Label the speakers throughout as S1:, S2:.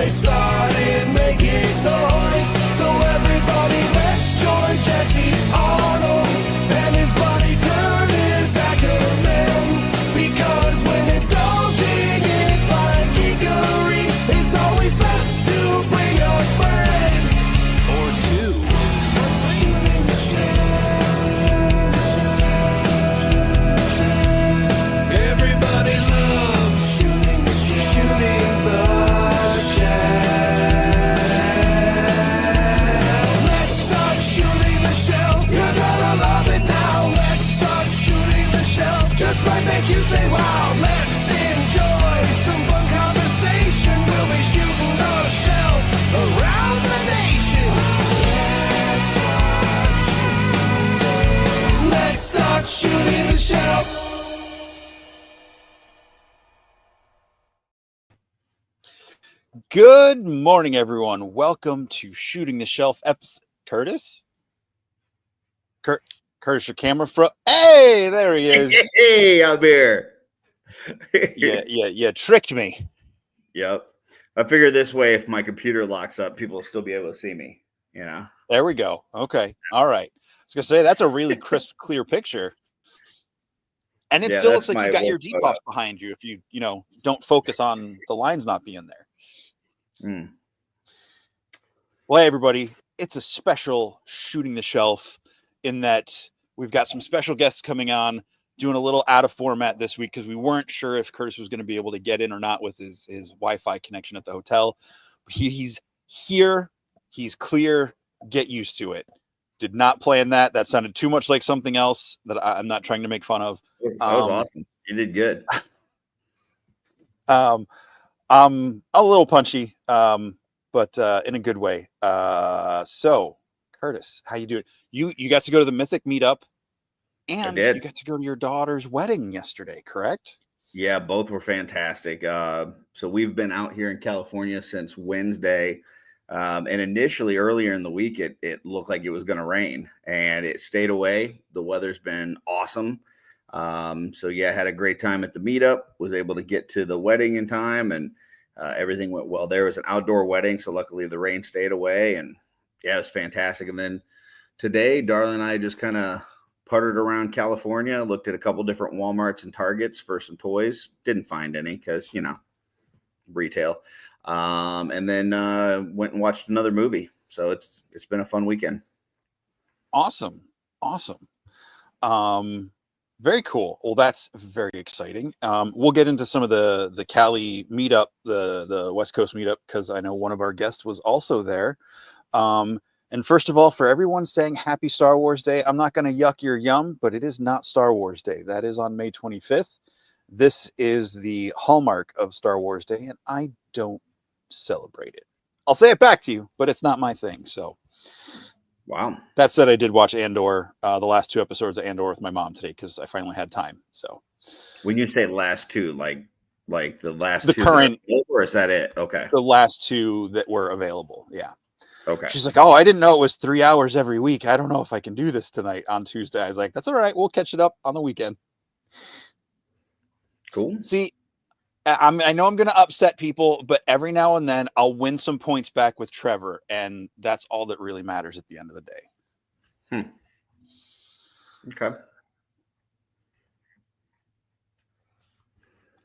S1: they started making noise. So everybody, let's join Jesse Arnold and his buddy Curtis Akerman. Because when indulging in fine geekery, it's always best to bring a friend or two. Shooting the everybody loves shooting the Let's start shooting the shell. You're gonna love it now. Let's start shooting the shell. Just might make you say wow. Let's enjoy some fun conversation. We'll be shooting the shell around the nation. Let's start shooting the shell.
S2: Good morning, everyone. Welcome to Shooting the Shelf episode. Curtis, your camera Hey, there he is.
S3: Hey, I'm here.
S2: Yeah, tricked me.
S3: Yep. I figured this way, if my computer locks up, people will still be able to see me. You know.
S2: There we go. Okay. All right. I was gonna say that's a really crisp, clear picture. And it still looks like you got your debuffs behind you if you don't focus on the lines not being there. Well, hey, everybody, it's a special Shooting the Shelf in that we've got some special guests coming on, doing a little out of format this week because we weren't sure if Curtis was going to be able to get in or not with his Wi-Fi connection at the hotel. He's here. He's clear. Get used to it. Did not plan that. That sounded too much like something else that I'm not trying to make fun of.
S3: That was awesome. You did good.
S2: I'm a little punchy, but in a good way. So, Curtis, how you doing? You got to go to the Mythic meetup, and you got to go to your daughter's wedding yesterday, correct?
S3: Yeah, both were fantastic. So we've been out here in California since Wednesday, and initially earlier in the week, it looked like it was going to rain, and it stayed away. The weather's been awesome. So yeah, had a great time at the meetup, was able to get to the wedding in time, and everything went well. There was an outdoor wedding, so luckily the rain stayed away, and yeah, it was fantastic. And then today, Darla and I just kind of puttered around California, looked at a couple different Walmarts and Targets for some toys. Didn't find any because, retail. And then went and watched another movie. So it's been a fun weekend.
S2: Awesome. Very cool. Well, that's very exciting. We'll get into some of the Cali meetup, the West Coast meetup, because I know one of our guests was also there. And first of all, for everyone saying Happy Star Wars Day, I'm not going to yuck your yum, but it is not Star Wars Day. That is on May 25th. This is the hallmark of Star Wars Day, and I don't celebrate it. I'll say it back to you, but it's not my thing. So.
S3: Wow.
S2: That said, I did watch Andor, the last 2 episodes of Andor with my mom today because I finally had time. So,
S3: when you say last 2, like the last 2,
S2: current,
S3: or is that it? Okay,
S2: the last 2 that were available. Yeah.
S3: Okay.
S2: She's like, "Oh, I didn't know it was 3 hours every week. I don't know if I can do this tonight on Tuesday." I was like, "That's all right. We'll catch it up on the weekend."
S3: Cool.
S2: See, I know I'm going to upset people, but every now and then I'll win some points back with Trevor, and that's all that really matters at the end of the day.
S3: Okay.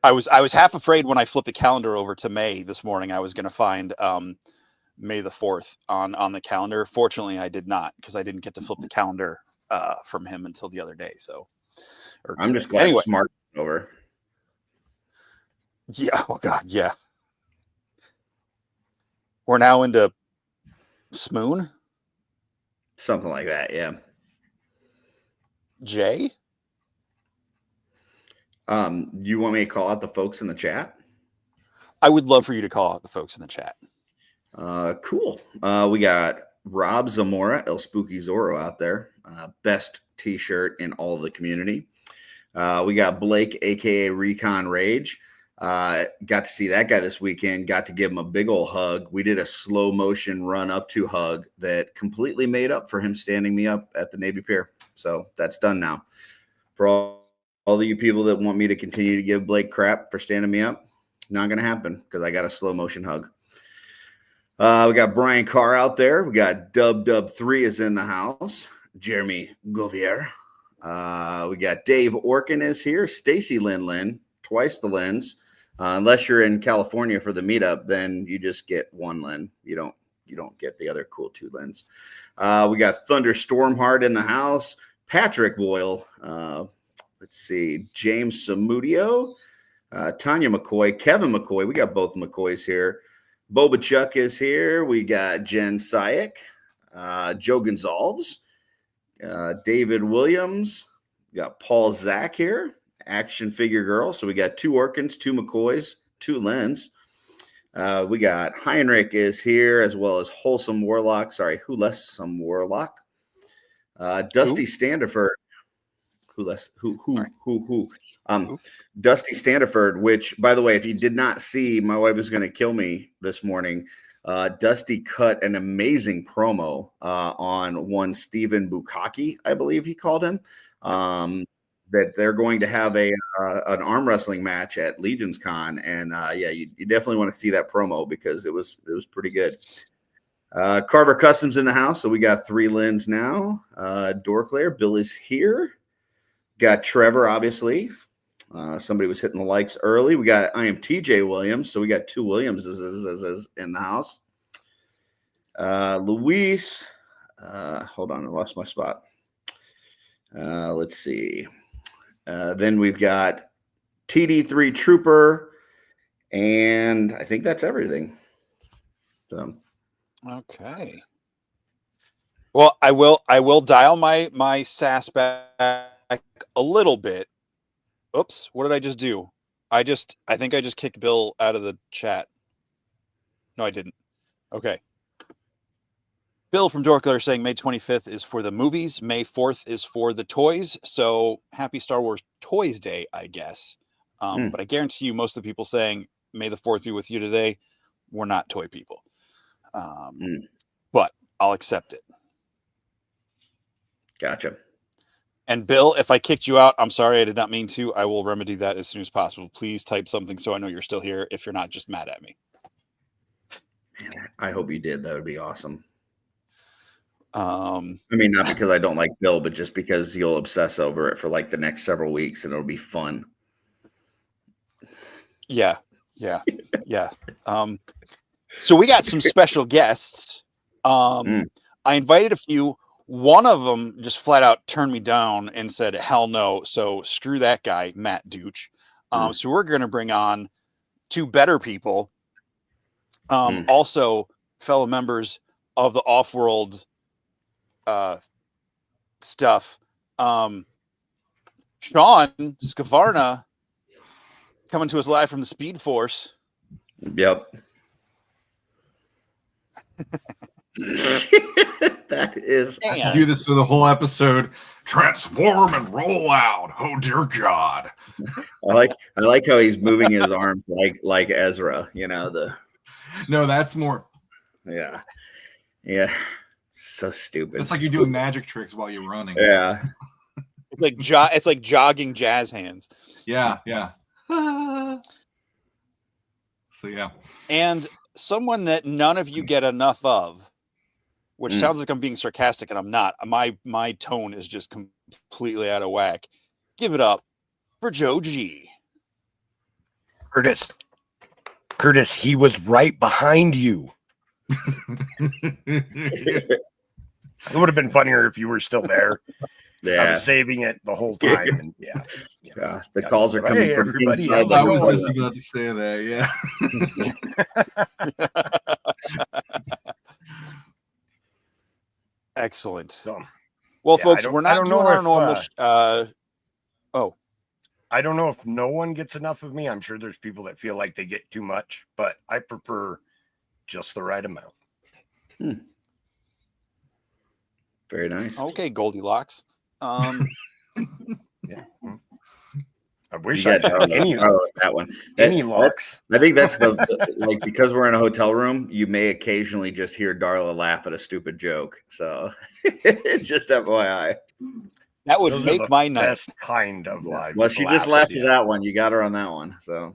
S2: I was half afraid when I flipped the calendar over to May this morning I was going to find May the 4th on the calendar. Fortunately, I did not because I didn't get to flip the calendar from him until the other day. So,
S3: I'm just glad it's smart over.
S2: Yeah. Oh God. Yeah. We're now into Smoon.
S3: Something like that. Yeah.
S2: Jay.
S3: You want me to call out the folks in the chat?
S2: I would love for you to call out the folks in the chat.
S3: Cool. We got Rob Zamora, El Spooky Zorro out there. Best t-shirt in all of the community. We got Blake, aka Recon Rage. Got to see that guy this weekend. Got to give him a big old hug. We did a slow motion run up to hug that completely made up for him standing me up at the Navy Pier. So that's done now. For all of you people that want me to continue to give Blake crap for standing me up, not going to happen because I got a slow motion hug. We got Brian Carr out there. We got Dub3 is in the house. Jeremy Govier. We got Dave Orkin is here. Stacy Lin, twice the Lins. Unless you're in California for the meetup, then you just get one Lin. You don't get the other cool 2 Lins. We got Thunder Stormheart in the house. Patrick Boyle. Let's see. James Samudio. Tanya McCoy. Kevin McCoy. We got both McCoys here. Boba Chuck is here. We got Jen Sayek. Joe Gonzalez. David Williams. We got Paul Zach here. Action Figure Girl. So we got 2 Orkins, 2 McCoys, 2 Lens. We got Heinrich is here, as well as Wholesome Warlock. Sorry, Wholesome Warlock. Dusty Standiford. Dusty Standiford, which, by the way, if you did not see, my wife was going to kill me this morning. Dusty cut an amazing promo on one Stephen Bukaki, I believe he called him. That they're going to have an arm wrestling match at Legions Con, and yeah, you definitely want to see that promo because it was pretty good. Carver Customs in the house, so we got 3 Lins now. Dorklair, Bill is here. Got Trevor, obviously. Somebody was hitting the likes early. We got I am TJ Williams, so we got 2 Williamses in the house. Luis, hold on, I lost my spot. Let's see. Then we've got TD3 Trooper, and I think that's everything. So,
S2: okay. Well, I will dial my sass back a little bit. Oops, what did I just do? I think I just kicked Bill out of the chat. No, I didn't. Okay. Bill from Dorkler saying May 25th is for the movies. May 4th is for the toys. So happy Star Wars Toys Day, I guess. But I guarantee you most of the people saying May the 4th be with you today were not toy people. But I'll accept it.
S3: Gotcha.
S2: And Bill, if I kicked you out, I'm sorry. I did not mean to. I will remedy that as soon as possible. Please type something so I know you're still here if you're not just mad at me.
S3: I hope you did. That would be awesome.
S2: I
S3: mean, not because I don't like Bill, but just because you'll obsess over it for like the next several weeks and it'll be fun.
S2: Yeah. So we got some special guests. I invited a few. One of them just flat out turned me down and said, hell no. So screw that guy, Matt Dooch. So we're going to bring on 2 better people. Also fellow members of the OffWorld stuff. Sean Scavarna coming to us live from the Speed Force.
S3: Yep. That is.
S4: Do this for the whole episode. Transform and roll out. Oh dear God.
S3: I like how he's moving his arms like Ezra. You know
S4: No, that's more.
S3: Yeah. So stupid.
S4: It's like you're doing magic tricks while you're running.
S3: Yeah.
S2: It's like jogging jazz hands.
S4: Yeah. So yeah.
S2: And someone that none of you get enough of, which sounds like I'm being sarcastic, and I'm not. My tone is just completely out of whack. Give it up for Joe G.
S5: Curtis, he was right behind you. It would have been funnier if you were still there.
S3: Yeah.
S5: I was saving it the whole time. And yeah.
S3: The calls are coming from
S5: everybody.
S3: inside
S4: I
S3: the
S4: was
S3: door.
S4: just about to say that. Yeah.
S2: Excellent.
S5: So,
S2: well,
S5: yeah,
S2: folks, we're not doing our normal.
S5: I don't know if no one gets enough of me. I'm sure there's people that feel like they get too much, but I prefer just the right amount.
S3: Very nice.
S2: Okay, Goldilocks.
S5: Yeah. I wish
S3: You
S5: I
S3: got
S5: had any
S3: that one.
S5: any locks.
S3: I think that's the like, because we're in a hotel room, you may occasionally just hear Darla laugh at a stupid joke. So just FYI.
S2: That would
S5: Those are
S2: make
S5: the
S2: my night.
S5: best kind of live.
S3: Well, she just laughed at that one. You got her on that one. So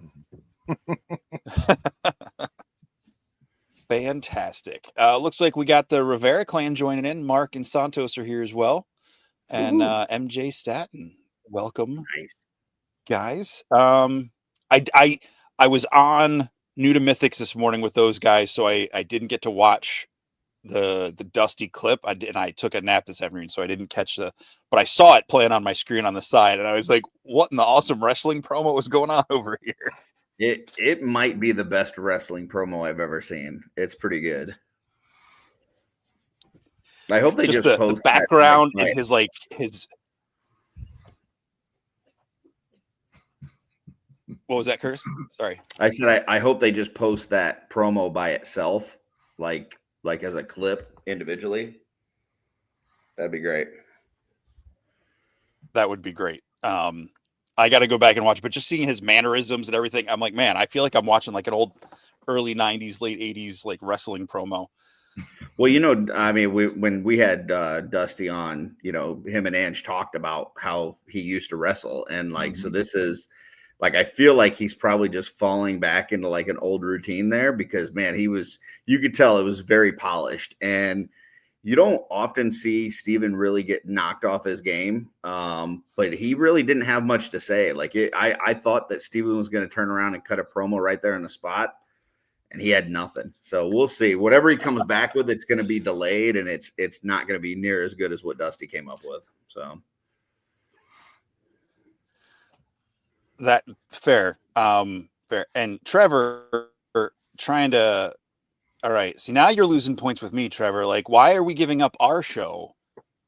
S2: Fantastic. Looks like we got the Rivera clan joining in. Mark and Santos are here as well. And MJ Staten. Welcome,
S3: Nice.
S2: guys. I was on New to Mythics this morning with those guys, so I didn't get to watch the Dusty clip. I took a nap this afternoon, so I didn't catch but I saw it playing on my screen on the side, and I was like, what in the awesome wrestling promo was going on over here?
S3: It might be the best wrestling promo I've ever seen. It's pretty good. I hope they just
S2: the
S3: post
S2: background
S3: that,
S2: and his what was that, Curtis? Sorry.
S3: I said I hope they just post that promo by itself, like as a clip individually. That'd be great.
S2: That would be great. I got to go back and watch it, but just seeing his mannerisms and everything, I'm like, man, I feel like I'm watching like an old early 90s, late 80s like wrestling promo.
S3: Well, I mean, when we had Dusty on, him and Ange talked about how he used to wrestle, and so this is I feel like he's probably just falling back into like an old routine there, because man, you could tell it was very polished, and you don't often see Steven really get knocked off his game. But he really didn't have much to say. I thought that Steven was going to turn around and cut a promo right there on the spot, and he had nothing. So we'll see. Whatever he comes back with, it's going to be delayed, and it's not going to be near as good as what Dusty came up with. So
S2: that fair. Fair. And Trevor trying to. All right. See, now you're losing points with me, Trevor. Like, why are we giving up our show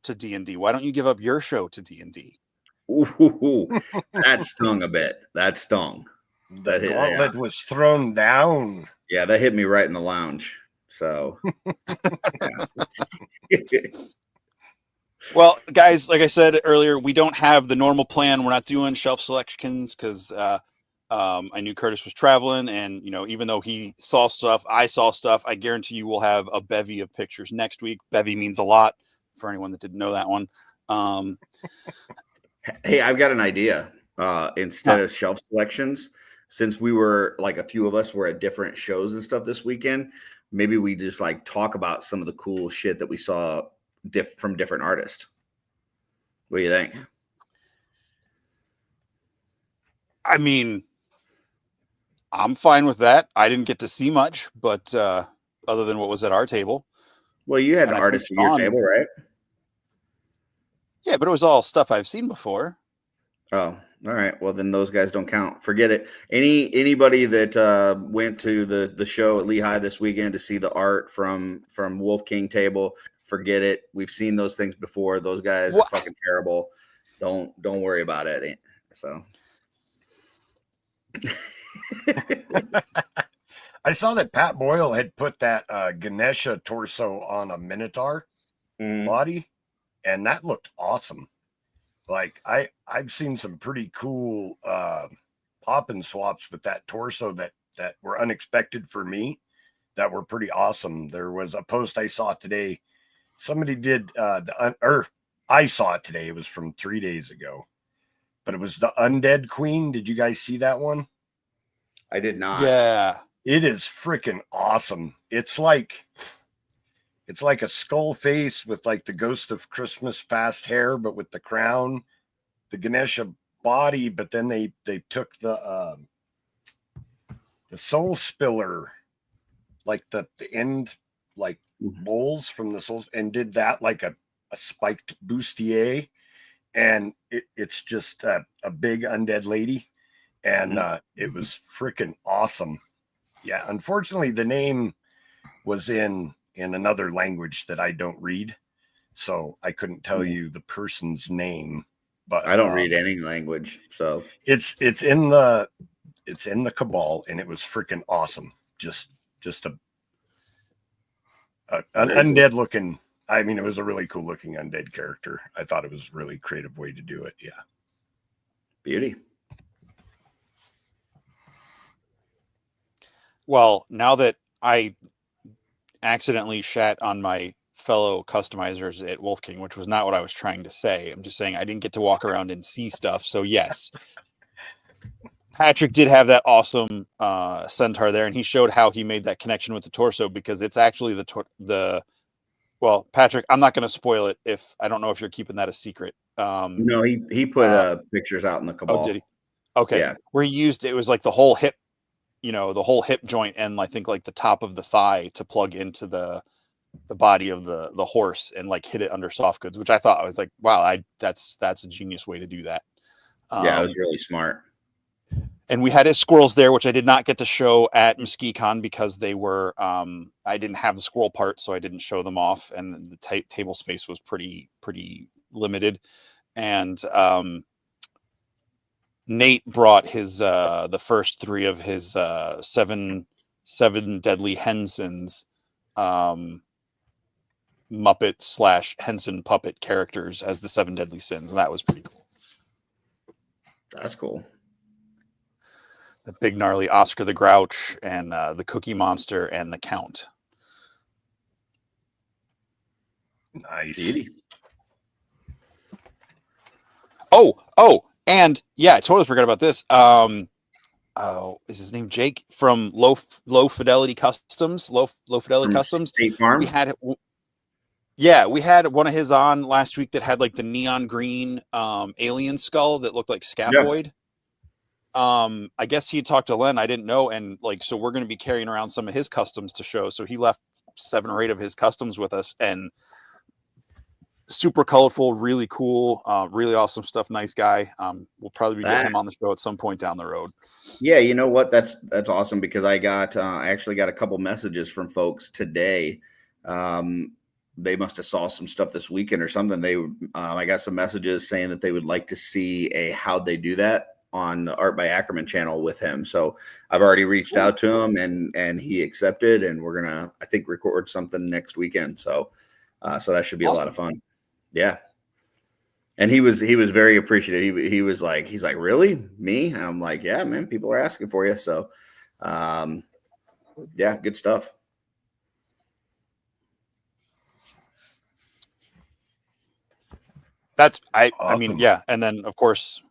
S2: to D&D? Why don't you give up your show to D&D?
S3: Ooh, that stung a bit. That stung.
S5: The gauntlet was thrown down.
S3: Yeah, that hit me right in the lounge. So,
S2: Well, guys, like I said earlier, we don't have the normal plan. We're not doing shelf selections because I knew Curtis was traveling, and even though he saw stuff, I saw stuff. I guarantee you we'll have a bevy of pictures next week. Bevy means a lot for anyone that didn't know that one.
S3: Hey, I've got an idea. Instead of shelf selections, since we were a few of us were at different shows and stuff this weekend, maybe we just talk about some of the cool shit that we saw from different artists. What do you think?
S2: I mean, I'm fine with that. I didn't get to see much, but other than what was at our table.
S3: Well, you had an artist at your table, right?
S2: Yeah, but it was all stuff I've seen before.
S3: Oh, all right. Well, then those guys don't count. Forget it. Anybody that went to the show at Lehigh this weekend to see the art from Wolf King table, forget it. We've seen those things before. Those guys are fucking terrible. Don't worry about it. So.
S5: I saw that Pat Boyle had put that Ganesha torso on a Minotaur body, and that looked awesome. I've seen some pretty cool pop and swaps with that torso that were unexpected for me, that were pretty awesome. There was a post I saw today. Somebody did I saw it today. It was from 3 days ago, but it was the Undead Queen. Did you guys see that one?
S3: I did not.
S2: Yeah.
S5: It is freaking awesome. It's like a skull face with the Ghost of Christmas Past hair, but with the crown, the Ganesha body, but then they took the soul spiller, the end, bowls from the souls, and did that like a spiked bustier. And it's just a big undead lady. And it was freaking awesome. Yeah. Unfortunately, the name was in another language that I don't read, so I couldn't tell you the person's name. But
S3: I don't read any language, so
S5: it's in the Cabal, and it was freaking awesome. Just an undead looking. I mean, it was a really cool looking undead character. I thought it was a really creative way to do it. Yeah,
S3: beauty.
S2: Well, now that I accidentally shat on my fellow customizers at Wolf King, which was not what I was trying to say. I'm just saying I didn't get to walk around and see stuff. So yes, Patrick did have that awesome centaur there, and he showed how he made that connection with the torso, because it's actually well, Patrick, I'm not going to spoil it if I don't know if you're keeping that a secret.
S3: No, he put pictures out in the cabal.
S2: Oh, did he? Okay.
S3: Yeah.
S2: Where he used, it was like the whole hip, the whole hip joint, and I think like the top of the thigh to plug into the body of the horse and like hit it under soft goods, which I thought, I was like, wow, that's a genius way to do that.
S3: Yeah, it was really smart.
S2: And we had his squirrels there, which I did not get to show at MesquiCon because they were, I didn't have the squirrel part, so I didn't show them off, and the table space was pretty limited. And Nate brought his the first 3 of his seven deadly Hensons, Muppet / Henson puppet characters as the 7 deadly sins, and that was pretty cool.
S3: That's cool.
S2: The big gnarly Oscar the Grouch, and the Cookie Monster, and the Count.
S5: Nice.
S3: Beauty.
S2: Oh, and yeah, I totally forgot about this. Is his name Jake from Low Fidelity Customs? Low Fidelity
S3: From
S2: Customs.
S3: State Farm?
S2: We had one of his on last week that had like the neon green alien skull that looked like scaphoid. Yeah. I guess he talked to Len. I didn't know, and like, so we're going to be carrying around some of his customs to show. So he left 7 or 8 of his customs with us, and super colorful, really cool, really awesome stuff. Nice guy. We'll probably be getting him on the show at some point down the road.
S3: Yeah, you know what? That's awesome, because I actually got a couple messages from folks today. They must have saw some stuff this weekend or something. I got some messages saying that they would like to see a How'd They Do That on the Art by Akerman channel with him. So I've already reached out to him, and he accepted, and we're gonna, I think, record something next weekend. So that should be awesome. A lot of fun. Yeah. And he was very appreciative. He's like, really, me? And I'm like, yeah, man, people are asking for you. So yeah, good stuff.
S2: That's I mean, yeah. And then of course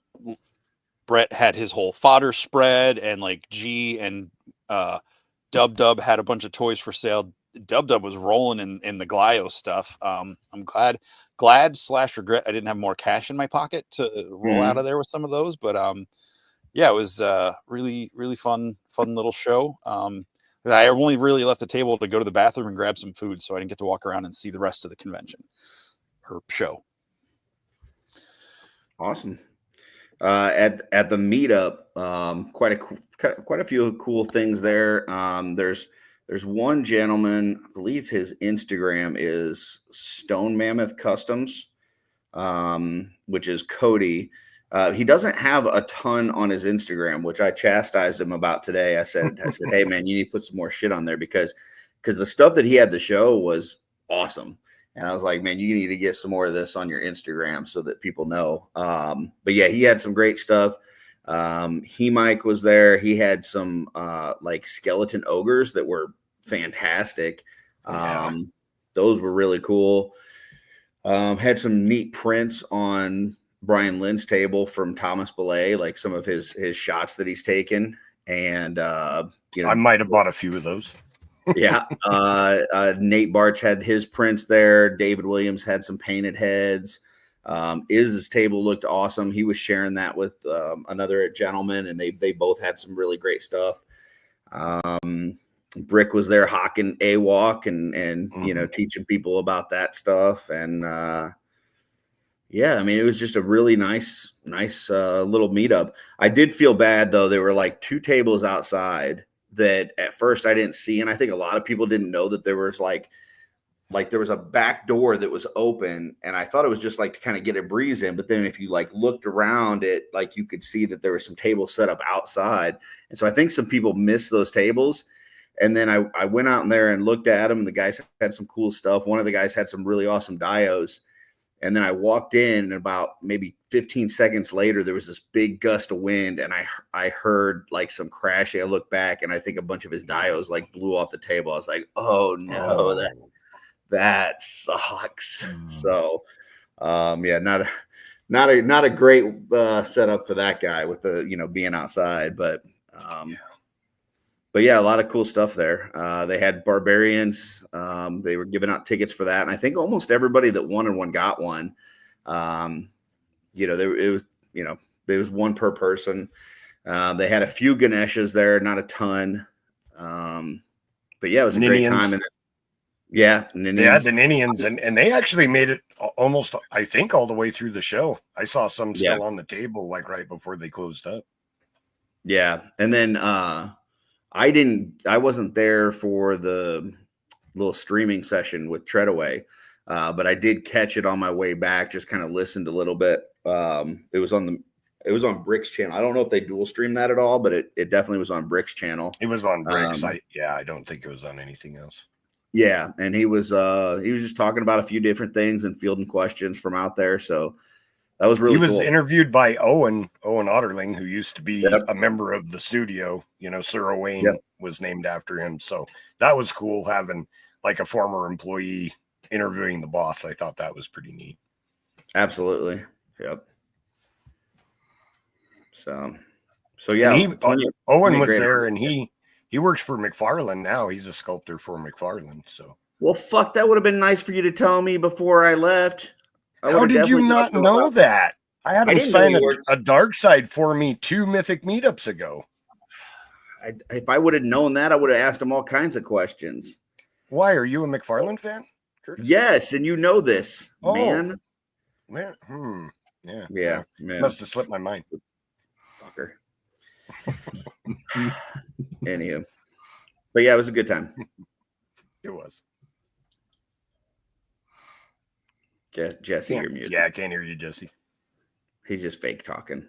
S2: Brett had his whole fodder spread, and like G and Dub had a bunch of toys for sale. Dub was rolling in the Glio stuff. I'm glad / regret I didn't have more cash in my pocket to roll out of there with some of those. But yeah, it was really fun little show. I only really left the table to go to the bathroom and grab some food, so I didn't get to walk around and see the rest of the convention or show.
S3: Awesome. At the meetup, quite a few cool things there. There's one gentleman, I believe his Instagram is Stone Mammoth Customs, which is Cody. He doesn't have a ton on his Instagram, which I chastised him about today. I said, hey man, you need to put some more shit on there, because the stuff that he had to show was awesome. And I was like, man, you need to get some more of this on your Instagram so that people know. But yeah, he had some great stuff. Mike was there. He had some like skeleton ogres that were fantastic. Those were really cool. Had some neat prints on Brian Lynn's table from Thomas Belay, like some of his shots that he's taken. And I
S5: might have bought a few of those.
S3: Yeah. Nate Barch had his prints there. David Williams had some painted heads. Iz's table looked awesome. He was sharing that with another gentleman, and they both had some really great stuff. Brick was there hawking AWalk and teaching people about that stuff. And yeah, I mean, it was just a really nice little meetup. I did feel bad though. There were like 2 tables outside that at first I didn't see. And I think a lot of people didn't know that there was like there was a back door that was open, and I thought it was just like to kind of get a breeze in. But then if you like looked around it, like you could see that there were some tables set up outside. And so I think some people missed those tables. And then I went out in there and looked at them. The guys had some cool stuff. One of the guys had some really awesome dios. And then I walked in, and about maybe 15 seconds later, there was this big gust of wind, and I heard like some crashing. I looked back, and I think a bunch of his dios like blew off the table. I was like, oh no, that sucks. So yeah, not not a great setup for that guy with the being outside, but yeah, a lot of cool stuff there. They had barbarians. They were giving out tickets for that, and I think almost everybody that wanted one got one. There was one per person. They had a few Ganeshas there, not a ton. But yeah, it was a great time. And yeah,
S5: they had the Ninians, and they actually made it almost, I think, all the way through the show. I saw some still on the table, like right before they closed up.
S3: Yeah, and then I wasn't there for the little streaming session with Treadaway, but I did catch it on my way back. Just kind of listened a little bit. It was on Brick's channel. I don't know if they dual stream that at all, but it definitely was on Brick's channel.
S5: It was on Brick's. I don't think it was on anything else.
S3: Yeah, and he was just talking about a few different things and fielding questions from out there. So that was really cool. He was
S5: interviewed by Owen Otterling, who used to be a member of the studio. Sir Owain was named after him. So that was cool having like a former employee interviewing the boss. I thought that was pretty neat.
S3: Absolutely. Yep. So yeah.
S5: Owen was there, and he works for McFarlane now. He's a sculptor for McFarlane. So
S3: well, fuck, that would have been nice for you to tell me before I left.
S5: How did you not know that? I had him sign a dark side for me 2 Mythic meetups ago.
S3: If I would have known that, I would have asked him all kinds of questions.
S5: Why? Are you a McFarlane fan, Curtis?
S3: Yes, and you know this, man.
S5: Yeah. Must have slipped my mind.
S3: Fucker. Anywho. But yeah, it was a good time.
S5: It was.
S3: Jesse, you're muted.
S5: Yeah, I can't hear you, Jesse.
S3: He's just fake talking.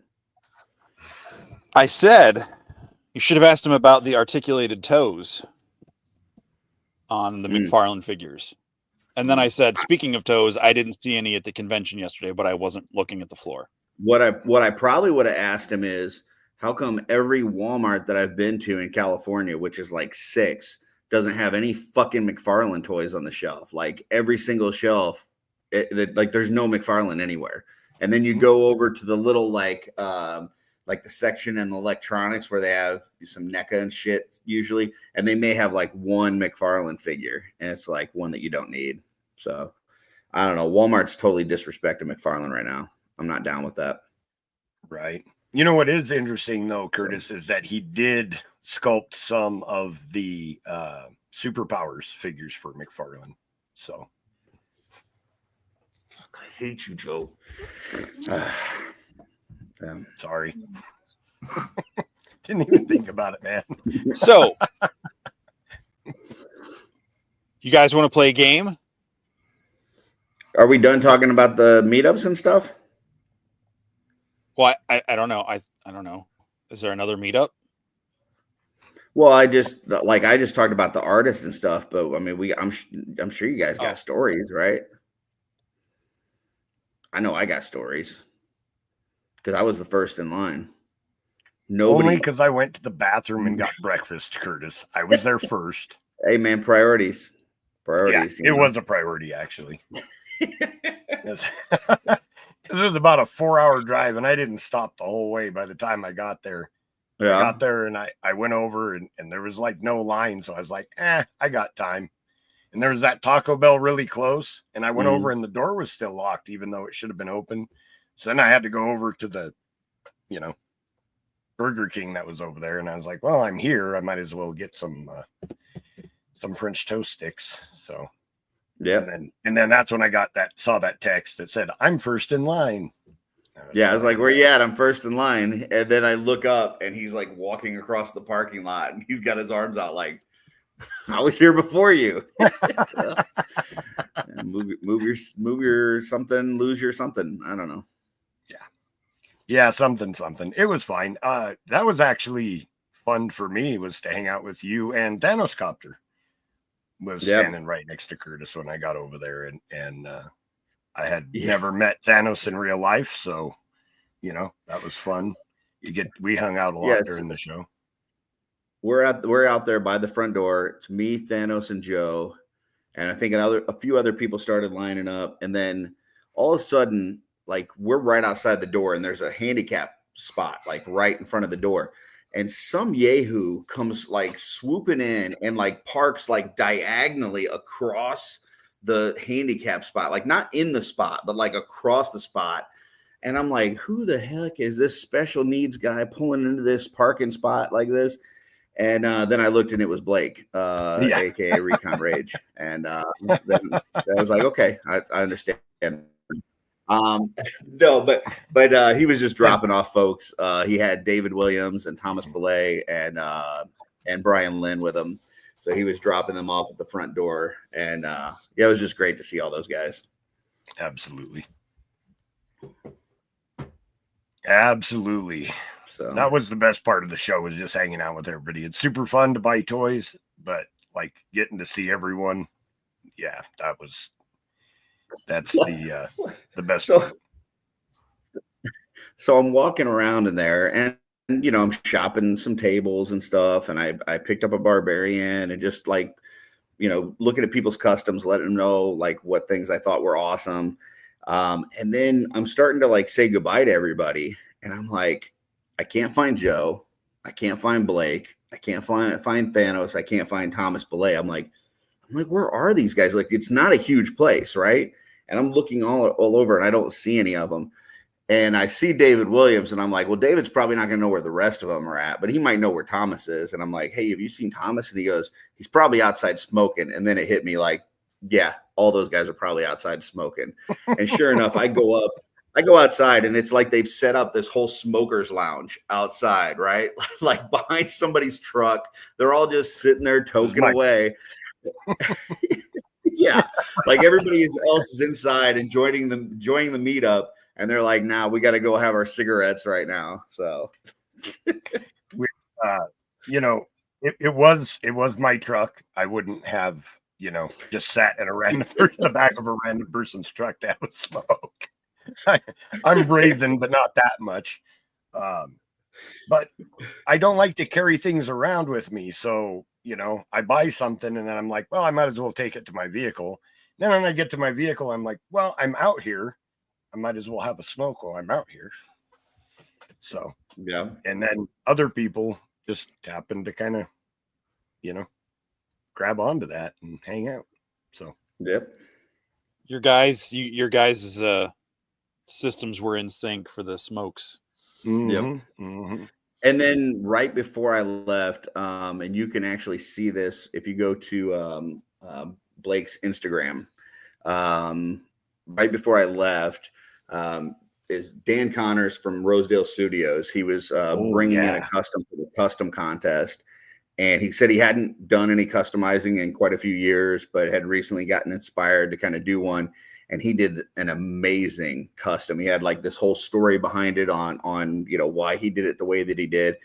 S2: I said you should have asked him about the articulated toes on the McFarlane figures. And then I said, speaking of toes, I didn't see any at the convention yesterday, but I wasn't looking at the floor.
S3: What I probably would have asked him is, how come every Walmart that I've been to in California, which is like 6, doesn't have any fucking McFarlane toys on the shelf? Like every single shelf, there's no McFarlane anywhere. And then you go over to the little like the section in the electronics where they have some NECA and shit usually, and they may have like one McFarlane figure, and it's like one that you don't need. So I don't know. Walmart's totally disrespecting McFarlane right now. I'm not down with that.
S5: Right. You know what is interesting though, Curtis, is that he did sculpt some of the Superpowers figures for McFarlane. So
S3: fuck, I hate you, Joe.
S5: Sorry. Didn't even think about it, man.
S2: So you guys want to play a game?
S3: Are we done talking about the meetups and stuff?
S2: Well, I don't know. I don't know. Is there another meetup?
S3: Well, I just talked about the artists and stuff, but I mean, I'm sure you guys got stories, right? I know I got stories because I was the first in line.
S5: Only because I went to the bathroom and got breakfast, Curtis. I was there first.
S3: Hey, man, priorities.
S5: Yeah, it was a priority, actually. It was about a 4-hour drive, and I didn't stop the whole way by the time I got there. Yeah. I got there, and I went over, and there was like no line, so I was like, I got time. And there was that Taco Bell really close, and I went over, and the door was still locked, even though it should have been open. So then I had to go over to the, Burger King that was over there, and I was like, well, I'm here. I might as well get some French toast sticks. So yeah, and then that's when I saw that text that said, I'm first in line.
S3: I was like, where you at? I'm first in line. And then I look up, and he's like walking across the parking lot, and he's got his arms out like, I was here before you. move your something, lose your something. I don't know.
S5: Yeah, something. It was fine. That was actually fun for me, was to hang out with you, and Thanos Copter was standing right next to Curtis when I got over there, and I had never met Thanos in real life, so that was fun. We hung out a lot during the show.
S3: We're out there by the front door. It's me, Thanos, and Joe, and I think a few other people started lining up, and then all of a sudden, like we're right outside the door, and there's a handicap spot like right in front of the door. And some yahoo comes like swooping in and like parks like diagonally across the handicap spot, like not in the spot, but like across the spot. And I'm like, who the heck is this special needs guy pulling into this parking spot like this? And then I looked and it was Blake, aka Recon Rage. And then I was like, okay, I understand. No, but he was just dropping off folks. He had David Williams and Thomas Belay and Brian Lynn with him. So he was dropping them off at the front door. And yeah, it was just great to see all those guys.
S5: Absolutely. Absolutely. So that was the best part of the show, was just hanging out with everybody. It's super fun to buy toys, but like getting to see everyone. Yeah, that's the best.
S3: So I'm walking around in there, and you know, I'm shopping some tables and stuff, and I picked up a barbarian and just like, you know, looking at people's customs, letting them know like what things I thought were awesome. And then I'm starting to like say goodbye to everybody, and I'm like, I can't find Joe, I can't find Blake, I can't find Thanos, I can't find Thomas Belay. I'm like, where are these guys? Like, it's not a huge place, right? And I'm looking all over, and I don't see any of them. And I see David Williams, and I'm like, well, David's probably not going to know where the rest of them are at, but he might know where Thomas is. And I'm like, hey, have you seen Thomas? And he goes, he's probably outside smoking. And then it hit me like, yeah, all those guys are probably outside smoking. And sure enough, I go outside, and it's like they've set up this whole smokers lounge outside, right? Like behind somebody's truck. They're all just sitting there toking away. Yeah, like everybody else is inside enjoying the meetup, and they're like, "Nah, we got to go have our cigarettes right now." So,
S5: you know, it was my truck. I wouldn't have, you know, just sat in the back of a random person's truck to have a smoke. I'm brazen, but not that much. But I don't like to carry things around with me, so. You know, I buy something and then I'm like, well, I might as well take it to my vehicle. Then when I get to my vehicle, I'm like, well, I'm out here. I might as well have a smoke while I'm out here. So,
S3: yeah.
S5: And then other people just happen to kind of, you know, grab onto that and hang out. So,
S3: yep.
S2: Your guys' systems were in sync for the smokes.
S5: Mm-hmm.
S3: Yep.
S5: Mm-hmm.
S3: And then right before I left, and you can actually see this if you go to Blake's Instagram. Right before I left, is Dan Connors from Rosedale Studios. He was bringing in a custom for the custom contest, and he said he hadn't done any customizing in quite a few years, but had recently gotten inspired to kind of do one. And he did an amazing custom. He had like this whole story behind it on you know why he did it the way that he did,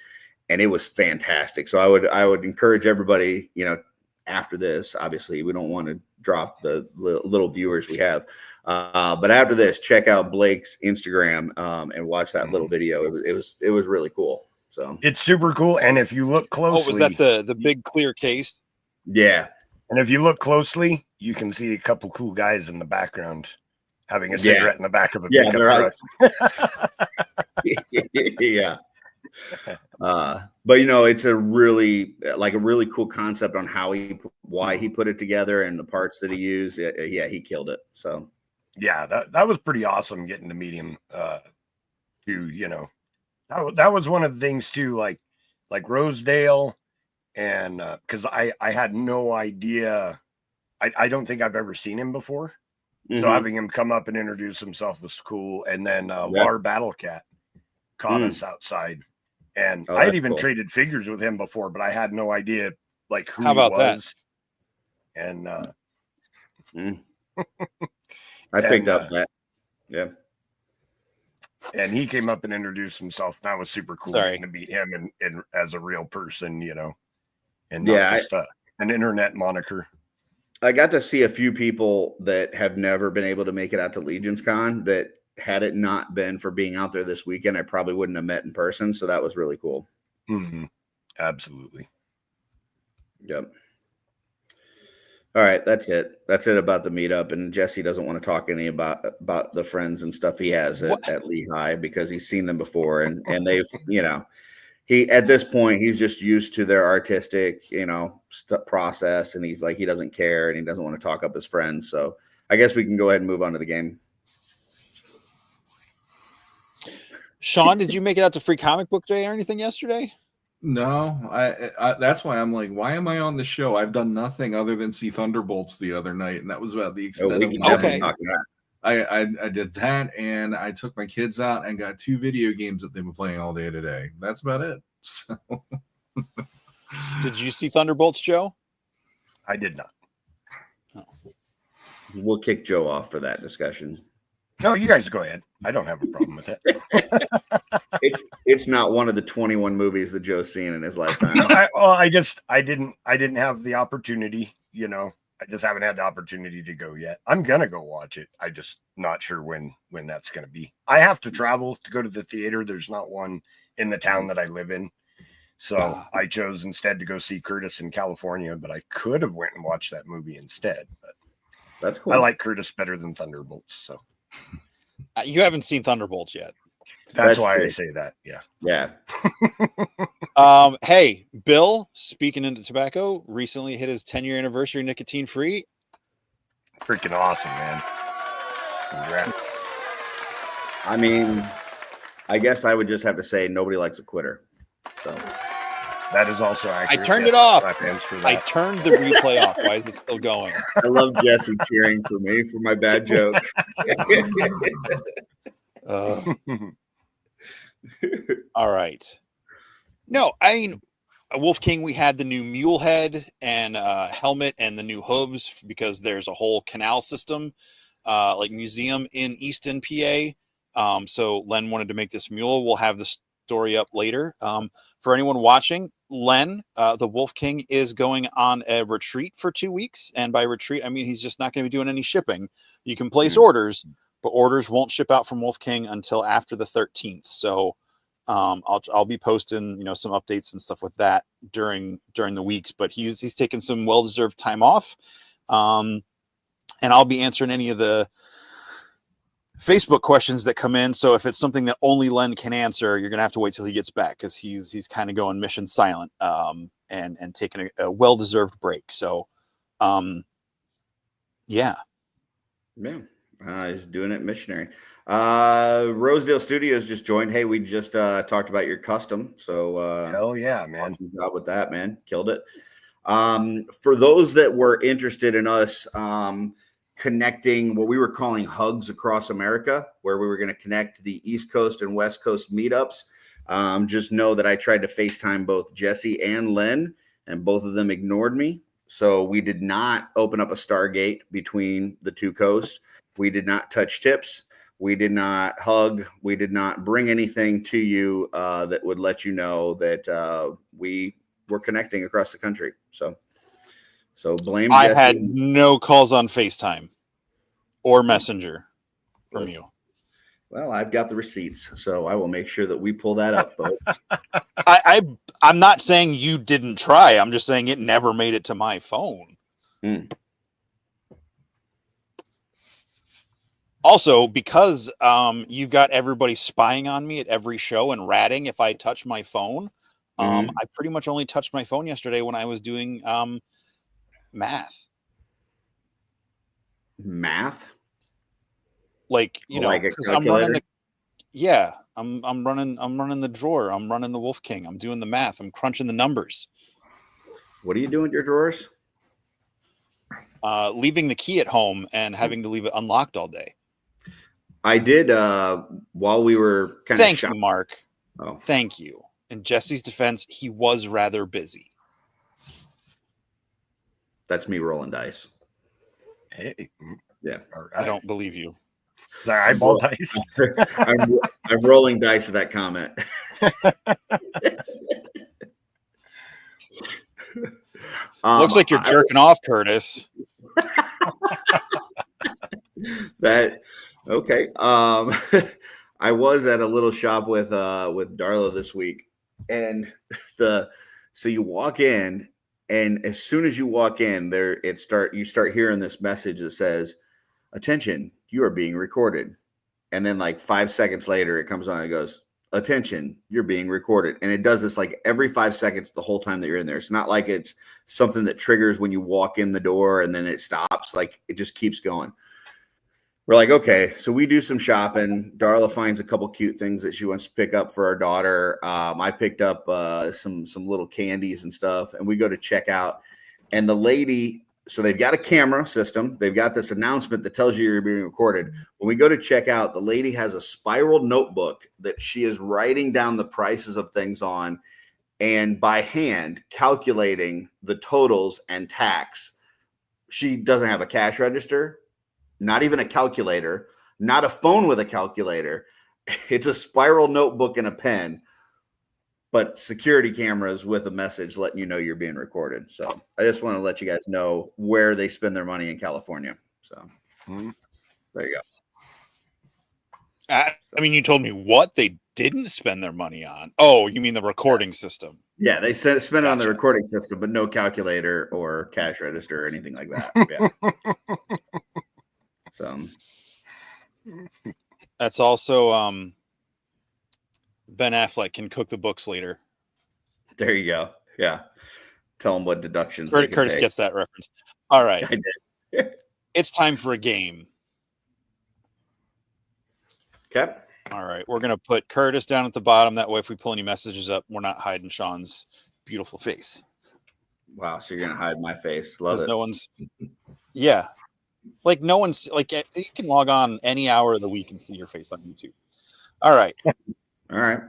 S3: and it was fantastic. So I would encourage everybody, you know, after this. Obviously, we don't want to drop the little viewers we have, but after this, check out Blake's Instagram and watch that little video. It was really cool. So
S5: it's super cool, and if you look closely,
S2: was that the big clear case?
S3: Yeah.
S5: And if you look closely, you can see a couple cool guys in the background having a cigarette in the back of a pickup truck.
S3: Yeah. But you know, it's a really cool concept on why he put it together and the parts that he used. Yeah, he killed it. So
S5: yeah, that was pretty awesome getting to meet him. You know, that was one of the things too, like Rosedale. And because I had no idea, I don't think I've ever seen him before. Mm-hmm. So having him come up and introduce himself was cool. And then Lar Battlecat caught us outside. And I had even traded figures with him before, but I had no idea like who he was. That? And
S3: I picked up that. Yeah.
S5: And he came up and introduced himself. That was super cool to meet him and as a real person, you know. And not just an internet moniker.
S3: I got to see a few people that have never been able to make it out to Legions Con that had it not been for being out there this weekend, I probably wouldn't have met in person. So that was really cool.
S5: Mm-hmm. Absolutely.
S3: Yep. All right, that's it. That's it about the meetup. And Jesse doesn't want to talk any about the friends and stuff he has at Lehigh because he's seen them before, and they've he at this point he's just used to their artistic process, and he's like he doesn't care and he doesn't want to talk up his friends. So I guess we can go ahead and move on to the game.
S2: Sean, did you make it out to Free Comic Book Day or anything yesterday?
S4: No, I that's why I'm like, why am I on the show? I've done nothing other than see Thunderbolts the other night, and that was about the extent of my
S2: okay.
S4: I did that, and I took my kids out and got 2 video games that they've been playing all day today. That's about it. So.
S2: Did you see Thunderbolts, Joe?
S5: I did not.
S2: Oh.
S3: We'll kick Joe off for that discussion.
S5: No, you guys go ahead. I don't have a problem with it.
S3: It's not one of the 21 movies that Joe's seen in his lifetime.
S5: I didn't have the opportunity. I just haven't had the opportunity to go yet. I'm gonna go watch it. I just not sure when that's gonna be. I have to travel to go to the theater. There's not one in the town that I live in, so I chose instead to go see Curtis in California. But I could have went and watched that movie instead. But
S3: that's cool.
S5: I like Curtis better than Thunderbolts. So
S2: you haven't seen Thunderbolts yet.
S5: That's why I say that.
S3: Yeah.
S2: Hey, Bill, speaking into tobacco, recently hit his 10-year anniversary nicotine free.
S5: Freaking awesome, man. Congrats.
S3: I mean, I guess I would just have to say nobody likes a quitter. So
S5: that is also accurate.
S2: I turned it off.
S5: I
S2: turned the replay off. Why is it still going?
S3: I love Jesse cheering for me for my bad joke.
S2: All right. No, I mean, Wolf King, we had the new mule head and helmet and the new hooves because there's a whole canal system, like museum in Easton, PA. So Len wanted to make this mule. We'll have the story up later. For anyone watching, Len, the Wolf King, is going on a retreat for 2 weeks. And by retreat, I mean he's just not going to be doing any shipping. You can place orders, but orders won't ship out from Wolf King until after the 13th. So I'll be posting, some updates and stuff with that during the weeks, but he's taking some well-deserved time off. And I'll be answering any of the Facebook questions that come in. So if it's something that only Len can answer, you're going to have to wait till he gets back because he's kind of going mission silent, and taking a well-deserved break. So, yeah.
S3: He's doing it missionary. Rosedale Studios just joined. Hey, we just talked about your custom. So
S5: hell yeah, man.
S3: Awesome job with that, man. Killed it. For those that were interested in us connecting what we were calling hugs across America, where we were going to connect the East Coast and West Coast meetups, just know that I tried to FaceTime both Jesse and Len, and both of them ignored me. So we did not open up a Stargate between the two coasts. We did not touch tips. We did not hug. We did not bring anything to you that would let you know that we were connecting across the country. So blame
S2: I
S3: Jesse.
S2: had no calls on FaceTime or Messenger from you.
S3: Well, I've got the receipts, so I will make sure that we pull that up, folks.
S2: I'm not saying you didn't try. I'm just saying it never made it to my phone. Also, because you've got everybody spying on me at every show and ratting if I touch my phone, I pretty much only touched my phone yesterday when I was doing math. Like, because I'm running I'm running the drawer. I'm running the Wolf King. I'm doing the math. I'm crunching the numbers.
S3: What are you doing with your drawers?
S2: Leaving the key at home and having to leave it unlocked all day.
S3: I did while we were kind of
S2: Thank you, Mark.
S3: Oh.
S2: Thank you. In Jesse's defense, he was rather busy.
S3: That's me rolling dice.
S5: Hey.
S3: Yeah.
S5: All right.
S2: I don't believe you.
S5: Eyeball dice.
S3: I'm rolling dice with that comment.
S2: Looks like you're jerking off, Curtis.
S3: Okay. I was at a little shop with Darla this week, and so you walk in And as soon as you walk in there, you start hearing this message that says, "Attention, you are being recorded." And then like 5 seconds later, it comes on and it goes, "Attention, you're being recorded." And it does this like every 5 seconds the whole time that you're in there. It's not like it's something that triggers when you walk in the door and then it stops. Like it just keeps going. We're like, okay, so we do some shopping. Darla finds a couple cute things that she wants to pick up for our daughter. I picked up some little candies and stuff, and we go to check out. And the lady, so they've got a camera system. They've got this announcement that tells you you're being recorded. When we go to check out, the lady has a spiral notebook that she is writing down the prices of things on, and by hand calculating the totals and tax. She doesn't have a cash register. Not even a calculator, not a phone with a calculator. It's a spiral notebook and a pen, but security cameras with a message letting you know you're being recorded. So I just want to let you guys know where they spend their money in California. So there you go.
S2: I mean, you told me what they didn't spend their money on. Oh, you mean the recording system?
S3: Yeah, they spend it on the recording system, but no calculator or cash register or anything like that. Yeah. So
S2: that's also Ben Affleck can cook the books later.
S3: there you go. Yeah. Tell them what deductions.
S2: Curtis gets that reference. All right.
S3: I did.
S2: It's time for a game.
S3: Okay.
S2: All right. We're going to put Curtis down at the bottom. That way, if we pull any messages up, we're not hiding Sean's beautiful face.
S3: Wow. So you're going to hide my face. Love it.
S2: No one's. Yeah. Like no one's like you can log on any hour of the week and see your face on YouTube. All right.
S3: All right.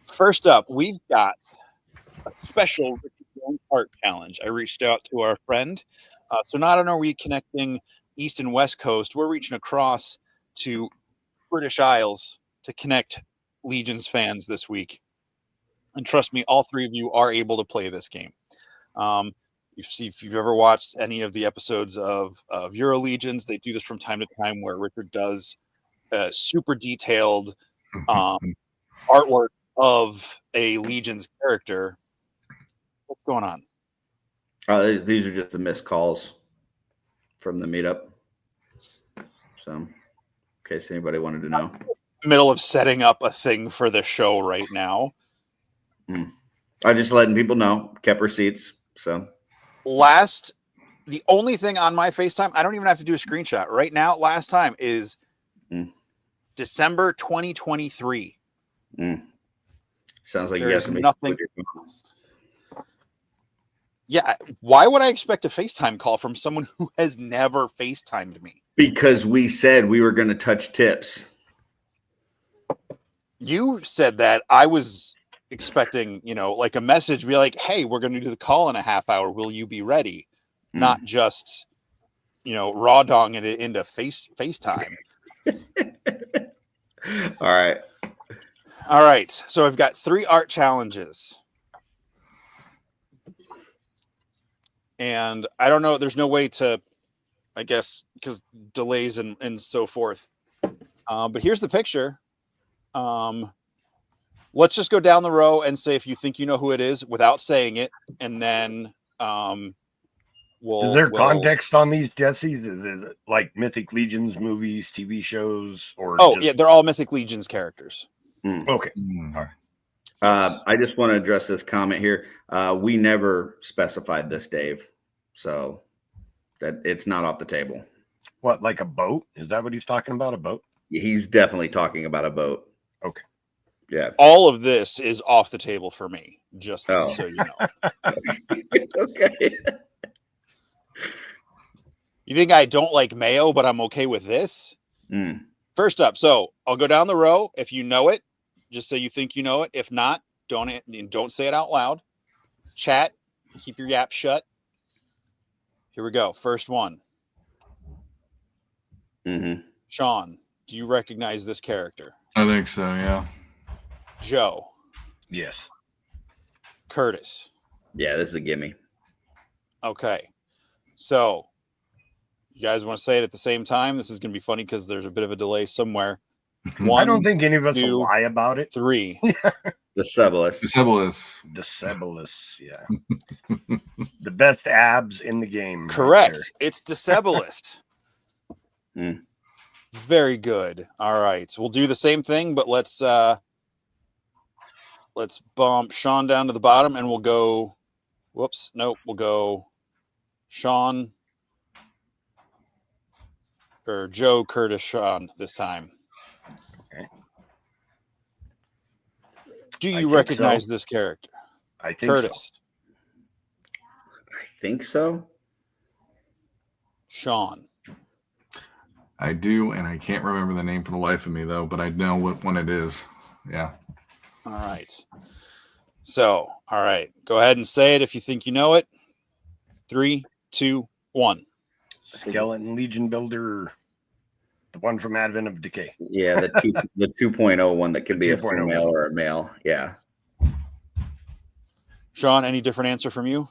S2: First up, we've got a special art challenge. I reached out to our friend. So not only are we connecting East and West Coast, we're reaching across to British Isles to connect Legions fans this week. And trust me, all three of you are able to play this game. If you've ever watched any of the episodes of Euro Legions, they do this from time to time where Richard does super detailed artwork of a Legions character. What's going on?
S3: These are just the missed calls from the meetup. So, in case anybody wanted to know.
S2: Middle of setting up a thing for the show right now.
S3: I'm just letting people know. Kept receipts. So,
S2: the only thing on my FaceTime, I don't even have to do a screenshot right now. Last time is December 2023.
S3: Sounds like
S2: There's
S3: you have
S2: nothing. Yeah, why would I expect a FaceTime call from someone who has never FaceTimed me?
S3: Because we said we were going to touch tips.
S2: You said that. I was expecting, like a message, be like, "Hey, we're going to do the call in a half hour. Will you be ready?" Not just, raw dong it into FaceTime. All right. So I've got 3 art challenges. And I don't know, there's no way to, I guess, because delays and so forth. But here's the picture. Let's just go down the row and say if you think you know who it is without saying it. And then
S5: Is there context on these, Jesse? Is it like Mythic Legions movies, TV shows, or?
S2: Yeah, they're all Mythic Legions characters.
S5: Okay. All right.
S3: I just want to address this comment here. We never specified this, Dave, so that it's not off the table.
S5: What, like a boat? Is that what he's talking about? A boat?
S3: He's definitely talking about a boat.
S5: Okay.
S3: Yeah.
S2: All of this is off the table for me, just so you know.
S3: Okay.
S2: You think I don't like mayo, but I'm okay with this? First up, so I'll go down the row. If you know it, just say you think you know it. If not, don't say it out loud. Chat, keep your yap shut. Here we go. First one. Sean, do you recognize this character?
S4: I think so, yeah.
S2: Joe.
S5: Yes.
S2: Curtis.
S3: Yeah, this is a gimme.
S2: Okay. So, you guys want to say it at the same time? This is going to be funny because there's a bit of a delay somewhere. 1,
S5: I don't think any of us will lie about it.
S2: 3.
S3: Decebalus.
S5: Decebalus, yeah. The best abs in the game.
S2: Correct.
S5: Right
S2: It's Decebalus.
S3: Mm.
S2: Very good. All right. So we'll do the same thing, but let's bump Sean down to the bottom and we'll go. Whoops. Nope. We'll go Sean or Joe, Curtis, Sean this time.
S5: Okay.
S2: Do
S5: I
S2: you
S5: think
S2: recognize
S5: so.
S2: this character?
S5: I think
S2: Curtis,
S3: I think so.
S2: Sean.
S4: I do, and I can't remember the name for the life of me though, but I know what one it is. Yeah.
S2: All right. So, all right. Go ahead and say it if you think you know it. 3, 2, 1.
S5: Skeleton Legion Builder, the one from Advent of Decay.
S3: Yeah, the 2.0 one that could be a
S5: 2.0
S3: female or a male. Yeah.
S2: Sean, any different answer from you?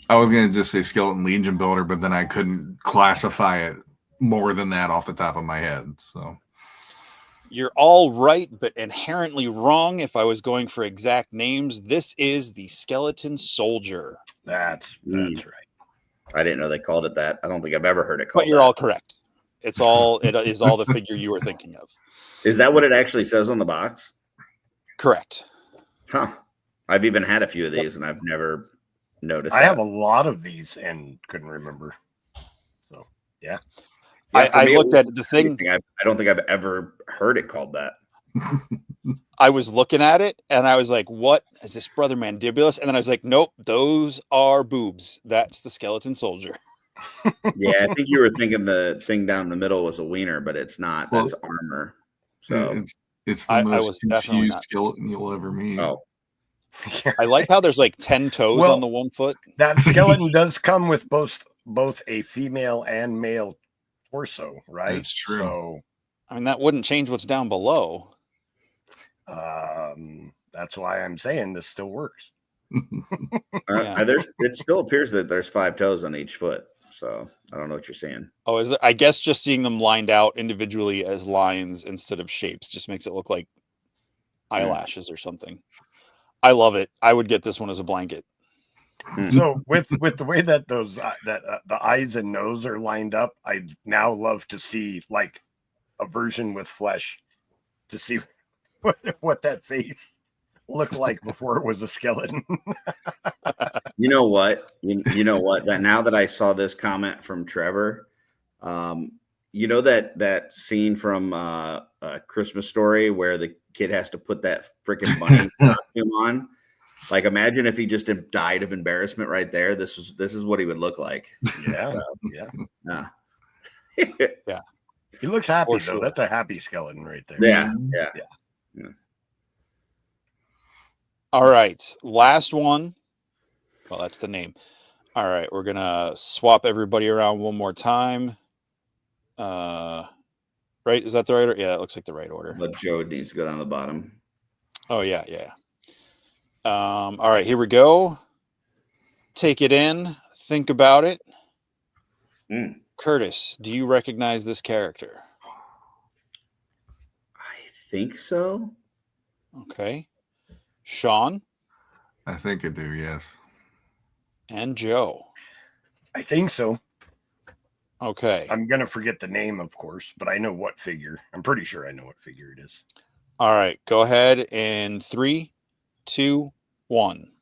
S4: I was going to just say Skeleton Legion Builder, but then I couldn't classify it more than that off the top of my head. So
S2: You're all right, but inherently wrong if I was going for exact names. This is the Skeleton Soldier.
S5: That's right.
S3: I didn't know they called it that. I don't think I've ever heard it called
S2: But you're
S3: that.
S2: all correct. It is all the figure you were thinking of.
S3: Is that what it actually says on the box?
S2: Correct.
S3: Huh. I've even had a few of these and I've never noticed.
S5: I have a lot of these and couldn't remember. So, yeah.
S2: I looked at the thing.
S3: I don't think I've ever heard it called that.
S2: I was looking at it and I was like, what is this, Brother Mandibulus? And then I was like, nope, those are boobs. That's the Skeleton Soldier.
S3: Yeah, I think you were thinking the thing down the middle was a wiener, but it's not. That's armor. So
S4: it's the
S2: I
S4: most
S2: was definitely
S4: confused
S2: not.
S4: skeleton you'll ever meet.
S3: oh,
S2: I like how there's like 10 toes
S5: Well,
S2: on the one foot.
S5: that skeleton does come with both a female and male torso, right?
S4: That's true.
S5: So,
S2: I mean, that wouldn't change what's down below.
S5: that's why I'm saying this still works.
S2: Yeah.
S3: it still appears that there's 5 toes on each foot. So I don't know what you're saying.
S2: Oh, is it? I guess just seeing them lined out individually as lines instead of shapes just makes it look like eyelashes or something. I love it. I would get this one as a blanket.
S5: So with the way that those the eyes and nose are lined up, I'd now love to see like a version with flesh to see what that face looked like before it was a skeleton.
S3: You know what? You know what? That now that I saw this comment from Trevor, you know that scene from A Christmas Story where the kid has to put that freaking bunny costume on. Like, imagine if he just died of embarrassment right there. This is what he would look like.
S5: Yeah,
S3: Yeah.
S2: Yeah.
S5: He looks happy
S2: For
S5: though.
S2: sure.
S5: That's a happy skeleton right there.
S3: Yeah.
S2: All right. Last one. Well, that's the name. All right. We're going to swap everybody around one more time. Right? Is that the right order? Yeah, it looks like the right order.
S3: But Joe needs to go down the bottom.
S2: Oh, yeah. All right. Here we go. Take it in. Think about it. Curtis, do you recognize this character?
S3: I think so.
S2: Okay. Sean
S4: I think I do, yes.
S2: and Joe.
S5: I think so.
S2: Okay.
S5: I'm gonna forget the name, of course, but I know what figure. I'm pretty sure I know what figure it is.
S2: All right. Go ahead in 3, 2, 1.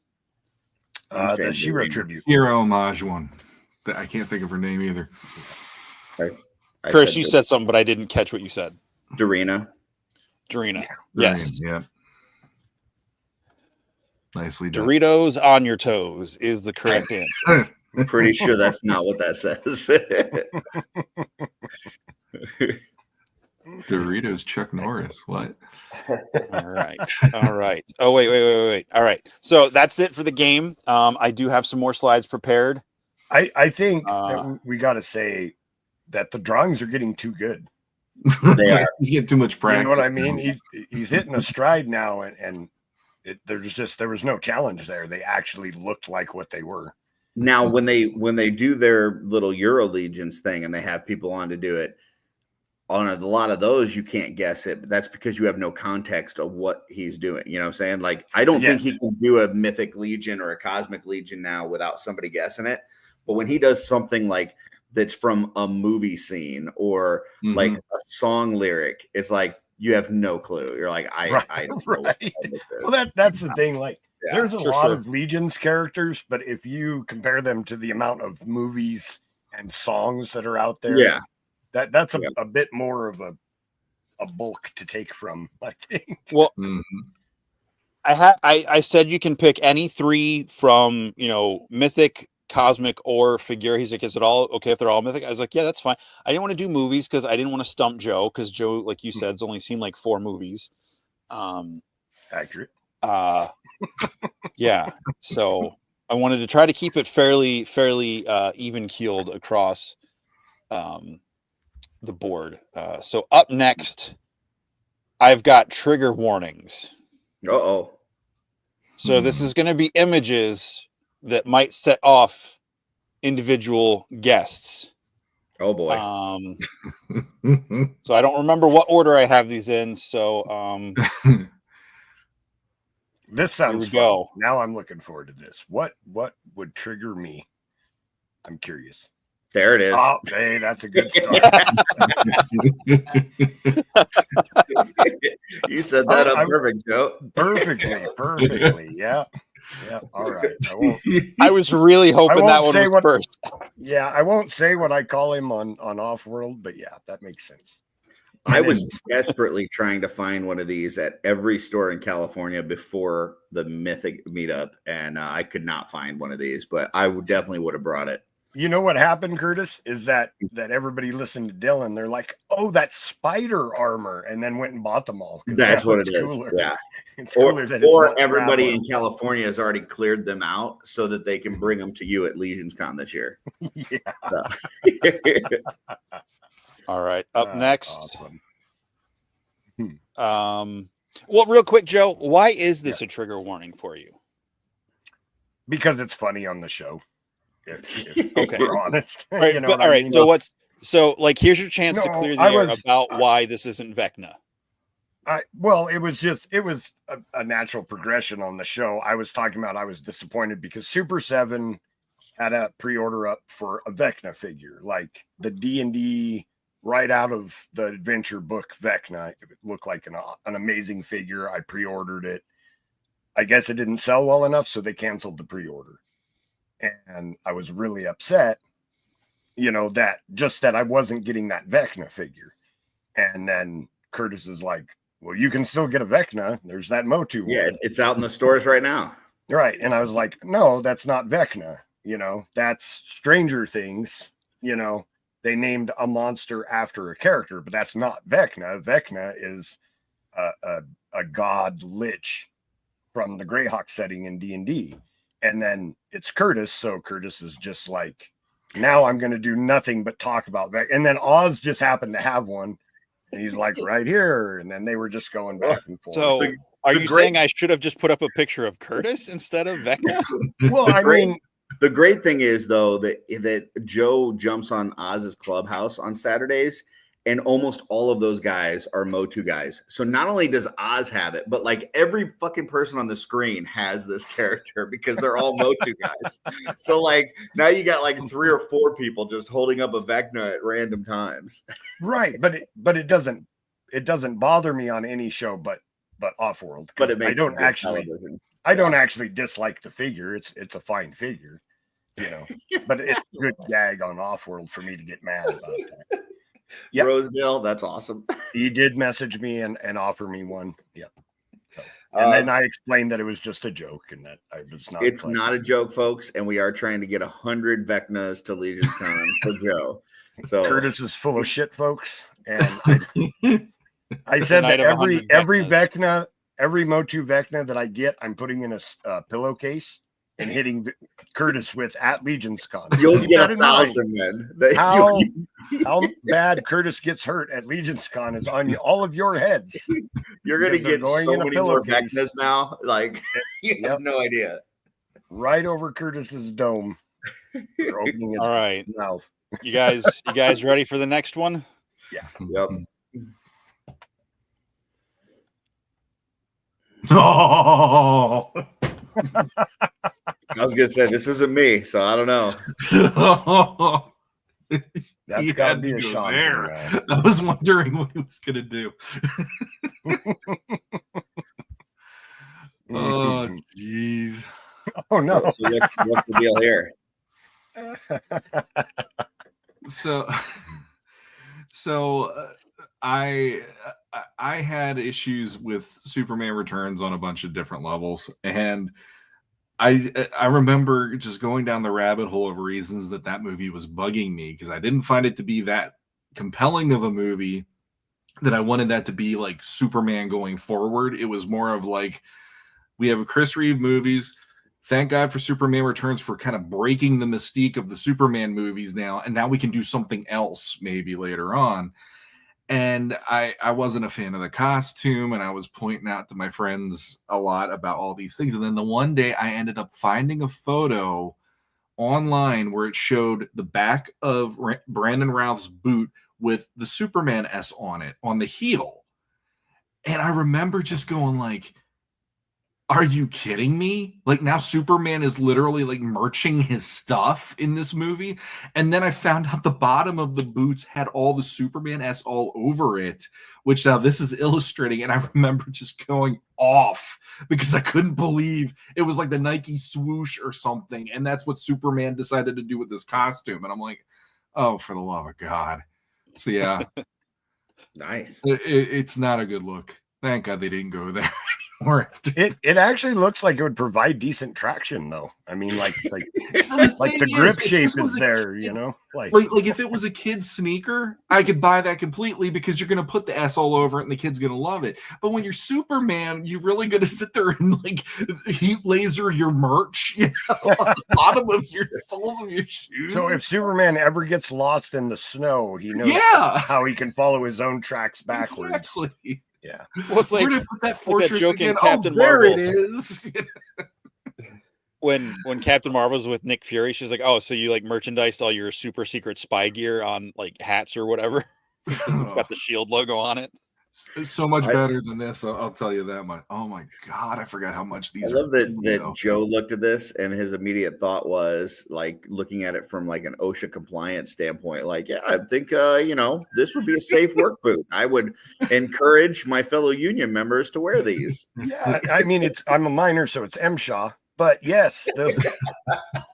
S5: The She-Ra tribute.
S4: Hero homage one. I can't think of her name either.
S2: Chris, you said something, but I didn't catch what you said.
S3: Dorina.
S2: Dorina. Yes.
S4: Yeah. Nicely done.
S2: Doritos on your toes is the correct answer.
S3: I'm pretty sure that's not what that says.
S4: Doritos Chuck Norris. What?
S2: All right. Oh, wait. All right. So that's it for the game. I do have some more slides prepared.
S5: I think that we got to say that the drawings are getting too good.
S3: They are.
S4: He's getting too much practice.
S5: You know what I mean? He's hitting a stride now, and there was no challenge there. They actually looked like what they were.
S3: Now, when they do their little Euro Legions thing and they have people on to do it, on a lot of those, you can't guess it, but that's because you have no context of what he's doing. You know what I'm saying? Like, I don't think he can do a Mythic Legion or a Cosmic Legion now without somebody guessing it. But when he does something like that's from a movie scene or like a song lyric, it's like you have no clue. You're like, I don't know what
S5: well, that's the thing. Like, there's a lot of Legions characters, but if you compare them to the amount of movies and songs that are out there, that's a bit more of a bulk to take from, I think.
S2: Well, I said you can pick any 3 from, you know, Mythic, Cosmic, or Figure. He's like, is it all okay if they're all Mythic? I was like, yeah, that's fine. I didn't want to do movies because I didn't want to stump Joe, because Joe, like you said, has only seen like 4 movies.
S5: Accurate.
S2: Yeah. So I wanted to try to keep it fairly even keeled across the board. So up next, I've got trigger warnings. So this is going to be images that might set off individual guests.
S3: Oh boy.
S2: So I don't remember what order I have these in. So
S5: this sounds fun.
S2: Go.
S5: Now I'm looking forward to this. What would trigger me? I'm curious.
S3: There it is.
S5: Oh, hey, that's a good start.
S3: You set that up perfect, Joe.
S5: Perfectly. Yeah. All right.
S2: I was really hoping that one was first.
S5: Yeah, I won't say what I call him on OffWorld, but yeah, that makes sense.
S3: I was desperately trying to find one of these at every store in California before the Mythic meetup, and I could not find one of these, but I definitely would have brought it.
S5: You know what happened, Curtis, is that everybody listened to Dylan. They're like, oh, that's spider armor, and then went and bought them all.
S3: That's what it is. Yeah. Or everybody in California has already cleared them out so that they can bring them to you at Legions Con this year.
S2: All right. Up next.
S5: Awesome.
S2: Well, real quick, Joe, why is this a trigger warning for you?
S5: Because it's funny on the show. If
S2: okay,
S5: we're honest.
S2: All right,
S5: you know
S2: all right. So here's your chance to clear the air about why this isn't Vecna.
S5: Well, it was a natural progression on the show. I was talking about I was disappointed because Super 7 had a pre-order up for a Vecna figure, like the D&D right out of the adventure book Vecna. It looked like an amazing figure. I pre-ordered it. I guess it didn't sell well enough, so they canceled the pre-order. And I was really upset, that I wasn't getting that Vecna figure. And then Curtis is like, well, you can still get a Vecna. There's that Motu one.
S3: Yeah, it's out in the stores right now.
S5: Right. And I was like, no, that's not Vecna. That's Stranger Things. They named a monster after a character, but that's not Vecna. Vecna is a god lich from the Greyhawk setting in D&D. And then it's Curtis. So Curtis is just like, now I'm going to do nothing but talk about Vecna. And then Oz just happened to have one. And he's like, right here. And then they were just going back and forth.
S2: So are you saying I should have just put up a picture of Curtis instead of Vecna?
S5: Well, I mean,
S3: the great thing is, though, that Joe jumps on Oz's Clubhouse on Saturdays, and almost all of those guys are Motu guys. So not only does Oz have it, but like every fucking person on the screen has this character because they're all Motu guys. So like now you got like 3 or 4 people just holding up a Vecna at random times.
S5: Right, but it doesn't bother me on any show but OffWorld.
S3: But it makes
S5: I don't actually dislike the figure. It's a fine figure, but it's a good gag on OffWorld for me to get mad about that. Yep.
S3: Rosedale, that's awesome.
S5: He did message me and offer me one. Yep. So, and then I explained that it was just a joke and that I was not.
S3: It's not a joke, folks, and we are trying to get 100 Vecnas to Legions Con for Joe. So
S5: Curtis is full of shit, folks. And I said that every Vecna, every Motu Vecna that I get, I'm putting in a pillowcase and hitting Curtis with at Legions Con.
S3: You'll get 1,000 men.
S5: How bad Curtis gets hurt at Legions Con is on all of your heads.
S3: You're going to get so many more Vecnas now. Like, you have no idea.
S5: Right over Curtis's dome.
S2: All right.
S5: Mouth.
S2: You guys ready for the next one?
S3: Yep.
S4: Oh.
S3: I was gonna say this isn't me, so I don't know.
S5: That's
S4: He
S5: got to
S4: had
S5: be
S4: to
S5: a
S4: go
S5: Sean
S4: there.
S5: thing, man.
S4: I was wondering what he was gonna do. Oh, jeez.
S5: Oh no.
S3: So what's the deal here?
S4: So I had issues with Superman Returns on a bunch of different levels, and I remember just going down the rabbit hole of reasons that movie was bugging me, because I didn't find it to be that compelling of a movie that I wanted that to be like Superman going forward. It was more of like, we have Chris Reeve movies. Thank God for Superman Returns for kind of breaking the mystique of the Superman movies now. And now we can do something else maybe later on. And I wasn't a fan of the costume, and I was pointing out to my friends a lot about all these things. And then the one day I ended up finding a photo online where it showed the back of Brandon Routh's boot with the Superman S on it, on the heel. And I remember just going like, are you kidding me? Like, now Superman is literally like merching his stuff in this movie. And then I found out the bottom of the boots had all the Superman S all over it, which now this is illustrating. And I remember just going off because I couldn't believe it was like the Nike swoosh or something. And that's what Superman decided to do with this costume. And I'm like, oh, for the love of God. So yeah.
S3: Nice.
S4: It's not a good look. Thank God they didn't go there.
S5: It actually looks like it would provide decent traction, though. I mean, like
S4: the
S5: like the grip shape is there, you know. Like
S4: if it was a kid's sneaker, I could buy that completely, because you're gonna put the S all over it and the kid's gonna love it. But when you're Superman, you're really gonna sit there and like heat laser your merch, you know, on the bottom of your soles of your shoes.
S5: So if Superman ever gets lost in the snow, he knows how he can follow his own tracks backwards.
S4: Exactly.
S5: Yeah.
S2: Well, it's like
S4: where did I put that fortress
S2: joke
S4: again?
S2: in Captain
S4: there
S2: Marvel.
S4: it is.
S2: when Captain Marvel's with Nick Fury, she's like, "Oh, so you like merchandised all your super secret spy gear on like hats or whatever? Because it's got the Shield logo on it."
S4: It's so much better than this. I'll tell you that much. Oh my God, I forgot how much these
S3: I
S4: are.
S3: love that Joe looked at this and his immediate thought was like looking at it from like an OSHA compliance standpoint. Like, yeah, I think this would be a safe work boot. I would encourage my fellow union members to wear these.
S5: Yeah, I mean, I'm a minor, so it's MSHA. But yes,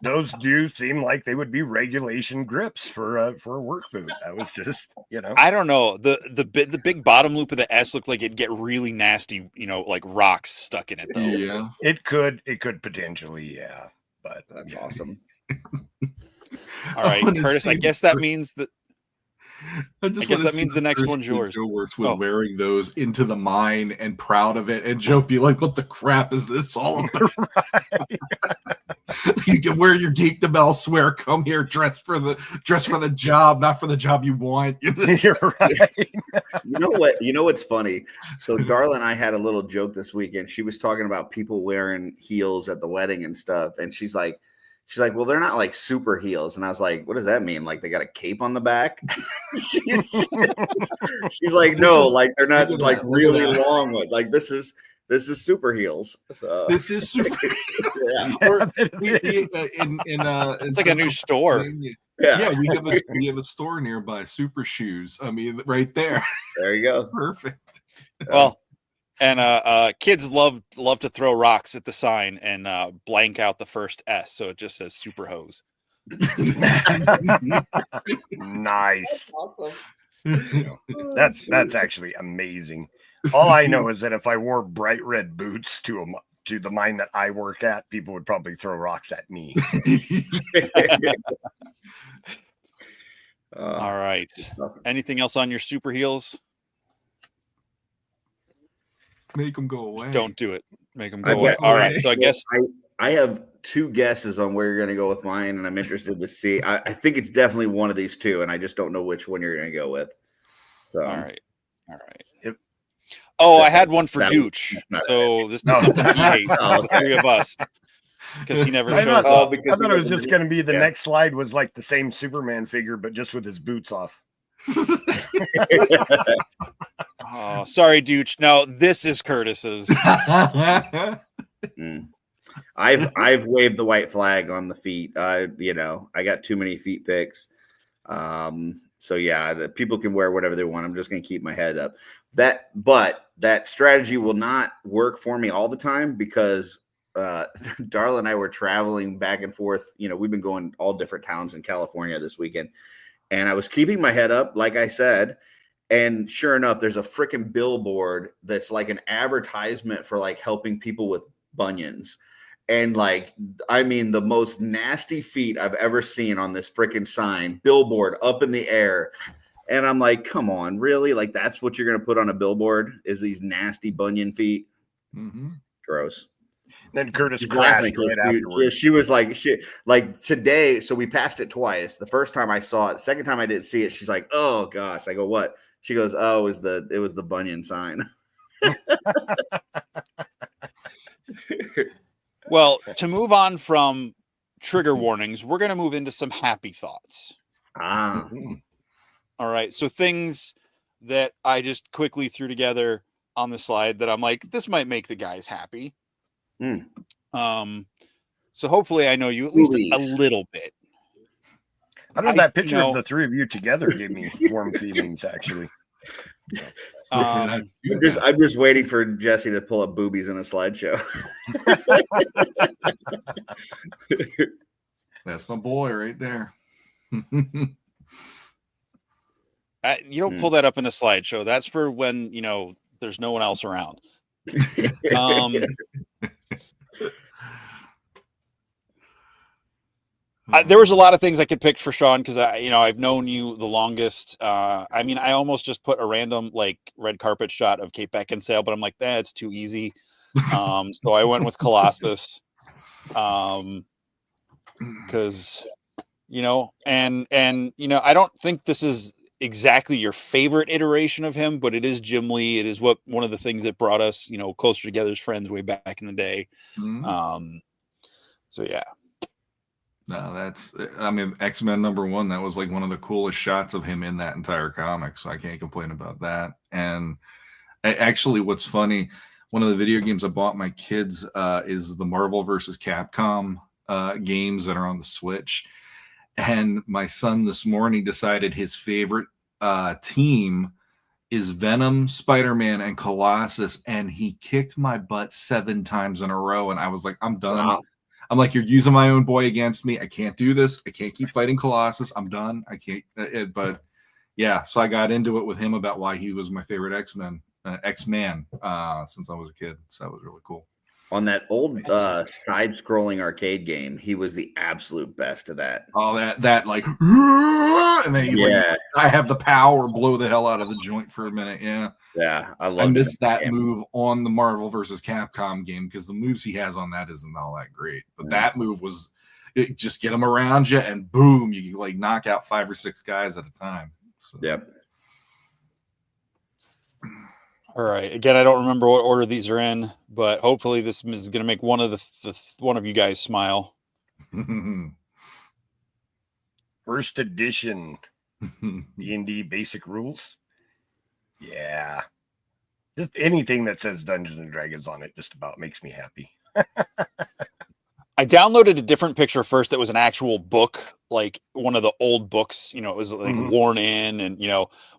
S5: those do seem like they would be regulation grips for a work boot. That was just,
S2: I don't know. The big bottom loop of the S looked like it'd get really nasty, like rocks stuck in it though.
S4: Yeah.
S5: It could potentially, yeah. But
S3: that's awesome.
S2: All right, Curtis, I guess that means that I guess that means the next one's yours.
S4: Joe works with wearing those into the mine and proud of it, and Joe be like, "What the crap is this all about?" You can wear your geekdom elsewhere. Come here, dress for the job, not for the job you want.
S5: You're right.
S3: You know what's funny? So Darla and I had a little joke this weekend. She was talking about people wearing heels at the wedding and stuff, and she's like, well, they're not like super heels. And I was like, what does that mean? Like they got a cape on the back? she's like, no, like they're not like really long ones. Like this is super heels. So.
S4: This is super.
S3: Yeah.
S2: It's like a new store.
S3: Yeah,
S4: we have a store nearby, Super Shoes. I mean, right there.
S3: There you go.
S4: Perfect.
S2: Well, and kids love to throw rocks at the sign and blank out the first S, so it just says Super Hose.
S5: Nice. That's actually amazing. All I know is that if I wore bright red boots to the mine that I work at, people would probably throw rocks at me.
S2: All right. Anything else on your super heels?
S4: Make them go away.
S2: Just don't do it. Make them go away. All right. So I guess
S3: I have two guesses on where you're going to go with mine, and I'm interested to see. I think it's definitely one of these two, and I just don't know which one you're going to go with. So.
S2: All right.
S5: Yep.
S2: Oh, I had one for Dooch. So this is something he hates. The three of us. Because he never shows up.
S5: I thought it was just going to be the next slide was like the same Superman figure, but just with his boots off.
S2: Oh, sorry, Dooch. No, this is Curtis's.
S3: I've waved the white flag on the feet. I got too many feet picks. So yeah, people can wear whatever they want. I'm just going to keep my head up. But that strategy will not work for me all the time because Darla and I were traveling back and forth. We've been going all different towns in California this weekend, and I was keeping my head up, like I said. And sure enough, there's a freaking billboard that's like an advertisement for like helping people with bunions. And the most nasty feet I've ever seen on this freaking sign, billboard up in the air. And I'm like, come on, really? Like, that's what you're going to put on a billboard is these nasty bunion feet?
S4: Mm-hmm.
S3: Gross.
S5: Then Curtis crashed right afterwards.
S3: She was like, today. So we passed it twice. The first time I saw it, second time I didn't see it. She's like, oh gosh. I go, what? She goes, oh, it was the bunion sign.
S2: Well, to move on from trigger warnings, we're going to move into some happy thoughts.
S3: Ah.
S2: All right. So things that I just quickly threw together on the slide that I'm like, this might make the guys happy. So hopefully I know you at least a little bit.
S5: I don't know, that picture of the three of you together gave me warm feelings, actually.
S3: I'm just waiting for Jesse to pull up boobies in a slideshow.
S4: That's my boy right there.
S2: You don't pull that up in a slideshow. That's for when, there's no one else around. There was a lot of things I could pick for Sean because I've known you the longest. I almost just put a random red carpet shot of Kate Beckinsale, but I'm like, it's too easy. So I went with Colossus. Because I don't think this is exactly your favorite iteration of him, but it is Jim Lee. It is one of the things that brought us closer together as friends way back in the day. So yeah.
S4: No, X-Men #1. That was one of the coolest shots of him in that entire comic. So I can't complain about that. And actually, what's funny, one of the video games I bought my kids is the Marvel vs. Capcom games that are on the Switch. And my son this morning decided his favorite team is Venom, Spider-Man, and Colossus. And he kicked my butt 7 times in a row. And I was like, I'm done. Wow. I'm like, you're using my own boy against me. I can't do this. I can't keep fighting Colossus. I'm done. I can't. But yeah, so I got into it with him about why he was my favorite X-Man since I was a kid. So that was really cool.
S3: On that old side-scrolling arcade game, he was the absolute best of that.
S4: Oh, and then I have the power, blow the hell out of the joint for a minute.
S3: Yeah,
S4: I missed that move on the Marvel vs. Capcom game because the moves he has on that isn't all that great. But that move was just get them around you and boom, you can knock out 5 or 6 guys at a time. So.
S3: Yep.
S2: All right. Again, I don't remember what order these are in, but hopefully this is going to make one of one of you guys smile.
S5: First edition D&D basic rules. Yeah. Just anything that says Dungeons and Dragons on it just about makes me happy.
S2: I downloaded a different picture first that was an actual book, one of the old books, it was worn in and,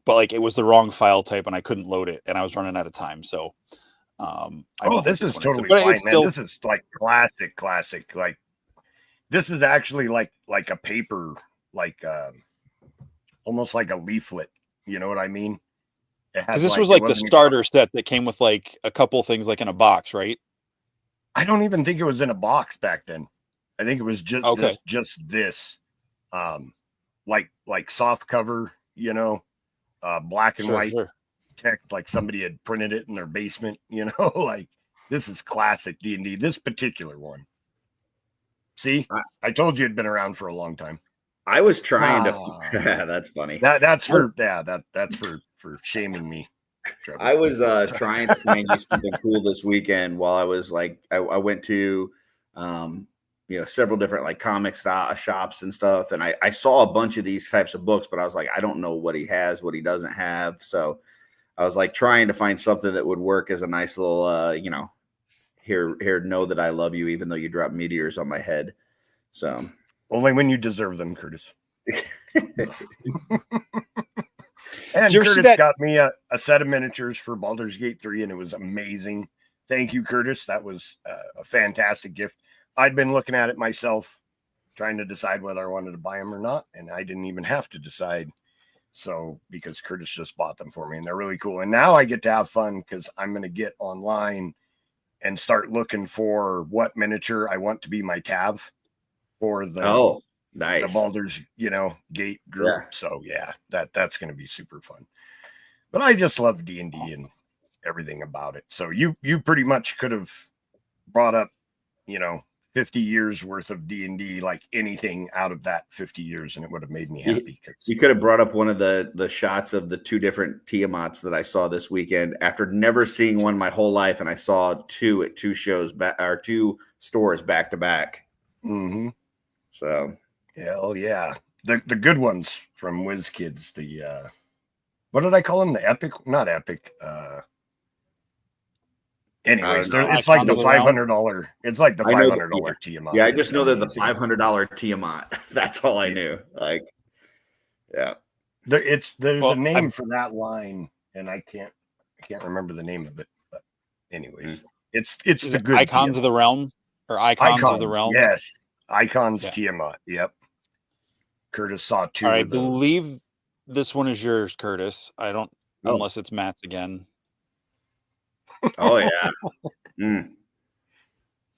S2: but it was the wrong file type and I couldn't load it and I was running out of time. So,
S5: this is totally fine, man. Still... This is classic. This is actually like a paper, almost like a leaflet. You know what I mean?
S2: Because this was the starter set that came with a couple things in a box, right?
S5: I don't even think it was in a box back then. I think it was just this, like soft cover, black and white text, like somebody had printed it in their basement, this is classic D&D, this particular one. See, I told you it'd been around for a long time.
S3: I was trying to. That's funny.
S5: That's for shaming me. Trevor.
S3: I was trying to find you something cool this weekend while I was I went to several different like comic shops and stuff. And I saw a bunch of these types of books, but I was like, I don't know what he has, what he doesn't have. So I was like trying to find something that would work as a nice little, here, know that I love you, even though you drop meteors on my head. So
S5: only when you deserve them, Curtis. And
S2: Did you ever see
S5: Curtis
S2: that-
S5: got me a set of miniatures for Baldur's Gate 3, and it was amazing. Thank you, Curtis. That was a fantastic gift. I'd been looking at it myself, trying to decide whether I wanted to buy them or not, and I didn't even have to decide. So, because Curtis just bought them for me, and they're really cool. And now I get to have fun because I'm going to get online and start looking for what miniature I want to be my Tav for the
S3: nice.
S5: the Baldur's, Gate group.
S3: Yeah.
S5: So yeah, that's going to be super fun. But I just love D&D and everything about it. So you pretty much could have brought up, 50 years worth of D&D, like anything out of that 50 years, and it would have made me happy.
S3: You could have brought up one of the shots of the two different Tiamats that I saw this weekend after never seeing one my whole life, and I saw two at two shows or two stores back to back.
S5: Mm-hmm.
S3: So
S5: hell yeah, the good ones from WizKids. The what did I call them? The epic, not epic. Anyways, it's like the $500. It's like the $500 Tiamat.
S3: Yeah, I just know they're the $500 Tiamat. That's all I knew. Like, yeah,
S5: there's a name for that line, and I can't remember the name of it. But anyways, it's the good
S2: Icons
S5: Tiamat.
S2: of the Realm or Icons of the Realm.
S5: Yes, Icons Tiamat. Yep. Curtis saw two.
S2: I believe this one is yours, Curtis. I don't, unless it's Matt's again.
S3: Oh yeah.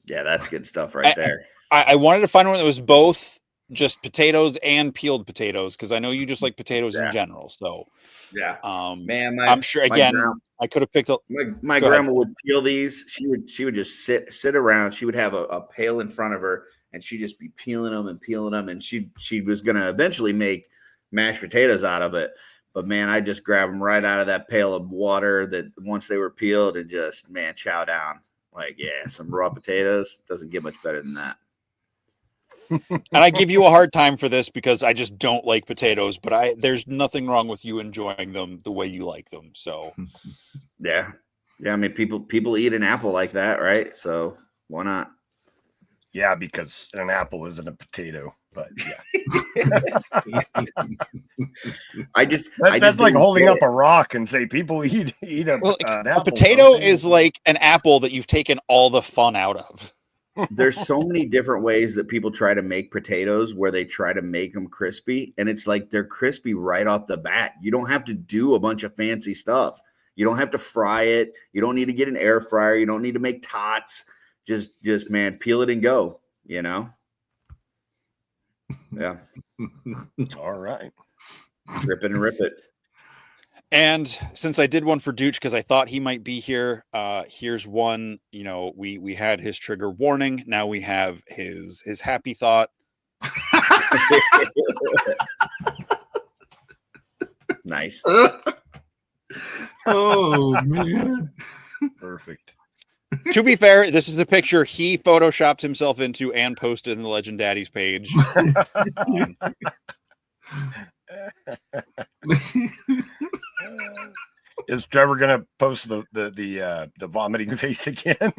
S3: Yeah, that's good stuff right there.
S2: I wanted to find one that was both just potatoes and peeled potatoes, because I know you just like potatoes in general. So
S3: yeah,
S2: man, I'm sure again I could have picked up.
S3: My grandma would peel these. She would just sit around. She would have a pail in front of her, and she'd just be peeling them, and she was gonna eventually make mashed potatoes out of it. But man, I just grab them right out of that pail of water that once they were peeled and just, chow down. Like, yeah, some raw potatoes doesn't get much better than that.
S2: And I give you a hard time for this because I just don't like potatoes, but there's nothing wrong with you enjoying them the way you like them. So
S3: yeah. I mean, people eat an apple like that, right? So why not?
S5: Yeah, because an apple isn't a potato. But yeah, that's like holding up a rock and say people eat an apple.
S2: A potato is like an apple that you've taken all the fun out of.
S3: There's so many different ways that people try to make potatoes where they try to make them crispy, and it's like they're crispy right off the bat. You don't have to do a bunch of fancy stuff. You don't have to fry it. You don't need to get an air fryer. You don't need to make tots. Just peel it and go. Yeah.
S5: All right.
S3: Rip it and rip it.
S2: And since I did one for Dooch because I thought he might be here, here's one. We had his trigger warning. Now we have his happy thought.
S3: Nice.
S4: Oh man.
S5: Perfect.
S2: To be fair, this is the picture he photoshopped himself into and posted in the Legend Daddies page.
S5: Is Trevor gonna post the vomiting face again?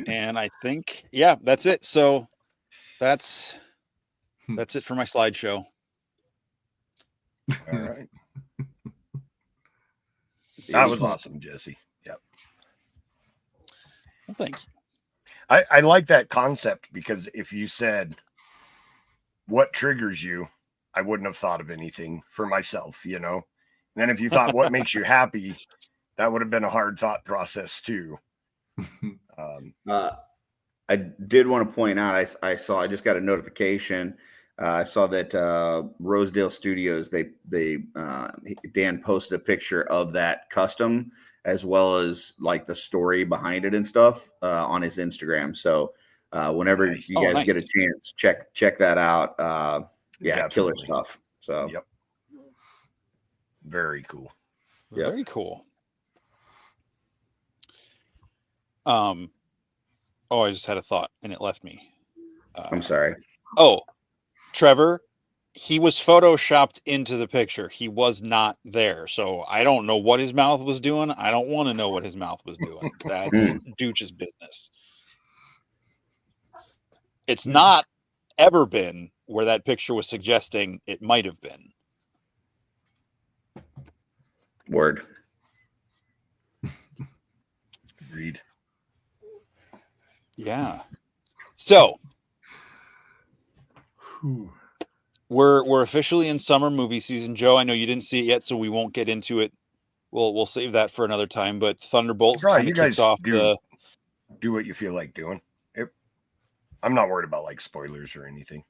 S2: And I think, yeah, that's it. So that's it for my slideshow.
S5: All right. That was awesome, Jesse. Yep.
S2: Well, thank you.
S5: I like that concept because if you said what triggers you, I wouldn't have thought of anything for myself, And then if you thought what makes you happy, that would have been a hard thought process too.
S3: I did want to point out, I just got a notification. I saw that Rosedale Studios, Dan posted a picture of that custom as well as like the story behind it and stuff on his Instagram. So whenever you guys get a chance, check that out. Yeah, definitely. Killer stuff. So
S5: yep. Very cool.
S2: Very cool. Oh, I just had a thought and it left me.
S3: I'm sorry.
S2: Oh, Trevor, he was photoshopped into the picture. He was not there. So I don't know what his mouth was doing. I don't want to know what his mouth was doing. That's Dooch's business. It's not ever been where that picture was suggesting it might have been.
S3: Word.
S5: Agreed.
S2: Yeah. So we're officially in summer movie season. Joe, I know you didn't see it yet, so we won't get into it. We'll save that for another time. But Thunderbolts kind of kicks off
S5: do what you feel like doing. I'm not worried about like spoilers or anything.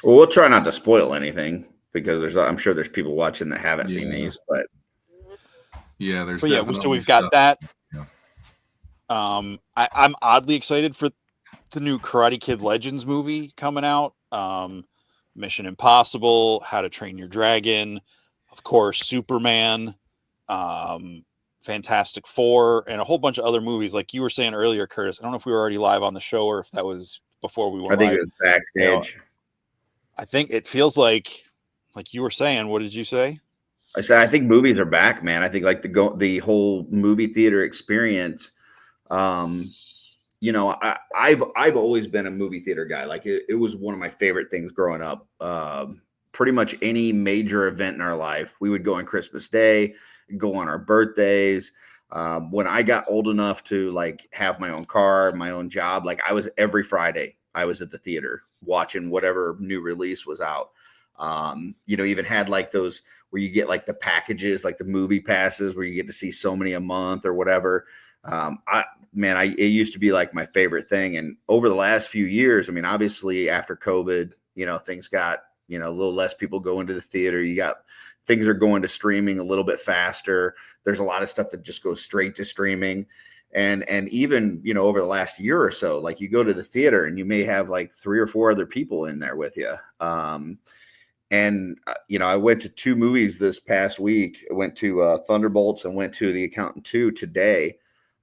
S3: Well, we'll try not to spoil anything because I'm sure there's people watching that haven't seen these, but
S4: yeah,
S2: so we've got that.
S4: Yeah.
S2: I'm oddly excited for the new Karate Kid Legends movie coming out. Mission Impossible, How to Train Your Dragon, of course, Superman, Fantastic Four, and a whole bunch of other movies. Like you were saying earlier, Curtis, I don't know if we were already live on the show or if that was before we went
S3: I think
S2: live.
S3: it was backstage.
S2: You know, I think it feels like you were saying. What did you say?
S3: I said I think movies are back, man. I think like the whole movie theater experience. You know, I've always been a movie theater guy. Like it was one of my favorite things growing up. Pretty much any major event in our life, we would go on Christmas Day, go on our birthdays. When I got old enough to like have my own car, my own job, like I was every Friday, I was at the theater watching whatever new release was out. You know, even had like those where you get like the packages, like the movie passes where you get to see so many a month or whatever. It used to be like my favorite thing. And over the last few years, I mean, obviously after COVID, you know, things got, you know, a little less people going to the theater. You got things are going to streaming a little bit faster. There's a lot of stuff that just goes straight to streaming. And even, you know, over the last year or so, like you go to the theater and you may have like 3 or 4 other people in there with you. You know, I went to 2 movies this past week. I went to Thunderbolts and went to The Accountant 2 today.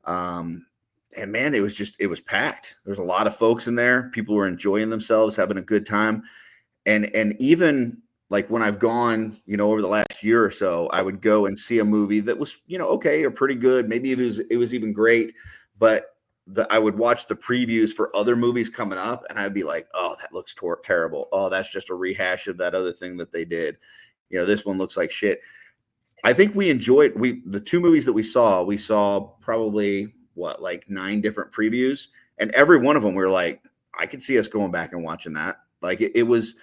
S3: And man, it was packed. There's a lot of folks in there. People were enjoying themselves, having a good time. And even like when I've gone, you know, over the last year or so, I would go and see a movie that was, you know, okay or pretty good. Maybe it was even great, but I would watch the previews for other movies coming up, and I'd be like, "Oh, that looks terrible. Oh, that's just a rehash of that other thing that they did. You know, this one looks like shit." I think we enjoyed the 2 movies that we saw probably like 9 different previews, and every one of them we were like, I could see us going back and watching that. Like it was,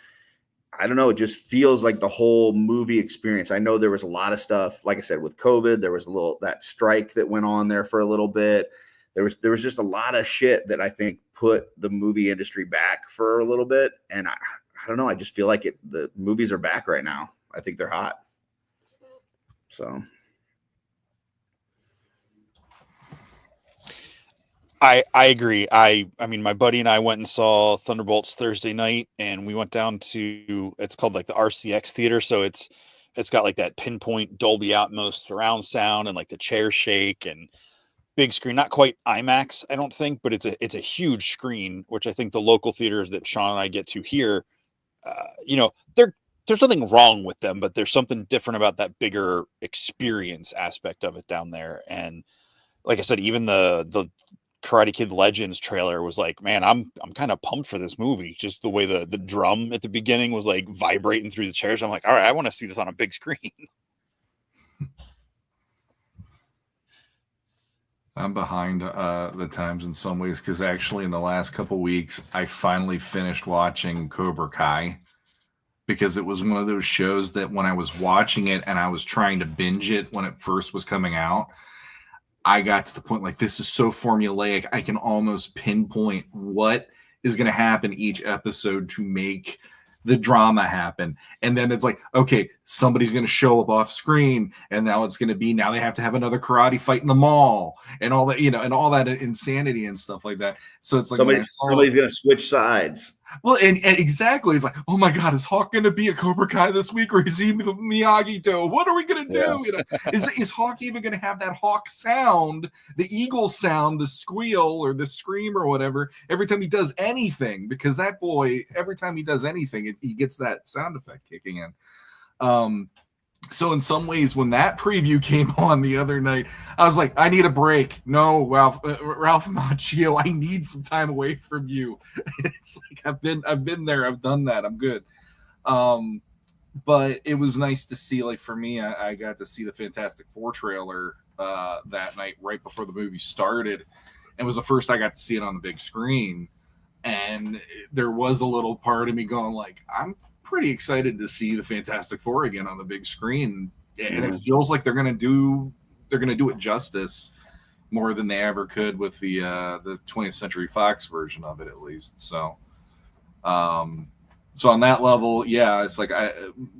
S3: I don't know, it just feels like the whole movie experience. I know there was a lot of stuff, like I said, with COVID, there was a little that strike that went on there for a little bit. There was just a lot of shit that I think put the movie industry back for a little bit. And I don't know. I just feel like the movies are back right now. I think they're hot. So.
S2: I agree. I mean, my buddy and I went and saw Thunderbolts Thursday night, and we went down to, it's called like the RCX theater. So it's got like that pinpoint Dolby Atmos surround sound and like the chair shake and big screen, not quite IMAX, I don't think, but it's a huge screen, which I think the local theaters that Sean and I get to here, you know, there's nothing wrong with them, but there's something different about that bigger experience aspect of it down there. And like I said, even the Karate Kid Legends trailer was like, man, I'm kind of pumped for this movie. Just the way the drum at the beginning was like vibrating through the chairs. I'm like, all right, I want to see this on a big screen.
S4: I'm behind the times in some ways because actually in the last couple weeks, I finally finished watching Cobra Kai because it was one of those shows that when I was watching it and I was trying to binge it when it first was coming out, I got to the point like this is so formulaic. I can almost pinpoint what is going to happen each episode to make the drama happen. And then it's like, okay, somebody's going to show up off screen. And now it's going to be, now they have to have another karate fight in the mall and all that, you know, and all that insanity and stuff like that. So it's like,
S3: Somebody's going to switch sides.
S4: Well, and exactly, it's like, oh my God, is Hawk going to be a Cobra Kai this week, or is he Miyagi-Do? What are we going to do?
S3: Yeah.
S4: You know, is Hawk even going to have that Hawk sound, the eagle sound, the squeal or the scream or whatever every time he does anything? Because that boy, every time he does anything, he gets that sound effect kicking in. So in some ways, when that preview came on the other night, I was like, I need a break. No, Ralph Macchio, I need some time away from you. It's like I've been there, I've done that, I'm good. But it was nice to see, like for me, I got to see the Fantastic Four trailer that night right before the movie started. It was the first I got to see it on the big screen. And there was a little part of me going like, I'm pretty excited to see the Fantastic Four again on the big screen, and it feels like they're gonna do it justice more than they ever could with the 20th Century Fox version of it, at least. So so on that level, yeah, it's like I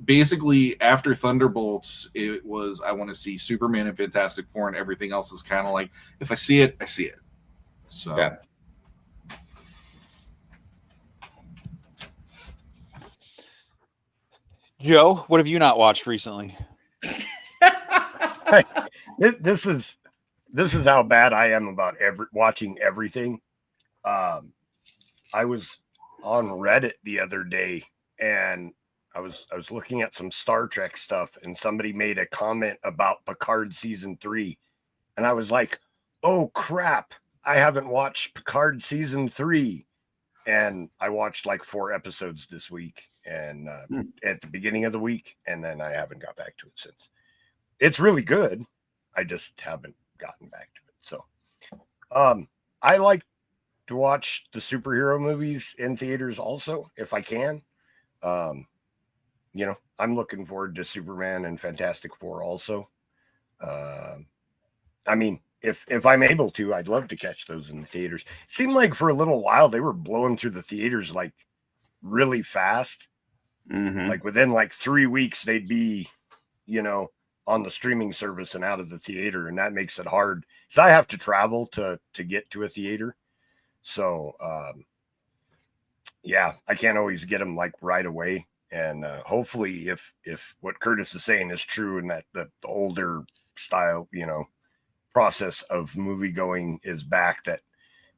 S4: basically after Thunderbolts, it was I want to see Superman and Fantastic Four, and everything else is kind of like if I see it, I see it. So.
S3: Yeah.
S2: Joe, what have you not watched recently?
S5: Hey, this is how bad I am about watching everything. I was on Reddit the other day, and I was looking at some Star Trek stuff, and somebody made a comment about Picard season 3, and I was like, "Oh crap! I haven't watched Picard season 3," and I watched like 4 episodes this week. And at the beginning of the week, and then I haven't got back to it since. It's really good. I just haven't gotten back to it. So I like to watch the superhero movies in theaters also, if I can. You know, I'm looking forward to Superman and Fantastic Four also. I mean, if I'm able to, I'd love to catch those in the theaters. It seemed like for a little while they were blowing through the theaters like really fast. Like within like 3 weeks, they'd be, you know, on the streaming service and out of the theater, and that makes it hard. So I have to travel to get to a theater. So yeah, I can't always get them like right away. And hopefully, if what Curtis is saying is true, and that the older style, you know, process of movie going is back, that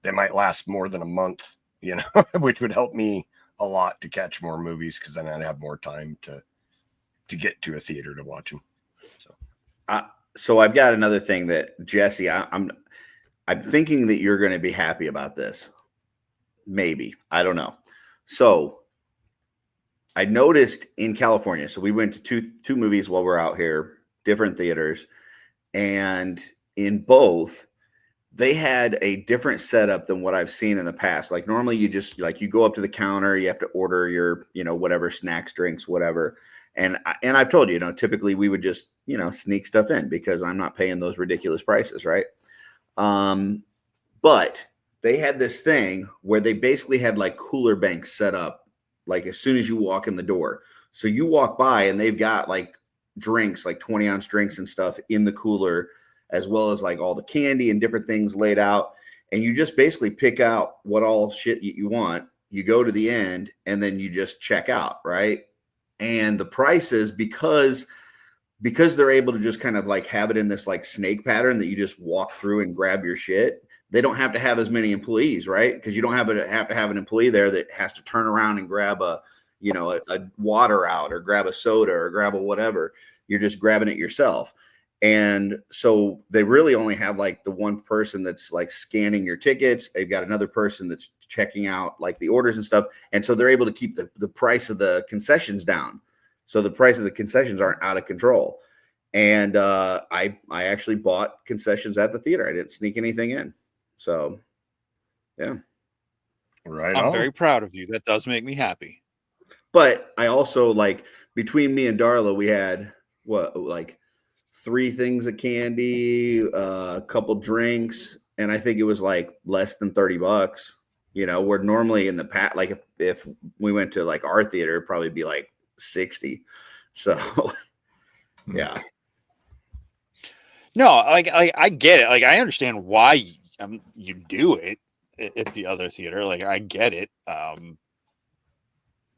S5: they might last more than a month, you know, which would help me a lot to catch more movies, because then I'd have more time to get to a theater to watch them.
S3: So I've got another thing that Jesse, I'm thinking that you're going to be happy about this. Maybe, I don't know. So I noticed in California, so we went to two movies while we're out here, different theaters, and in both, they had a different setup than what I've seen in the past. Like normally you just like you go up to the counter, you have to order your, you know, whatever snacks, drinks, whatever. And I've told you, you know, typically we would just, you know, sneak stuff in because I'm not paying those ridiculous prices, right? But they had this thing where they basically had like cooler banks set up like as soon as you walk in the door. So you walk by and they've got like drinks, like 20-ounce drinks and stuff in the cooler, as well as like all the candy and different things laid out. And you just basically pick out what all shit you want. You go to the end and then you just check out, right? And the prices, because they're able to just kind of like have it in this like snake pattern that you just walk through and grab your shit, they don't have to have as many employees, right? Because you don't have to have an employee there that has to turn around and grab a water out or grab a soda or grab a whatever. You're just grabbing it yourself. And so they really only have like the one person that's like scanning your tickets. They've got another person that's checking out like the orders and stuff. And so they're able to keep the price of the concessions down. So the price of the concessions aren't out of control. And I actually bought concessions at the theater. I didn't sneak anything in. So, yeah.
S5: Right.
S2: I'm very proud of you. That does make me happy.
S3: But I also like between me and Darla, we had like 3 things of candy, a couple drinks, and I think it was like less than $30. You know, where normally in the past, like if we went to like our theater, it'd probably be like 60. So, yeah.
S2: No, like I get it. Like I understand why you do it at the other theater. Like I get it.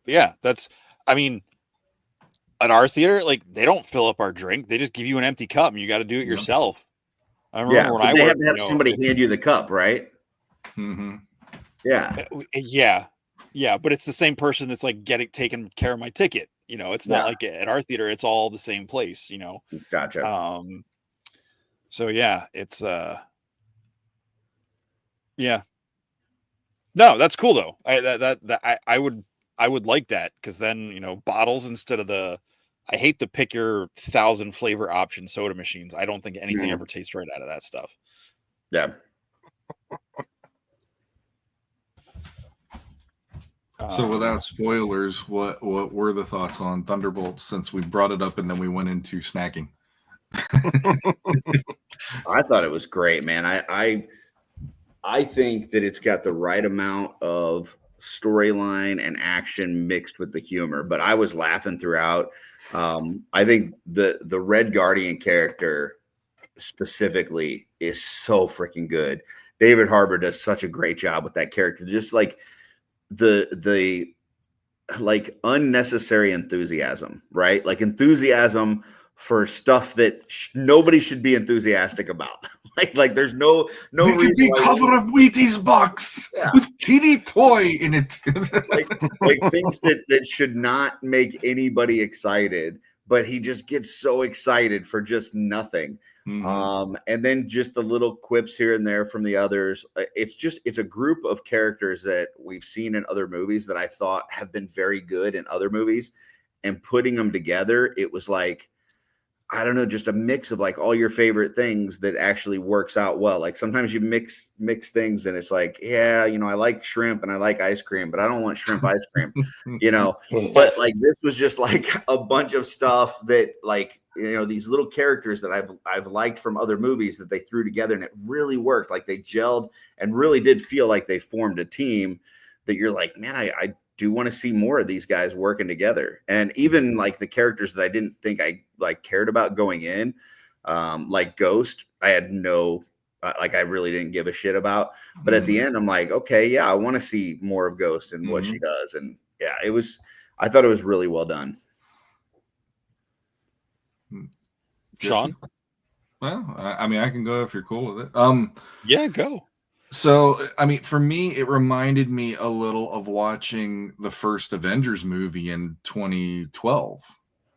S2: yeah, I mean, at our theater, like they don't fill up our drink; they just give you an empty cup, and you got to do it yourself. I remember when
S3: but
S2: I
S3: they
S2: worked,
S3: have to have somebody hand you the cup, right?
S4: Mm-hmm.
S3: Yeah.
S2: Yeah, but it's the same person that's like taking care of my ticket. It's not like at our theater; it's all the same place.
S3: Gotcha.
S2: So yeah, it's yeah. No, that's cool though. I would like that because then bottles instead of the. I hate to pick your 1,000 flavor option soda machines. I don't think anything ever tastes right out of that stuff.
S3: Yeah.
S4: So without spoilers, what were the thoughts on Thunderbolt since we brought it up and then we went into snacking?
S3: I thought it was great, man. I think that it's got the right amount of storyline and action mixed with the humor, but I was laughing throughout. I think the Red Guardian character specifically is so freaking good. David Harbour does such a great job with that character. Just like the like unnecessary enthusiasm, right? Like enthusiasm for stuff that nobody should be enthusiastic about. like there's no
S4: They
S3: reason
S4: could be
S3: why
S4: cover of Wheaties box with kitty toy in it.
S3: like things that should not make anybody excited, but he just gets so excited for just nothing. And then just the little quips here and there from the others. It's a group of characters that we've seen in other movies that I thought have been very good in other movies, and putting them together, it was like, I don't know, just a mix of like all your favorite things that actually works out well. Like sometimes you mix things and it's like, yeah, I like shrimp and I like ice cream, but I don't want shrimp ice cream, But like this was just like a bunch of stuff that like, these little characters that I've liked from other movies that they threw together, and it really worked. Like they gelled and really did feel like they formed a team that you're like, man, I do want to see more of these guys working together. And even like the characters that I didn't think I like cared about going in, like Ghost, I had I really didn't give a shit about. But at the end, I'm like, okay, yeah, I want to see more of Ghost and what she does. And yeah, I thought it was really well done.
S2: Sean?
S4: Well, I mean, I can go if you're cool with it.
S2: Yeah, go.
S4: So, I mean, for me, it reminded me a little of watching the first Avengers movie in 2012.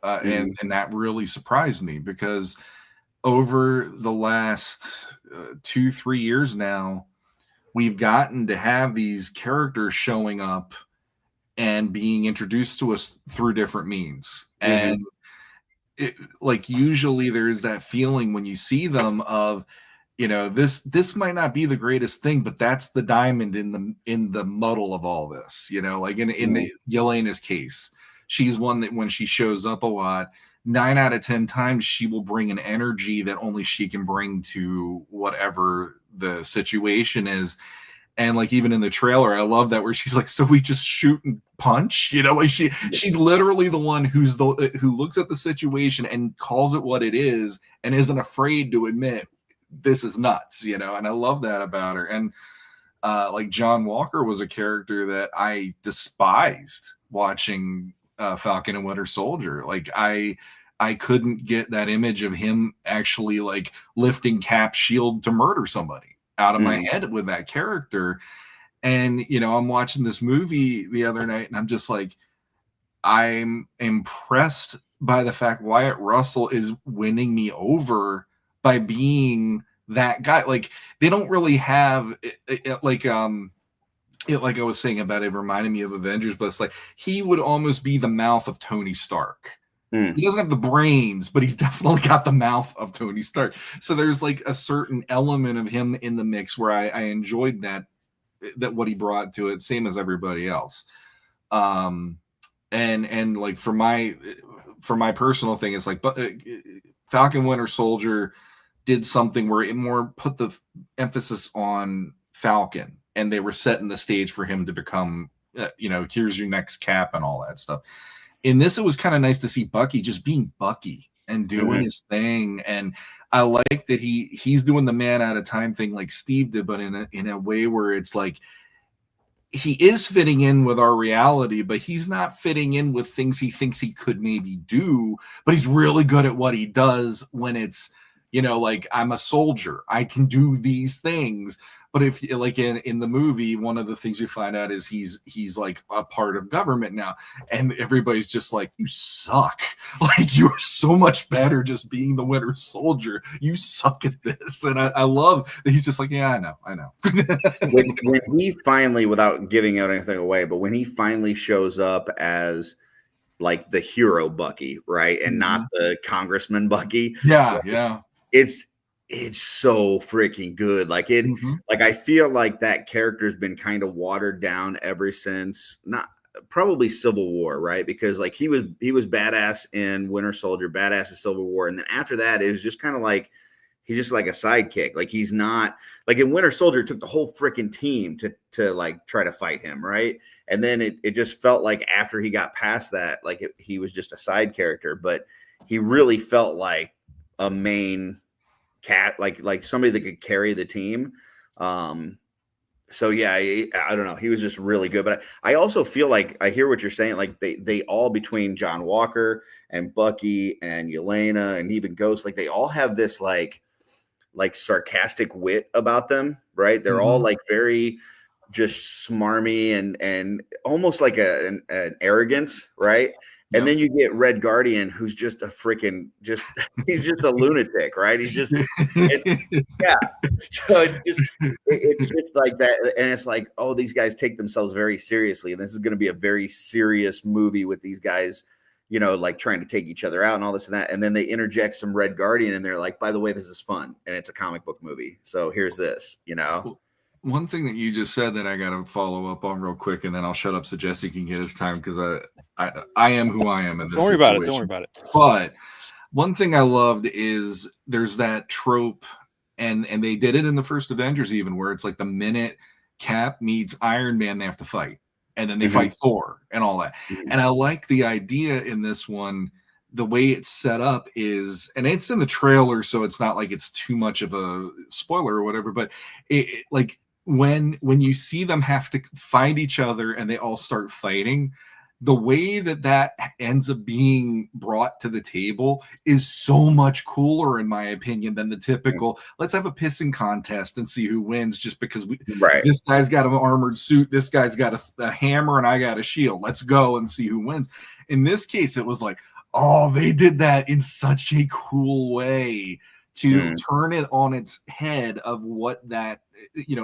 S4: And that really surprised me because over the last 2-3 years now, we've gotten to have these characters showing up and being introduced to us through different means. And like usually there's that feeling when you see them of, this might not be the greatest thing, but that's the diamond in the muddle of all this. Like in Yelena's case, she's one that when she shows up a lot, 9 out of 10 times she will bring an energy that only she can bring to whatever the situation is. And like even in the trailer, I love that where she's like, so we just shoot and punch, like she's literally the one who looks at the situation and calls it what it is and isn't afraid to admit this is nuts, and I love that about her. And like John Walker was a character that I despised watching Falcon and Winter Soldier. Like I couldn't get that image of him actually like lifting Cap's shield to murder somebody out of my head with that character. And I'm watching this movie the other night and I'm just like, I'm impressed by the fact Wyatt Russell is winning me over by being that guy. Like they don't really have like I was saying about it reminded me of Avengers, but it's like he would almost be the mouth of Tony Stark. He doesn't have the brains, but he's definitely got the mouth of Tony Stark. So there's like a certain element of him in the mix where I enjoyed that what he brought to it, same as everybody else. And like for my personal thing, it's like, but Falcon Winter Soldier did something where it more put the emphasis on Falcon, and they were setting the stage for him to become, here's your next Cap and all that stuff. In this, it was kind of nice to see Bucky just being Bucky and doing his thing. And I like that he's doing the man at a time thing like Steve did, but in a way where it's like he is fitting in with our reality, but he's not fitting in with things he thinks he could maybe do, but he's really good at what he does when it's, like, I'm a soldier, I can do these things. But if, like, in the movie, one of the things you find out is he's like a part of government now, and everybody's just like, you suck. Like, you're so much better just being the Winter Soldier. You suck at this. And I love that he's just like, yeah, I know.
S3: when he finally, without giving out anything away, but when he finally shows up as like the hero Bucky, right, and not the Congressman Bucky,
S4: yeah,
S3: it's so freaking good. Like like I feel like that character's been kind of watered down ever since, not probably Civil War, right? Because like he was badass in Winter Soldier, badass in Civil War, and then after that it was just kind of like he's just like a sidekick. Like he's not like in Winter Soldier, it took the whole freaking team to like try to fight him, right? And then it just felt like after he got past that, like he was just a side character, but he really felt like a main cat, like somebody that could carry the team. So yeah, I don't know. He was just really good. But I also feel like I hear what you're saying. Like they all, between John Walker and Bucky and Yelena and even Ghost, like they all have this like sarcastic wit about them, right? They're all like very just smarmy and almost like an arrogance, right? And then you get Red Guardian, who's just a freaking he's just a lunatic, right? He's just So it's just like that, and it's like, oh, these guys take themselves very seriously, and this is going to be a very serious movie with these guys, like trying to take each other out and all this and that. And then they interject some Red Guardian, and they're like, by the way, this is fun, and it's a comic book movie, so here's this,
S4: One thing that you just said that I got to follow up on real quick, and then I'll shut up so Jesse can get his time, because I am who I am in this
S2: Don't worry about it.
S4: But one thing I loved is there's that trope, and they did it in the first Avengers even, where it's like the minute Cap meets Iron Man, they have to fight, and then they fight Thor and all that. And I like the idea in this one. The way it's set up is, and it's in the trailer, so it's not like it's too much of a spoiler or whatever, but it like when you see them have to fight each other and they all start fighting, the way that ends up being brought to the table is so much cooler, in my opinion, than the typical, let's have a pissing contest and see who wins, just because this guy's got an armored suit, this guy's got a hammer, and I got a shield. Let's go and see who wins. In this case, it was like, oh, they did that in such a cool way to turn it on its head of what that,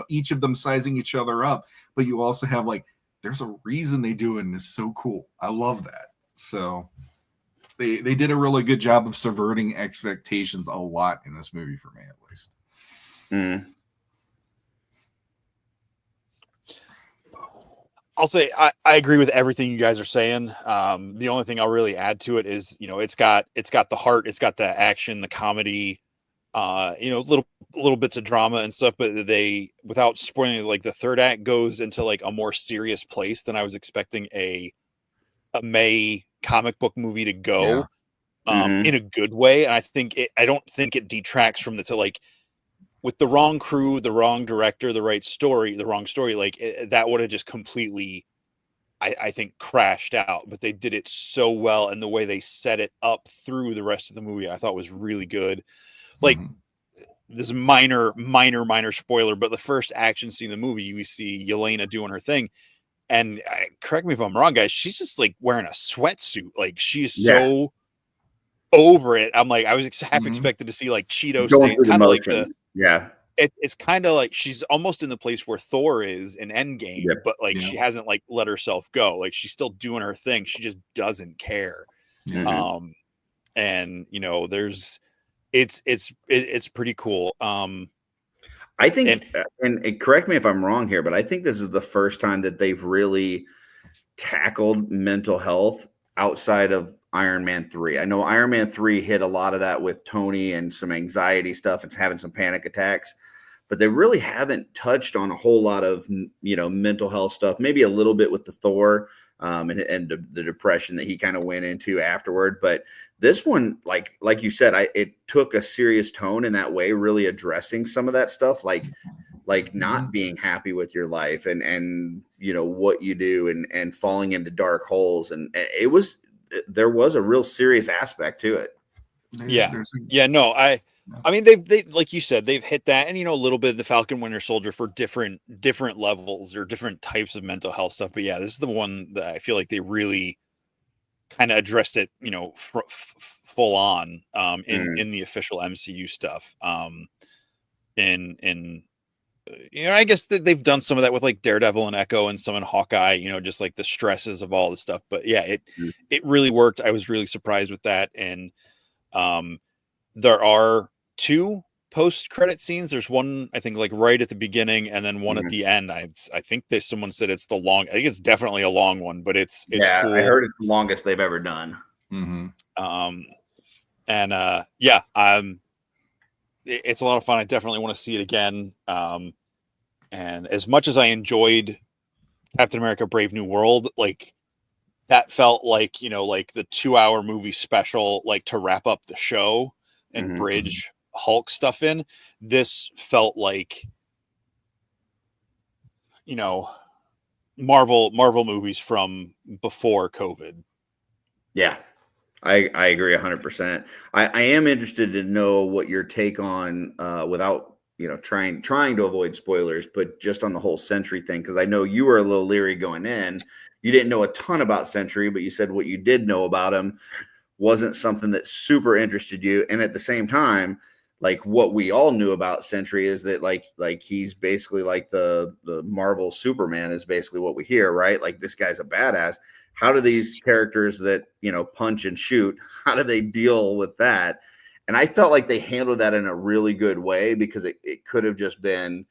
S4: each of them sizing each other up. But you also have like, there's a reason they do it, and it's so cool. I love that. So they did a really good job of subverting expectations a lot in this movie, for me at least.
S2: I'll say I agree with everything you guys are saying. The only thing I'll really add to it is, it's got the heart, it's got the action, the comedy, little bits of drama and stuff, but they, without spoiling it, like the third act goes into like a more serious place than I was expecting a May comic book movie to go, in a good way. And I don't think it detracts from like, with the wrong crew, the wrong director, the wrong story, like that would have just completely, I think, crashed out. But they did it so well, and the way they set it up through the rest of the movie, I thought was really good. Like, this minor spoiler, but the first action scene in the movie, you see Yelena doing her thing, and correct me if I'm wrong, guys, she's just like wearing a sweatsuit. Like, she's so over it. I'm like, I was half expected to see like Cheeto stain, kind of like it's kind of like she's almost in the place where Thor is in Endgame, but like she hasn't like let herself go. Like, she's still doing her thing. She just doesn't care. And there's it's pretty cool.
S3: I think, and correct me if I'm wrong here, but I think this is the first time that they've really tackled mental health outside of Iron Man 3. I know Iron Man 3 hit a lot of that with Tony and some anxiety stuff and having some panic attacks, but they really haven't touched on a whole lot of, mental health stuff, maybe a little bit with the Thor and the depression that he kind of went into afterward. But this one, like you said, it took a serious tone in that way, really addressing some of that stuff. Like like not being happy with your life and what you do and falling into dark holes. And there was a real serious aspect to it.
S2: No, I mean, they like you said, they've hit that, and a little bit of the Falcon Winter Soldier for different levels or different types of mental health stuff. But yeah, this is the one that I feel like they really kind of addressed it, full on in the official MCU stuff. I guess they've done some of that with like Daredevil and Echo and some in Hawkeye, just like the stresses of all the stuff. But yeah, it really worked. I was really surprised with that, and there are 2 post-credit scenes. There's one, I think, like right at the beginning, and then one at the end. I think someone said it's the long. I think it's definitely a long one, but it's cool.
S3: I heard it's the longest they've ever done.
S2: It's a lot of fun. I definitely want to see it again. And as much as I enjoyed Captain America: Brave New World, like that felt like like the 2-hour movie special, like to wrap up the show and bridge Hulk stuff in. This felt like Marvel movies from before COVID.
S3: Yeah, I agree 100%. I am interested to know what your take on without trying to avoid spoilers, but just on the whole Sentry thing, because I know you were a little leery going in. You didn't know a ton about Sentry, but you said what you did know about him wasn't something that super interested you. And at the same time, like what we all knew about Sentry is that like he's basically like the Marvel Superman is basically what we hear, right? Like this guy's a badass. How do these characters that punch and shoot, how do they deal with that? And I felt like they handled that in a really good way, because it could have just been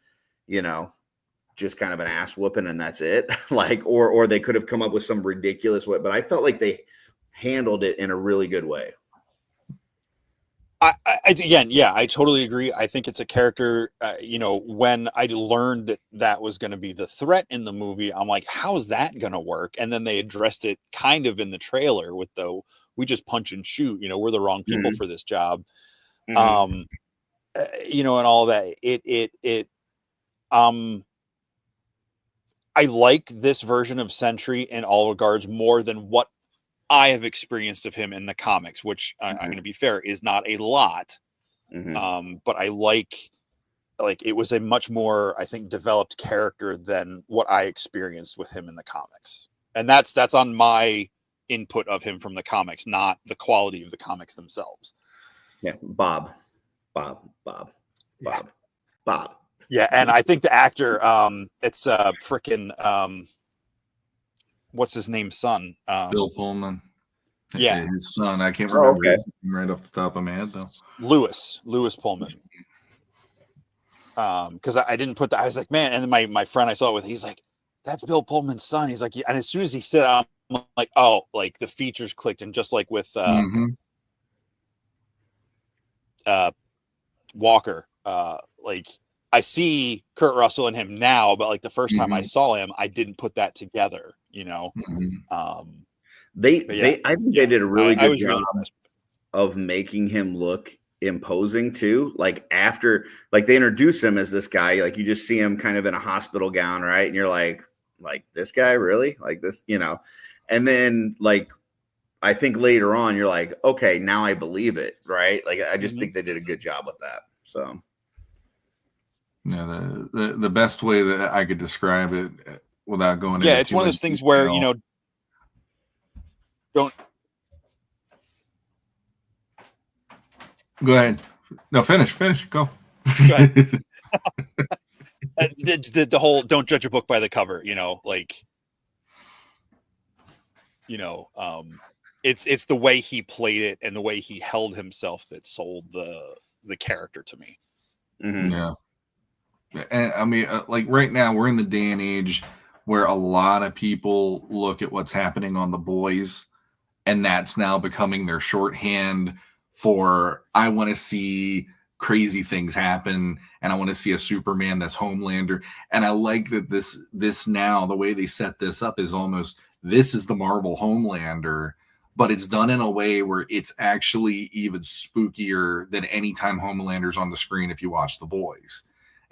S3: just kind of an ass whooping and that's it. Like, or they could have come up with some ridiculous way, but I felt like they handled it in a really good way.
S2: I totally agree. I think it's a character, when I learned that was going to be the threat in the movie, I'm like, how is that going to work? And then they addressed it kind of in the trailer with we just punch and shoot, we're the wrong people for this job. And all that. I like this version of Sentry in all regards more than what I have experienced of him in the comics, which I'm going to be fair, is not a lot. But I like it was a much more, I think, developed character than what I experienced with him in the comics. And that's on my input of him from the comics, not the quality of the comics themselves.
S3: Yeah. Bob.
S2: Yeah. And I think the actor, it's freaking, what's his name's son?
S4: Bill Pullman.
S2: Yeah,
S4: his son. I can't remember his name right off the top of my head though.
S2: Lewis Pullman. Because I didn't put that. I was like, man. And then my friend I saw it with, he's like, that's Bill Pullman's son. He's like, yeah. And as soon as he said, I'm like, oh, like the features clicked, and just like with Walker, like I see Kurt Russell in him now, but like the first time I saw him, I didn't put that together. I think
S3: they did a really good job of making him look imposing too. Like after, like they introduce him as this guy, like you just see him kind of in a hospital gown, right? And you're like this guy really, like this, and then like I think later on you're like, okay, now I believe it, right? Like I just think they did a good job with that. So
S4: yeah, the best way that I could describe it without going into
S2: it's one of those things where don't
S4: go ahead. No, finish. Go.
S2: The whole don't judge a book by the cover. It's the way he played it and the way he held himself that sold the character to me.
S4: Yeah, and I mean, like right now we're in the day and age where a lot of people look at what's happening on The Boys, and that's now becoming their shorthand for, I want to see crazy things happen, and I want to see a Superman that's Homelander. And I like that this now, the way they set this up is almost, this is the Marvel Homelander, but it's done in a way where it's actually even spookier than any time Homelander's on the screen if you watch The Boys.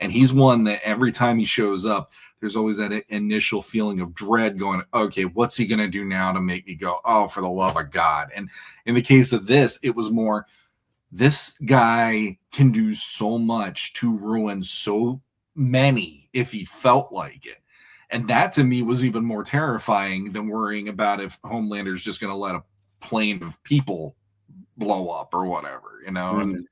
S4: And he's one that every time he shows up, there's always that initial feeling of dread going, okay, what's he going to do now to make me go, oh, for the love of God? And in the case of this, it was more, this guy can do so much to ruin so many if he felt like it. And that to me was even more terrifying than worrying about if Homelander's just going to let a plane of people blow up or whatever, you know?
S3: Mhm.
S4: And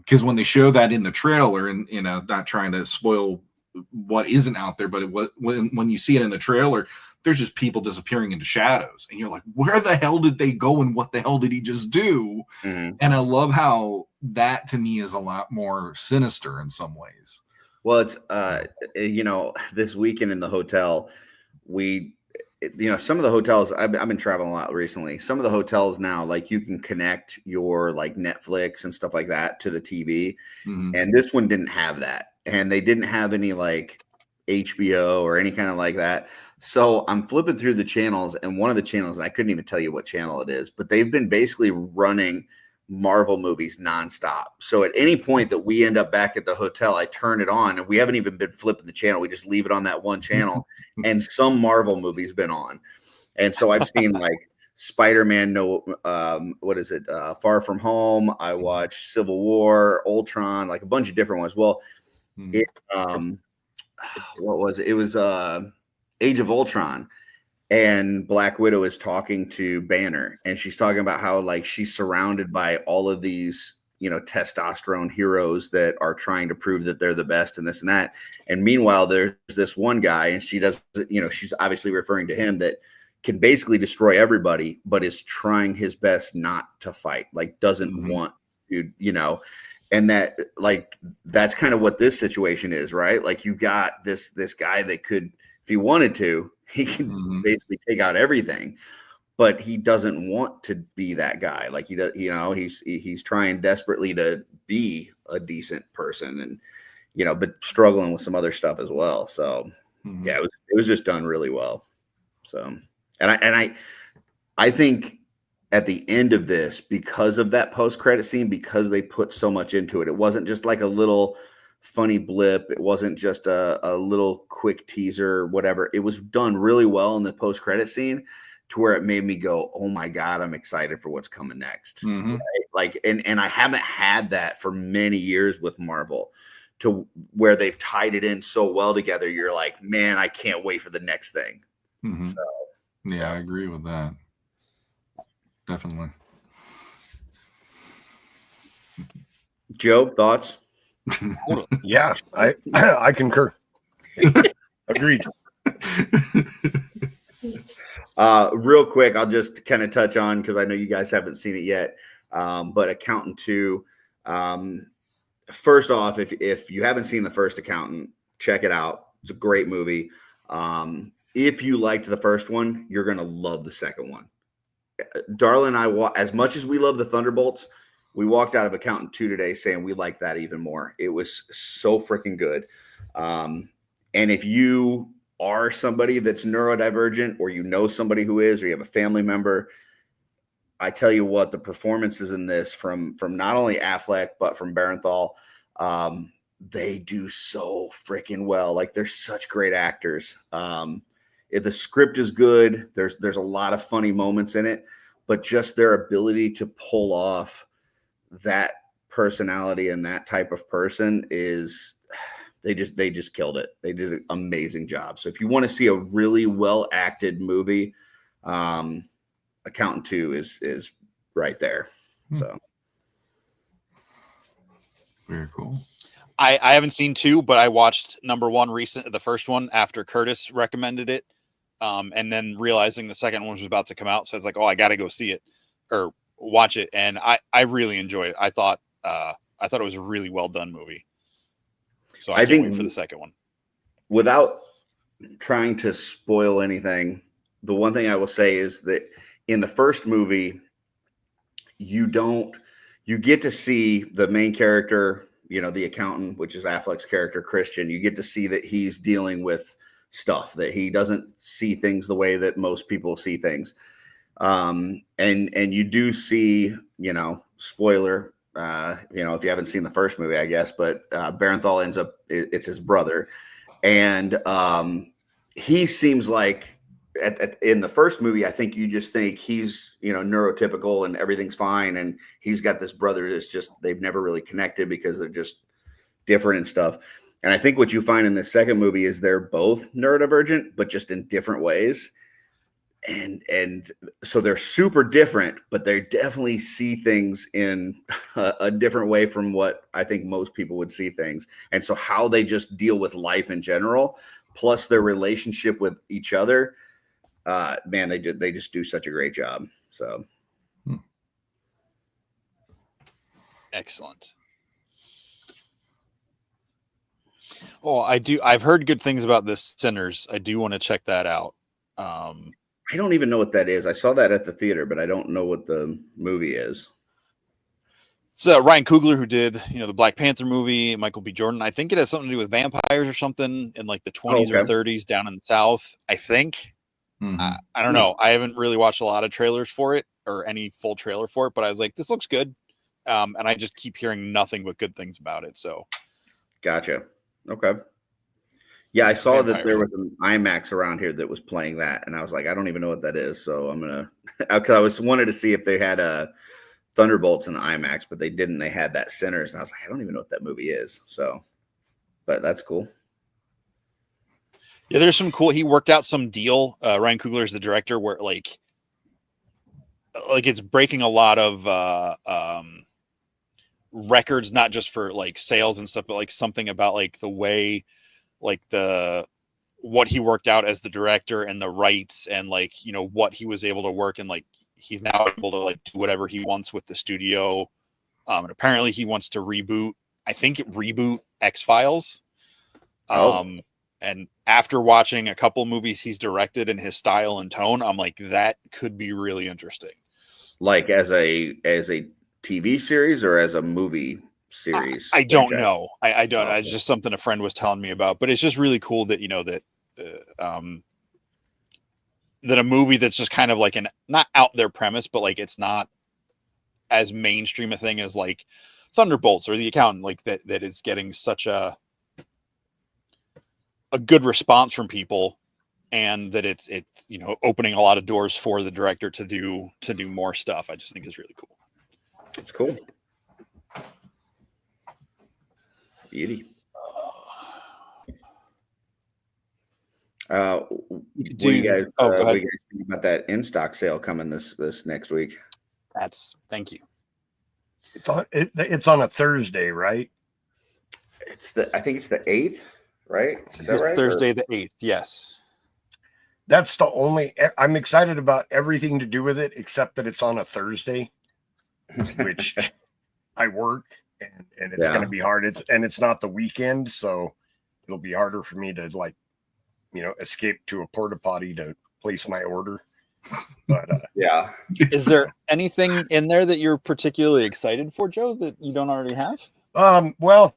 S4: because when they show that in the trailer, and you know, not trying to spoil what isn't out there, but when you see it in the trailer, there's just people disappearing into shadows, and you're like, where the hell did they go, and what the hell did he just do?
S3: Mhm.
S4: And I love how that to me is a lot more sinister in some ways.
S3: Well, it's you know, this weekend in the hotel, some of the hotels, I've been traveling a lot recently. Some of the hotels now, like, you can connect your like Netflix and stuff like that to the TV, and this one didn't have that, and they didn't have any like HBO or any kind of like that. So I'm flipping through the channels, and one of the channels, and I couldn't even tell you what channel it is, but they've been basically running Marvel movies nonstop. So at any point that we end up back at the hotel, I turn it on, and we haven't even been flipping the channel. We just leave it on that one channel, and some Marvel movie's been on. And so I've seen like Spider-Man, Far From Home. I watched Civil War, Ultron, like a bunch of different ones. Well, what was it? It was Age of Ultron. And Black Widow is talking to Banner, and she's talking about how like she's surrounded by all of these, you know, testosterone heroes that are trying to prove that they're the best and this and that. And meanwhile, there's this one guy, and she does, you know, she's obviously referring to him, that can basically destroy everybody, but is trying his best not to fight, like doesn't want to, you know. And that, like, that's kind of what this situation is, right? Like, you got this guy that could, if he wanted to, he can basically take out everything, but he doesn't want to be that guy. Like, he does, you know, he's trying desperately to be a decent person, and, you know, but struggling with some other stuff as well. So yeah, it was just done really well. So, and I think at the end of this, because of that post-credit scene, because they put so much into it, it wasn't just like a little funny blip. It wasn't just a little quick teaser, whatever. It was done really well in the post-credit scene, to where it made me go, oh my God, I'm excited for what's coming next. Right? Like, and I haven't had that for many years with Marvel, to where they've tied it in so well together. You're like, man, I can't wait for the next thing. So,
S4: yeah, I agree with that. Definitely.
S3: Joe, thoughts?
S5: Yeah, I concur. Agreed.
S3: Real quick, I'll just kind of touch on, because I know you guys haven't seen it yet, but Accountant 2. First off, if you haven't seen the first Accountant, check it out. It's a great movie. If you liked the first one, you're going to love the second one. Darla and I, as much as we love the Thunderbolts, we walked out of Accountant 2 today saying we like that even more. It was so freaking good. And if you are somebody that's neurodivergent, or you know somebody who is, or you have a family member, I tell you what, the performances in this from not only Affleck, but from Barenthal, they do so freaking well. Like, they're such great actors. If the script is good, there's a lot of funny moments in it, but just their ability to pull off that personality and that type of person is, they just killed it. They did an amazing job. So if you want to see a really well acted movie, Accountant 2 is right there. So
S4: very cool.
S2: I haven't seen 2, but I watched the first one after Curtis recommended it. And then realizing the second one was about to come out. So I was like, oh, I got to go see it or watch it. And I really enjoyed it. I thought it was a really well done movie. So I can't wait for the second one.
S3: Without trying to spoil anything, the one thing I will say is that in the first movie, you get to see the main character, you know, the accountant, which is Affleck's character, Christian. You get to see that he's dealing with stuff, that he doesn't see things the way that most people see things. And you do see, you know, spoiler, if you haven't seen the first movie, I guess, but Barenthal ends up, it's his brother. And he seems like in the first movie, I think you just think he's, neurotypical and everything's fine. And he's got this brother that's just, they've never really connected because they're just different and stuff. And I think what you find in the second movie is they're both neurodivergent, but just in different ways. And so they're super different, but they definitely see things in a different way from what I think most people would see things. And so how they just deal with life in general, plus their relationship with each other, man, they just do such a great job. So
S2: excellent. Oh, I've heard good things about this Sinners. I do want to check that out.
S3: I don't even know what that is. I saw that at the theater, but I don't know what the movie is.
S2: It's Ryan Coogler who did, the Black Panther movie, Michael B. Jordan. I think it has something to do with vampires or something in like the 20s or 30s down in the South, I think.
S4: Mm-hmm.
S2: I don't know. I haven't really watched a lot of trailers for it or any full trailer for it, but I was like, this looks good. And I just keep hearing nothing but good things about it. So,
S3: gotcha. Okay. Yeah, I saw that there
S2: Vampires.
S3: was an IMAX around here that was playing that, and I was like, I don't even know what that is. So I'm gonna, because I wanted to see if they had Thunderbolts in the IMAX, but they didn't. They had that Sinners, and I was like, I don't even know what that movie is. So, but that's cool.
S2: Yeah, there's some cool. He worked out some deal. Ryan Coogler is the director, where like it's breaking a lot of records, not just for like sales and stuff, but like something about like the way, like what he worked out as the director and the rights and like what he was able to work, and like he's now able to like do whatever he wants with the studio. And apparently he wants to reboot X-Files. And after watching a couple movies he's directed in his style and tone, I'm like, that could be really interesting.
S3: Like as a TV series or as a movie series?
S2: I don't know. I don't. Okay. It's just something a friend was telling me about. But it's just really cool that that a movie that's just kind of like an not out there premise, but like it's not as mainstream a thing as like Thunderbolts or The Accountant, like that it's getting such a good response from people, and that it's opening a lot of doors for the director to do more stuff. I just think is really cool.
S3: It's cool. Beauty. What do you guys think about that in stock sale coming this next week?
S2: Thank you.
S5: It's on a Thursday, right?
S3: I think it's the 8th, right? Is that right?
S2: Thursday the 8th, yes.
S5: That's the only. I'm excited about everything to do with it, except that it's on a Thursday, which I work, and it's going to be hard. It's not the weekend, so it'll be harder for me to escape to a porta potty to place my order. But
S3: yeah,
S2: is there anything in there that you're particularly excited for, Joe, that you don't already have?
S5: Well,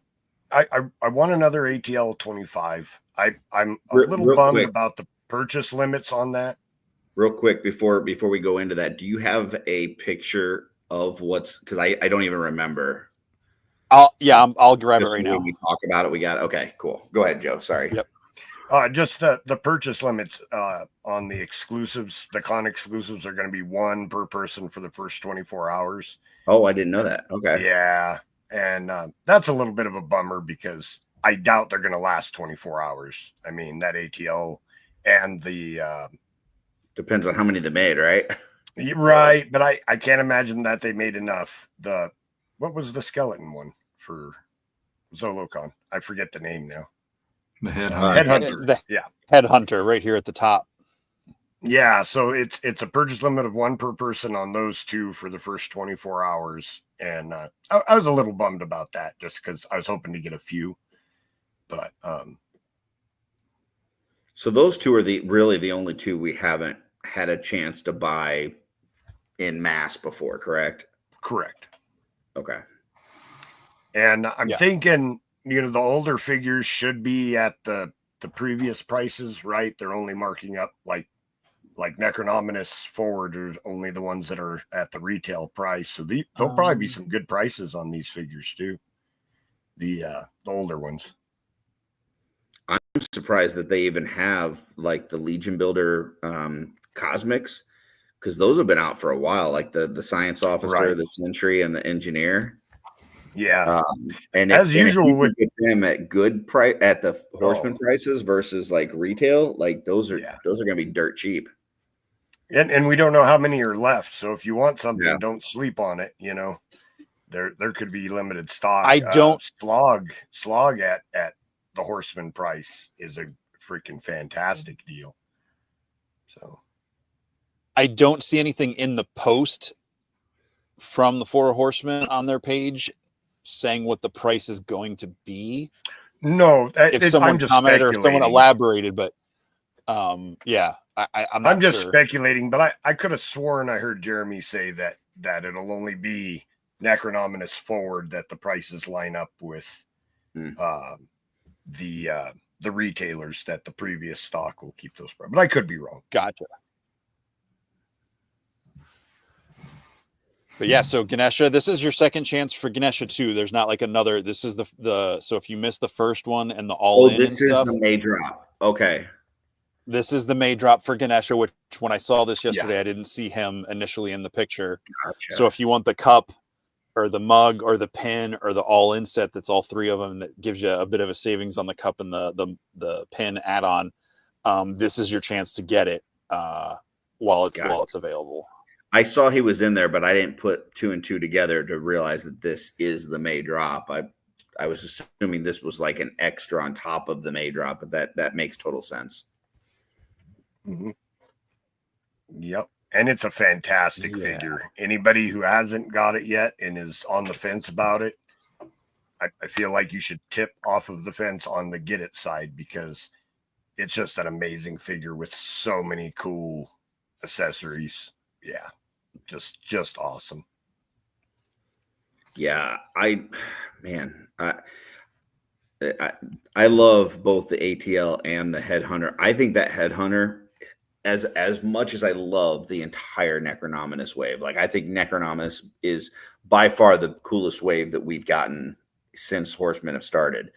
S5: I want another ATL 25. I'm a little bummed about the purchase limits on that.
S3: Real quick before we go into that, do you have a picture of because I don't even remember.
S2: I'll grab it right now.
S3: We talk about it. We got okay, cool. Go ahead, Joe. Sorry.
S2: Yep.
S5: Just the purchase limits on the exclusives, the con exclusives are going to be 1 per person for the first 24 hours.
S3: Oh, I didn't know that. Okay.
S5: Yeah. And that's a little bit of a bummer because I doubt they're going to last 24 hours. I mean, that ATL and the...
S3: depends on how many they made, right?
S5: Right. But I can't imagine that they made enough. What was the skeleton one for Zolocon? I forget the name now.
S4: The Headhunter.
S2: Headhunter right here at the top.
S5: Yeah, so it's a purchase limit of 1 per person on those 2 for the first 24 hours. And I was a little bummed about that just because I was hoping to get a few. But
S3: so those 2 are really the only 2 we haven't had a chance to buy in mass before, correct?
S5: Correct.
S3: Okay.
S5: And I'm thinking, the older figures should be at the previous prices, right? They're only marking up like like Necronominous Forward are only the ones that are at the retail price. So there'll probably be some good prices on these figures too. The older ones.
S3: I'm surprised that they even have like the Legion Builder Cosmics, because those have been out for a while, like the Science Officer,
S5: Right.
S3: the Sentry, and the Engineer.
S5: Yeah.
S3: And
S5: as
S3: if
S5: usual
S3: you
S5: with
S3: can get them at good price at the Horseman prices versus like retail, like those are going to be dirt cheap.
S5: and we don't know how many are left. So if you want something,
S3: Yeah.
S5: don't sleep on it. You know, there could be limited stock.
S2: I don't
S5: slog at the Horseman price is a freaking fantastic deal. So
S2: I don't see anything in the post from the Four Horsemen on their page saying what the price is going to be.
S5: no,
S2: If someone
S5: I'm just
S2: commented or if someone
S5: speculating.
S2: elaborated, but yeah, I'm not
S5: just
S2: sure.
S5: speculating, but I could have sworn I heard Jeremy say that it'll only be Necronominous Forward that the prices line up with the retailers, that the previous stock will keep those prices. But I could be wrong.
S2: Gotcha. But yeah, so Ganesha, this is your second chance for Ganesha too. There's not like another. This is the so if you missed the first one and the all in
S3: this
S2: and stuff,
S3: is the May drop. Okay.
S2: This is the May drop for Ganesha, which when I saw this yesterday, I didn't see him initially in the picture.
S3: Gotcha.
S2: So if you want the cup or the mug or the pin or the all in set, that's all three of them, that gives you a bit of a savings on the cup and the pin add-on. This is your chance to get it while it's available.
S3: I saw he was in there, but I didn't put 2 and 2 together to realize that this is the May drop. I was assuming this was like an extra on top of the May drop, but that makes total sense.
S5: Mm-hmm. Yep. And it's a fantastic figure. Anybody who hasn't got it yet and is on the fence about it, I feel like you should tip off of the fence on the get it side, because it's just an amazing figure with so many cool accessories. Yeah. Just awesome.
S3: Yeah, I love both the ATL and the Headhunter. I think that Headhunter, as much as I love the entire Necronominous wave, like I think Necronominous is by far the coolest wave that we've gotten since Horsemen have started.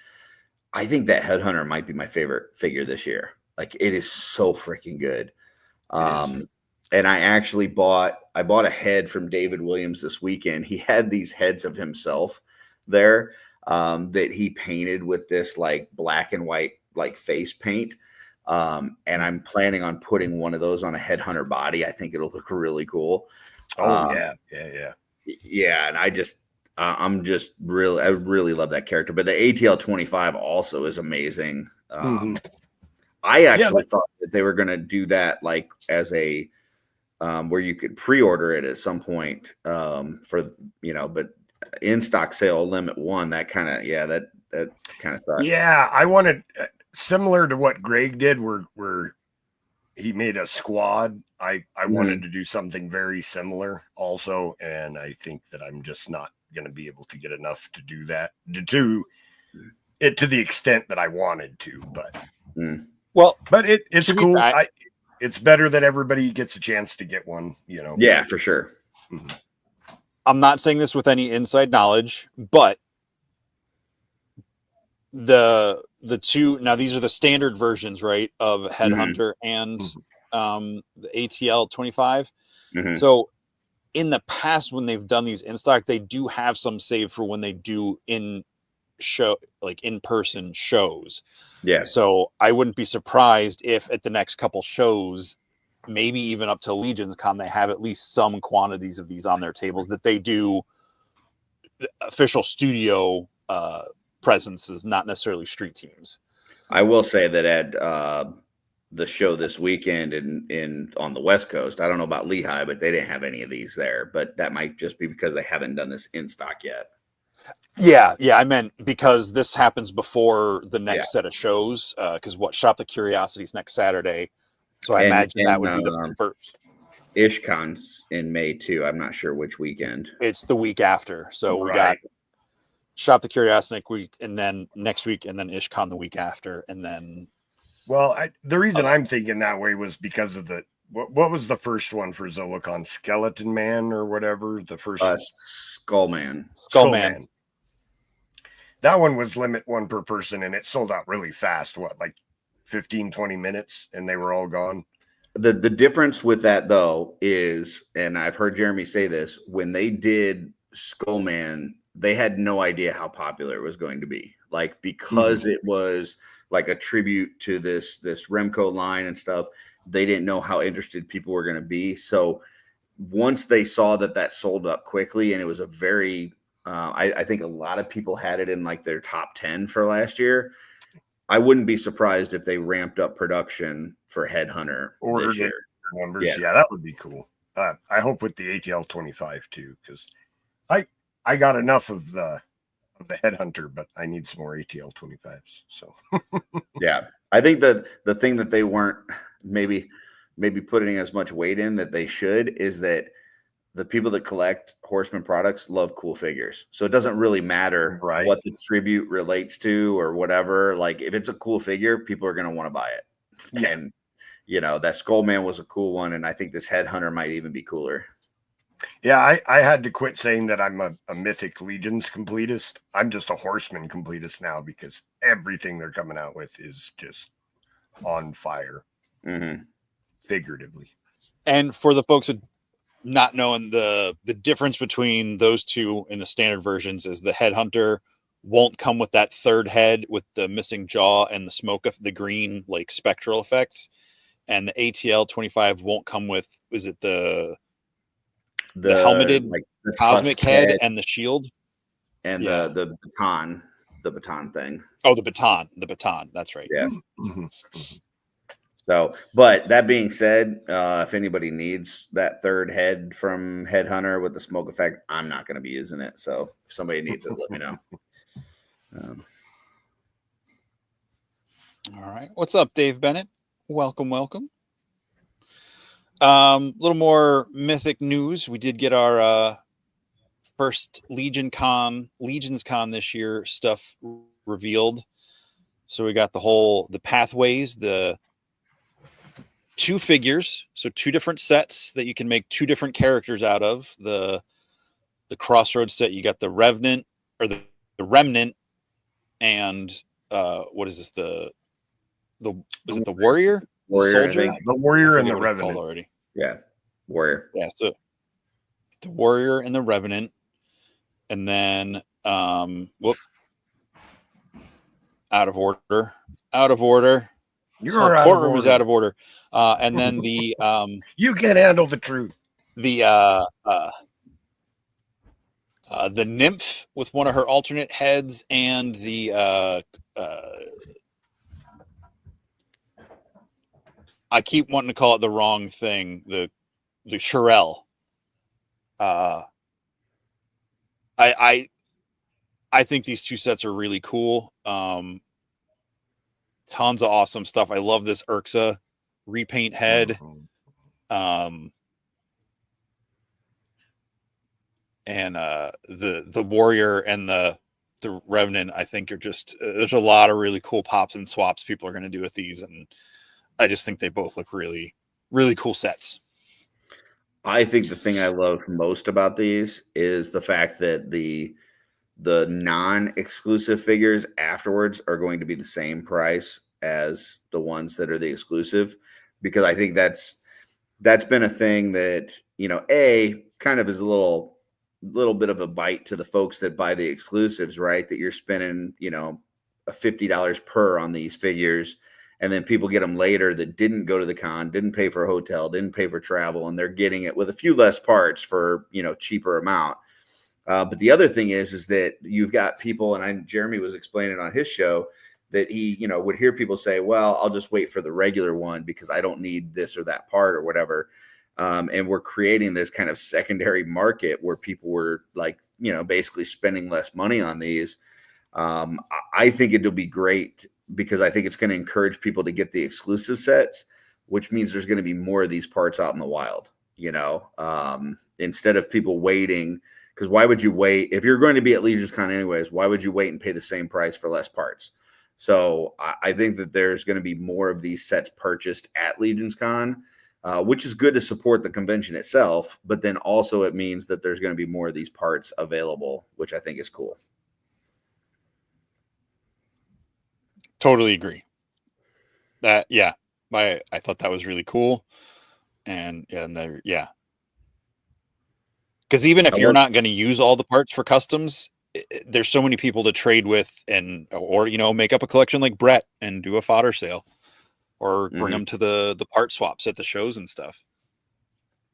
S3: I think that Headhunter might be my favorite figure this year. Like, it is so freaking good. And I actually bought a head from David Williams this weekend. He had these heads of himself there that he painted with this like black and white like face paint. And I'm planning on putting one of those on a Headhunter body. I think it'll look really cool.
S5: Yeah.
S3: And I really love that character. But the ATL 25 also is amazing. I actually thought that they were going to do that like as a where you could pre-order it at some point for, but in stock sale limit 1, that kind of sucks.
S5: Yeah, I wanted similar to what Greg did, where he made a squad. I wanted to do something very similar also, and I think that I'm just not going to be able to get enough to do that to the extent that I wanted to. But but it's cool. It's better that everybody gets a chance to get one.
S3: Yeah, for sure.
S2: I'm not saying this with any inside knowledge, but the two, now these are the standard versions, right, of Headhunter and the ATL 25. So in the past, when they've done these in stock, they do have some save for when they do in-person shows.
S3: Yeah.
S2: So I wouldn't be surprised if at the next couple shows, maybe even up to Legions Con, they have at least some quantities of these on their tables that they do official studio presences, not necessarily street teams.
S3: I will say that at the show this weekend in on the West Coast, I don't know about Lehigh, but they didn't have any of these there. But that might just be because they haven't done this in stock yet.
S2: Yeah, I meant because this happens before the next set of shows. Because Shop the Curiosities next Saturday, so I imagine that would be the first.
S3: IshCon's in May too. I'm not sure which weekend.
S2: It's the week after. So we got Shop the Curiosity week, and then next week, and then IshCon the week after, and then.
S5: Well, the reason I'm thinking that way was because of the What was the first one for Zolicon? Skeleton Man or whatever? The first
S3: Skullman.
S2: Skullman.
S5: That one was limit one per person, and it sold out really fast. What, like 15, 20 minutes, and they were all gone?
S3: The difference with that, though, is, and I've heard Jeremy say this, when they did Skullman, they had no idea how popular it was going to be. Like, because it was like a tribute to this Remco line and stuff, they didn't know how interested people were going to be. So once they saw that sold up quickly, and it was a very I think a lot of people had it in like their top 10 for last year. I wouldn't be surprised if they ramped up production for Headhunter this year.
S5: Numbers. Yeah, that would be cool. I hope with the ATL 25 too, because I got enough of the Headhunter, but I need some more ATL 25s. So
S3: yeah, I think that the thing that they weren't maybe putting as much weight in that they should is that the people that collect Horseman products love cool figures. So it doesn't really matter what the tribute relates to or whatever. Like, if it's a cool figure, people are going to want to buy it. Yeah. And, that Skullman was a cool one. And I think this Headhunter might even be cooler.
S5: Yeah, I had to quit saying that I'm a Mythic Legions completist. I'm just a Horseman completist now, because everything they're coming out with is just on fire, figuratively.
S2: And for the folks who not knowing the difference between those two in the standard versions is the Headhunter won't come with that third head with the missing jaw and the smoke of the green, like, spectral effects. And the ATL 25 won't come with, is it the helmeted, like, the cosmic head and the shield
S3: and the baton thing.
S2: Oh, the baton. That's right.
S3: Yeah. So, but that being said, if anybody needs that third head from Headhunter with the smoke effect, I'm not going to be using it. So if somebody needs it, let me know.
S2: All right. What's up, Dave Bennett? Welcome. Little more Mythic news. We did get our first Legions Con this year stuff revealed. So we got the pathways, the 2 figures, so 2 different sets that you can make 2 different characters out of. The Crossroads set, you got the Revenant or the Remnant, and what is this? Is it the Warrior? The Soldier?
S5: The Warrior and the Revenant
S3: already. Yeah, Warrior.
S2: Yeah, so the Warrior and the Revenant, and then out of order. Courtroom is out of order. And then the
S5: you can't handle the truth.
S2: The nymph with one of her alternate heads, and the I keep wanting to call it the wrong thing. The Shirelle. I think these 2 sets are really cool. Tons of awesome stuff. I love this Urxa repaint head. And the Warrior and the Revenant, I think, are just there's a lot of really cool pops and swaps people are going to do with these, and I just think they both look really, really cool sets.
S3: I think the thing I love most about these is the fact that the non-exclusive figures afterwards are going to be the same price as the ones that are the exclusive, because I think that's been a thing that, kind of is a little bit of a bite to the folks that buy the exclusives, right? That you're spending, a $50 per on these figures, and then people get them later that didn't go to the con, didn't pay for a hotel, didn't pay for travel, and they're getting it with a few less parts for, cheaper amount. But the other thing is that you've got people, and Jeremy was explaining on his show that he, would hear people say, well, I'll just wait for the regular one because I don't need this or that part or whatever. And we're creating this kind of secondary market where people were like, basically spending less money on these. I think it'll be great because I think it's going to encourage people to get the exclusive sets, which means there's going to be more of these parts out in the wild, instead of people waiting. Because why would you wait? If you're going to be at Legions Con anyways, why would you wait and pay the same price for less parts? So I think that there's going to be more of these sets purchased at Legions Con. which is good to support the convention itself. But then also it means that there's going to be more of these parts available, which I think is cool.
S2: Totally agree. That I thought that was really cool, and there, because even if you're not going to use all the parts for customs, there's so many people to trade with, or make up a collection like Brett and do a fodder sale, or bring them to the part swaps at the shows and stuff.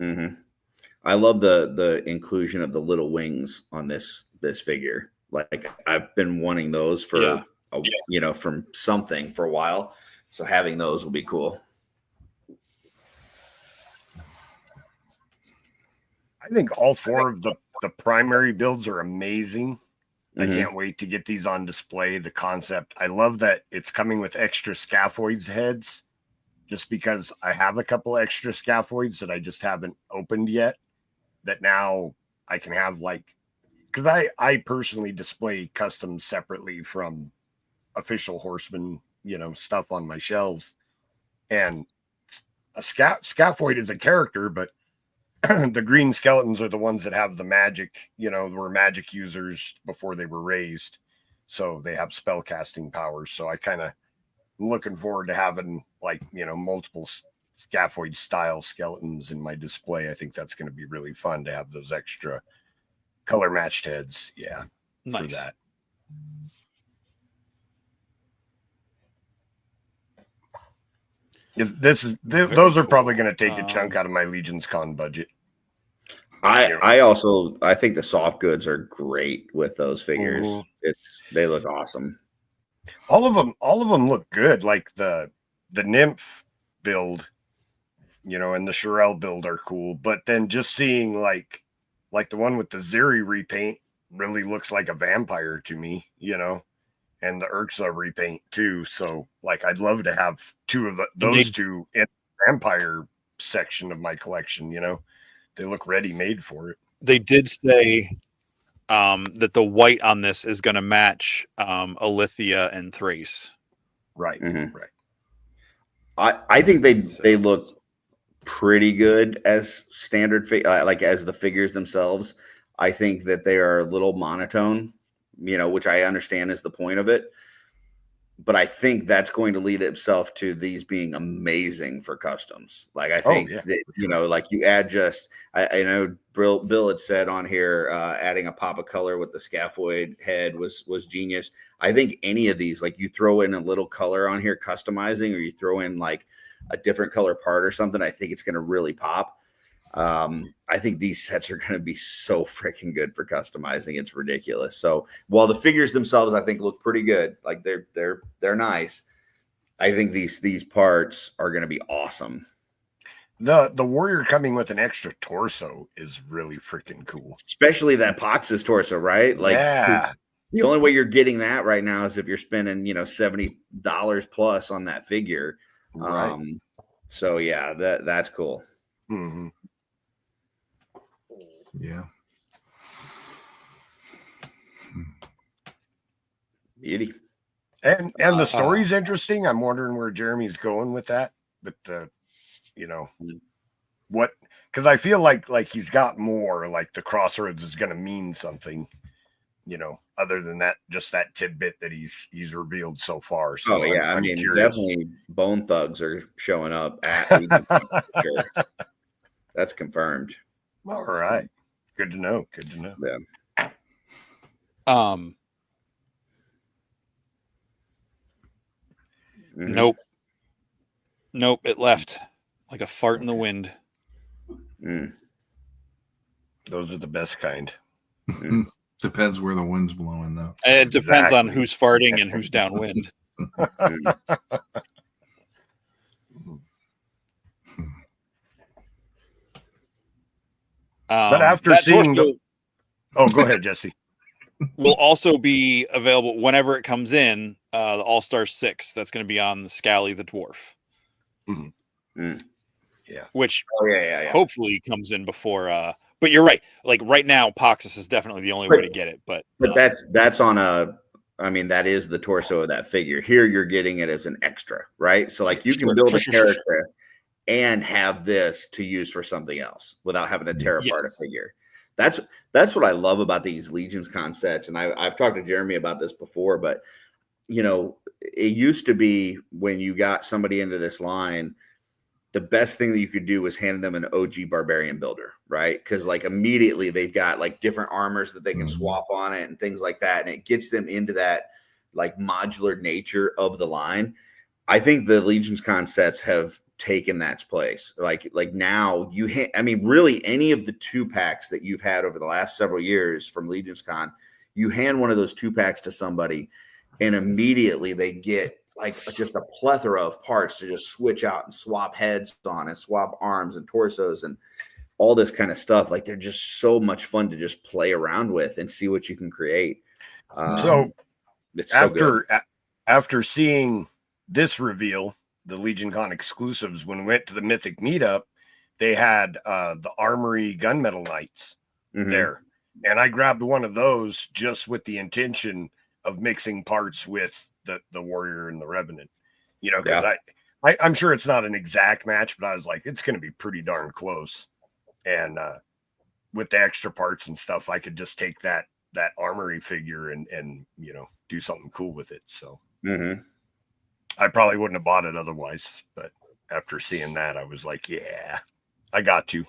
S3: I love the inclusion of the little wings on this figure. Like I've been wanting those for from something for a while, so having those will be cool.
S5: I think all four of the primary builds are amazing. I can't wait to get these on display. The concept, I love that it's coming with extra scaphoids heads, just because I have a couple extra scaphoids that I just haven't opened yet, that now I can have, like, because I personally display customs separately from official horseman, stuff on my shelves. And a scaphoid is a character, but the green skeletons are the ones that have the magic, were magic users before they were raised. So they have spell casting powers. So I kind of looking forward to having, like, multiple scaphoid style skeletons in my display. I think that's going to be really fun to have those extra color matched heads. Yeah.
S2: Nice.
S5: For that. Those are probably going to take a chunk out of my Legions Con budget.
S3: I think the soft goods are great with those figures. They look awesome.
S5: All of them look good. Like the nymph build, and the Shirelle build are cool. But then just seeing like the one with the Ziri repaint really looks like a vampire to me, and the Urxa repaint too. So, like, I'd love to have two of those two in the vampire section of my collection. They look ready made for it.
S2: They did say that the white on this is going to match Alithia and Thrace.
S5: Right. Right.
S3: I think they look pretty good as standard, like as the figures themselves. I think that they are a little monotone, which I understand is the point of it. But I think that's going to lead itself to these being amazing for customs. Like, I think that, like you add just, I know Bill had said on here, adding a pop of color with the scaphoid head was genius. I think any of these, like, you throw in a little color on here, customizing, or you throw in like a different color part or something, I think it's going to really pop. I think these sets are going to be so freaking good for customizing. It's ridiculous. So while the figures themselves, I think, look pretty good, like they're nice, I think these parts are going to be awesome.
S5: The warrior coming with an extra torso is really freaking cool.
S3: Especially that Pox's torso, right? Like, the only way you're getting that right now is if you're spending, $70 plus on that figure.
S5: Right.
S3: So yeah, that's cool.
S5: Mm-hmm.
S4: Yeah.
S3: Beauty.
S5: And the story's interesting. I'm wondering where Jeremy's going with that. But what, because I feel like he's got more, like the crossroads is going to mean something, other than that, just that tidbit that he's revealed so far. So I'm curious.
S3: Definitely Bone Thugs are showing up at sure. That's confirmed.
S5: All right. Good to know.
S3: Yeah.
S2: Nope. It left like a fart in the wind.
S5: Those are the best kind.
S4: Depends where the wind's blowing, though.
S2: It depends on who's farting and who's downwind.
S5: But after seeing go ahead, Jesse.
S2: Will also be available whenever it comes in. The All-Star 6 that's going to be on the Scally the Dwarf.
S5: Yeah.
S2: Which hopefully comes in before. But you're right. Like right now, Poxus is definitely the only way to get it. But
S3: that's on a. I mean, that is the torso of that figure. Here, you're getting it as an extra, right? So like you can build a character and have this to use for something else without having to tear apart a
S2: Yes.
S3: figure. That's what I love about these Legions con sets. And I've talked to Jeremy about this before, but you know, it used to be when you got somebody into this line, the best thing that you could do was hand them an OG barbarian builder, right? Because like immediately they've got like different armors that they can swap on it and things like that. And it gets them into that like modular nature of the line. I think the Legions con sets have taken that place. Like now I mean, really any of the 2-packs that you've had over the last several years from Legions Con, you hand one of those 2-packs to somebody and immediately they get like just a plethora of parts to just switch out and swap heads on and swap arms and torsos and all this kind of stuff. Like they're just so much fun to just play around with and see what you can create.
S5: So
S3: it's so good.
S5: After seeing this reveal, the Legion Con exclusives, when we went to the Mythic meetup, they had the Armory Gunmetal Knights there. And I grabbed one of those just with the intention of mixing parts with the Warrior and the Revenant, you know, because I'm sure it's not an exact match, but I was like, it's going to be pretty darn close. And with the extra parts and stuff, I could just take that Armory figure and you know, do something cool with it. So I probably wouldn't have bought it otherwise, but after seeing that, I was like, yeah, I got to.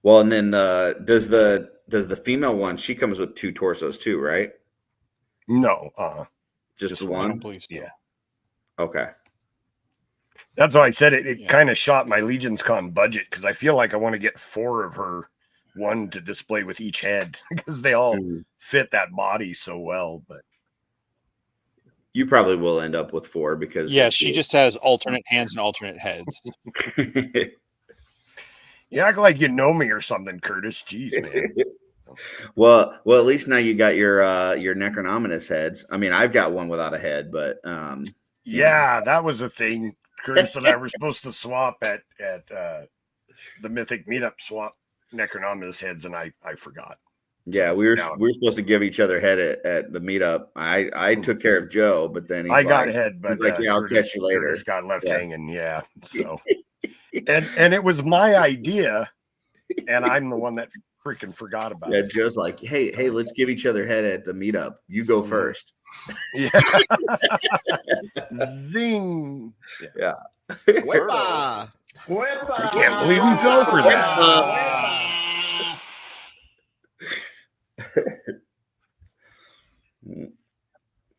S3: Well, and then does the female one, she comes with 2 torsos too, right?
S5: No,
S3: just
S2: I
S3: one.
S2: don't believe so.
S5: Yeah.
S3: Okay.
S5: That's why I said it kind of shot my Legions Con budget, because I feel like I want to get 4 of her, one to display with each head, because they all fit that body so well. But
S3: you probably will end up with 4 because
S2: she just has alternate hands and alternate heads.
S5: you act like you know me or something, Curtis. Jeez, man.
S3: Well, at least now you got your Necronominus heads. I mean, I've got one without a head, but
S5: yeah, that was a thing. Curtis and I were supposed to swap at the Mythic meetup, swap Necronominus heads, and I forgot.
S3: Yeah, we were supposed to give each other head at the meetup. I took care of Joe, but then
S5: I got ahead, but
S3: he's like, yeah, I'll catch you later.
S5: Curtis got left hanging, yeah. So, and it was my idea, and I'm the one that freaking forgot about it.
S3: Joe's like, hey, let's give each other head at the meetup. You go first.
S5: Yeah. Zing.
S3: Yeah.
S6: Wepa.
S5: I can't believe we fell for that.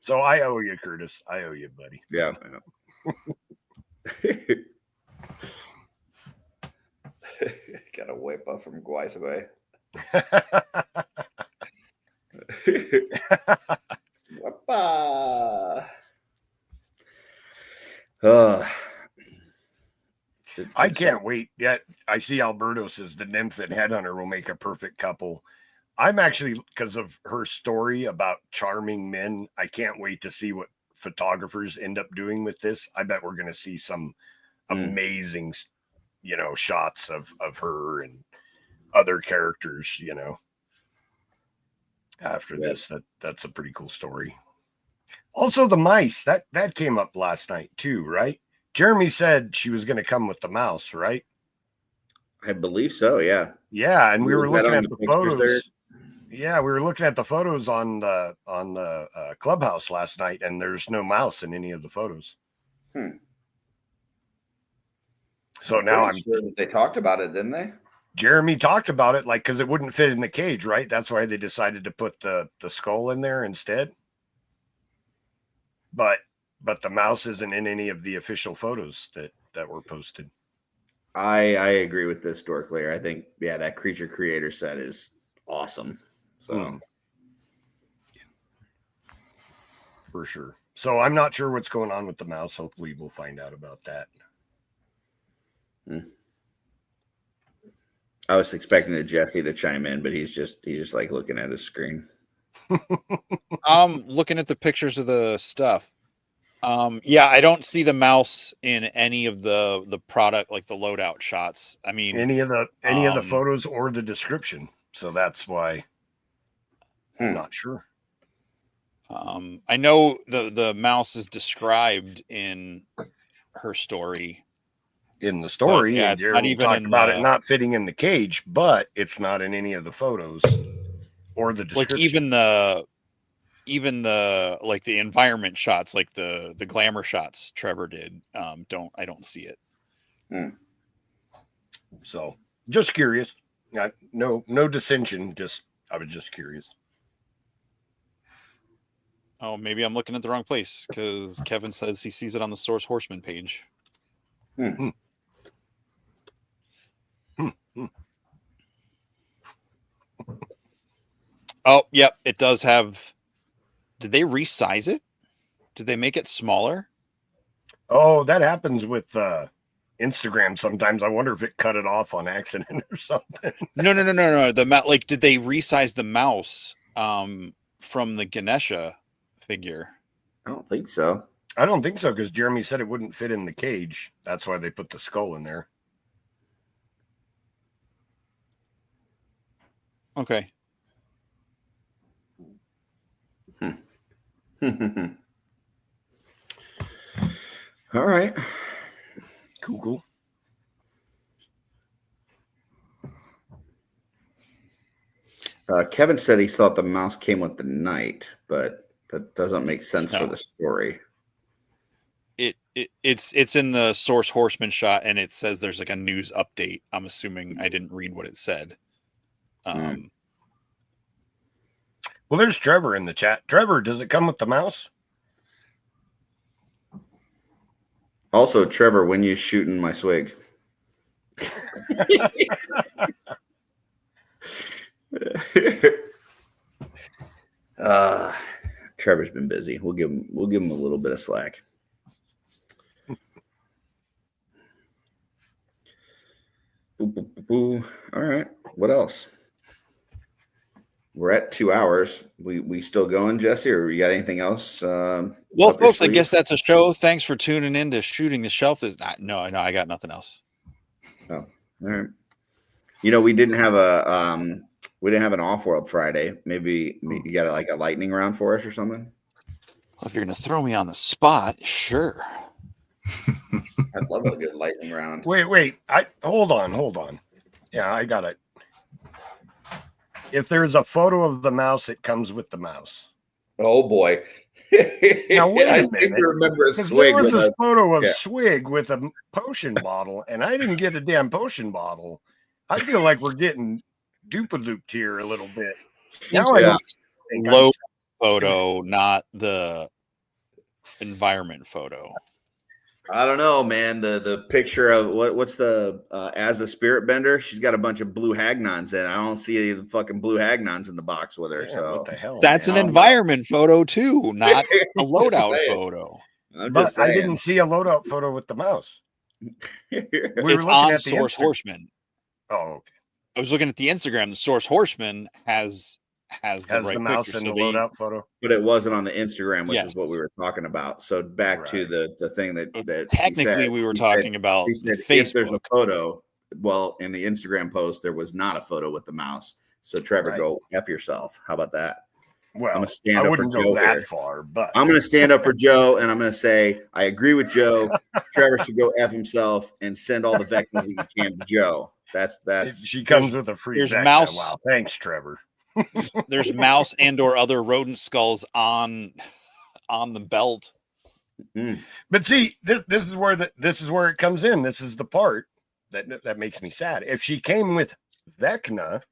S5: So I owe you, Curtis. I owe you, buddy.
S3: Yeah. Got a whip up from Guaisaway.
S5: I can't wait yet. I see Alberto says the nymph and headhunter will make a perfect couple. I'm actually, because of her story about charming men, I can't wait to see what photographers end up doing with this. I bet we're going to see some amazing, you know, shots of her and other characters, you know, after this. That's a pretty cool story. Also, the mice that came up last night too, right? Jeremy said she was going to come with the mouse, right?
S3: I believe so. Yeah.
S5: Yeah, and we were looking at the photos.
S3: There?
S5: Yeah, we were looking at the photos on the clubhouse last night, and there's no mouse in any of the photos. So now I'm
S3: sure that they talked about it, didn't they?
S5: Jeremy talked about it, like, because it wouldn't fit in the cage, right? That's why they decided to put the skull in there instead. But the mouse isn't in any of the official photos that were posted.
S3: I agree with this, Dorklayer. I think, that creature creator set is awesome. So
S5: for sure. So I'm not sure what's going on with the mouse. Hopefully we'll find out about that.
S3: I was expecting Jesse to chime in, but he's just like looking at his screen.
S2: I'm looking at the pictures of the stuff. I don't see the mouse in any of the product, like the loadout shots. I mean,
S5: any of the photos or the description. So that's why I'm not sure.
S2: I know the mouse is described in her story.
S5: In the story,
S2: yeah,
S5: and
S2: it's not
S5: Jeremy
S2: even
S5: talked
S2: in
S5: about
S2: the-
S5: it not fitting in the cage, but it's not in any of the photos or the
S2: Like
S5: description.
S2: even the like the environment shots, like the glamour shots Trevor did, I don't see it.
S5: So just curious. No dissension. I was just curious.
S2: Oh, maybe I'm looking at the wrong place because Kevin says he sees it on the Source Horseman page. Oh, yep, it does have. Did they resize it? Did they make it smaller?
S5: Oh, that happens with Instagram sometimes. I wonder if it cut it off on accident or something.
S2: No. Like, did they resize the mouse from the Ganesha figure?
S3: I don't think so.
S5: I don't think so, because Jeremy said it wouldn't fit in the cage. That's why they put the skull in there.
S2: Okay.
S3: All right.
S5: Cool.
S3: Kevin said he thought the mouse came with the knight, but that doesn't make sense for
S2: No.
S3: the story.
S2: It's in the Source Horseman shot, and it says there's like a news update. I'm assuming I didn't read what it said.
S5: Well, there's Trevor in the chat. Trevor, does it come with the mouse?
S3: Also, Trevor, when you shooting my swig? Trevor's been busy. We'll give him a little bit of slack. All right. What else? We're at 2 hours. We still going, Jesse, or you got anything else?
S2: Well,
S3: up your
S2: folks, I
S3: sleeve?
S2: guess that's a show. Thanks for tuning in to Shooting the Shelf. No, I got nothing else.
S3: Oh, all right. You know, we didn't have an OffWorld Friday. Maybe you got like a lightning round for us or something.
S2: Well, if you're gonna throw me on the spot, sure.
S3: I'd love a good lightning round.
S5: Wait. Hold on. Yeah, I got it. If there's a photo of the mouse, it comes with the mouse.
S3: Oh boy!
S5: Now wait a
S3: I
S5: minute.
S3: seem to remember a
S5: Because
S3: swig
S5: there was
S3: with
S5: a
S3: a.
S5: photo of
S3: yeah.
S5: Swig with a potion bottle, and I didn't get a damn potion bottle. I feel like we're getting dupe-a-looped here a little bit. Now I
S3: Yeah.
S5: don't think I'm
S2: Low photo, not the environment photo.
S3: I don't know, man. The picture of what's the as a spirit bender? She's got a bunch of blue hagnons in. I don't see any of the fucking blue hagnons in the box with her.
S5: Yeah,
S3: So
S5: what the hell?
S2: That's
S5: man?
S2: an environment photo too, not a loadout
S3: Saying.
S2: photo.
S3: I'm
S5: But
S3: just
S5: I
S3: saying.
S5: didn't see a loadout photo with the mouse. We were
S2: It's
S5: looking
S2: on
S5: at the
S2: Source
S5: Insta-
S2: Horseman.
S5: Oh, okay.
S2: I was looking at the Instagram. The Source Horseman has the
S5: Has
S2: right
S5: the mouse
S2: picture.
S5: in
S2: So
S5: the loadout photo?
S3: But it wasn't on the Instagram, which
S2: Yes.
S3: is what we were talking about. So back to the thing that he
S2: technically
S3: said.
S2: we were
S3: He
S2: talking
S3: said-
S2: about
S3: He said
S2: the
S3: if there's a
S2: Facebook.
S3: photo, well, in the Instagram post there was not a photo with the mouse. So Trevor,
S5: Right.
S3: go F yourself. How about that?
S5: Well,
S3: I'm gonna stand
S5: I
S3: up for
S5: wouldn't go
S3: Joe
S5: that
S3: here.
S5: far, but
S3: I'm going to stand up for Joe, and I'm going to say I agree with Joe. Trevor should go F himself and send all the Vecnas that you can to Joe. That's
S5: she comes with a free
S2: there's
S5: Vecna.
S2: mouse-
S5: Wow, thanks, Trevor.
S2: There's mouse and or other rodent skulls on the belt.
S5: But see, this is where it comes in. This is the part that makes me sad. If she came with Vecna,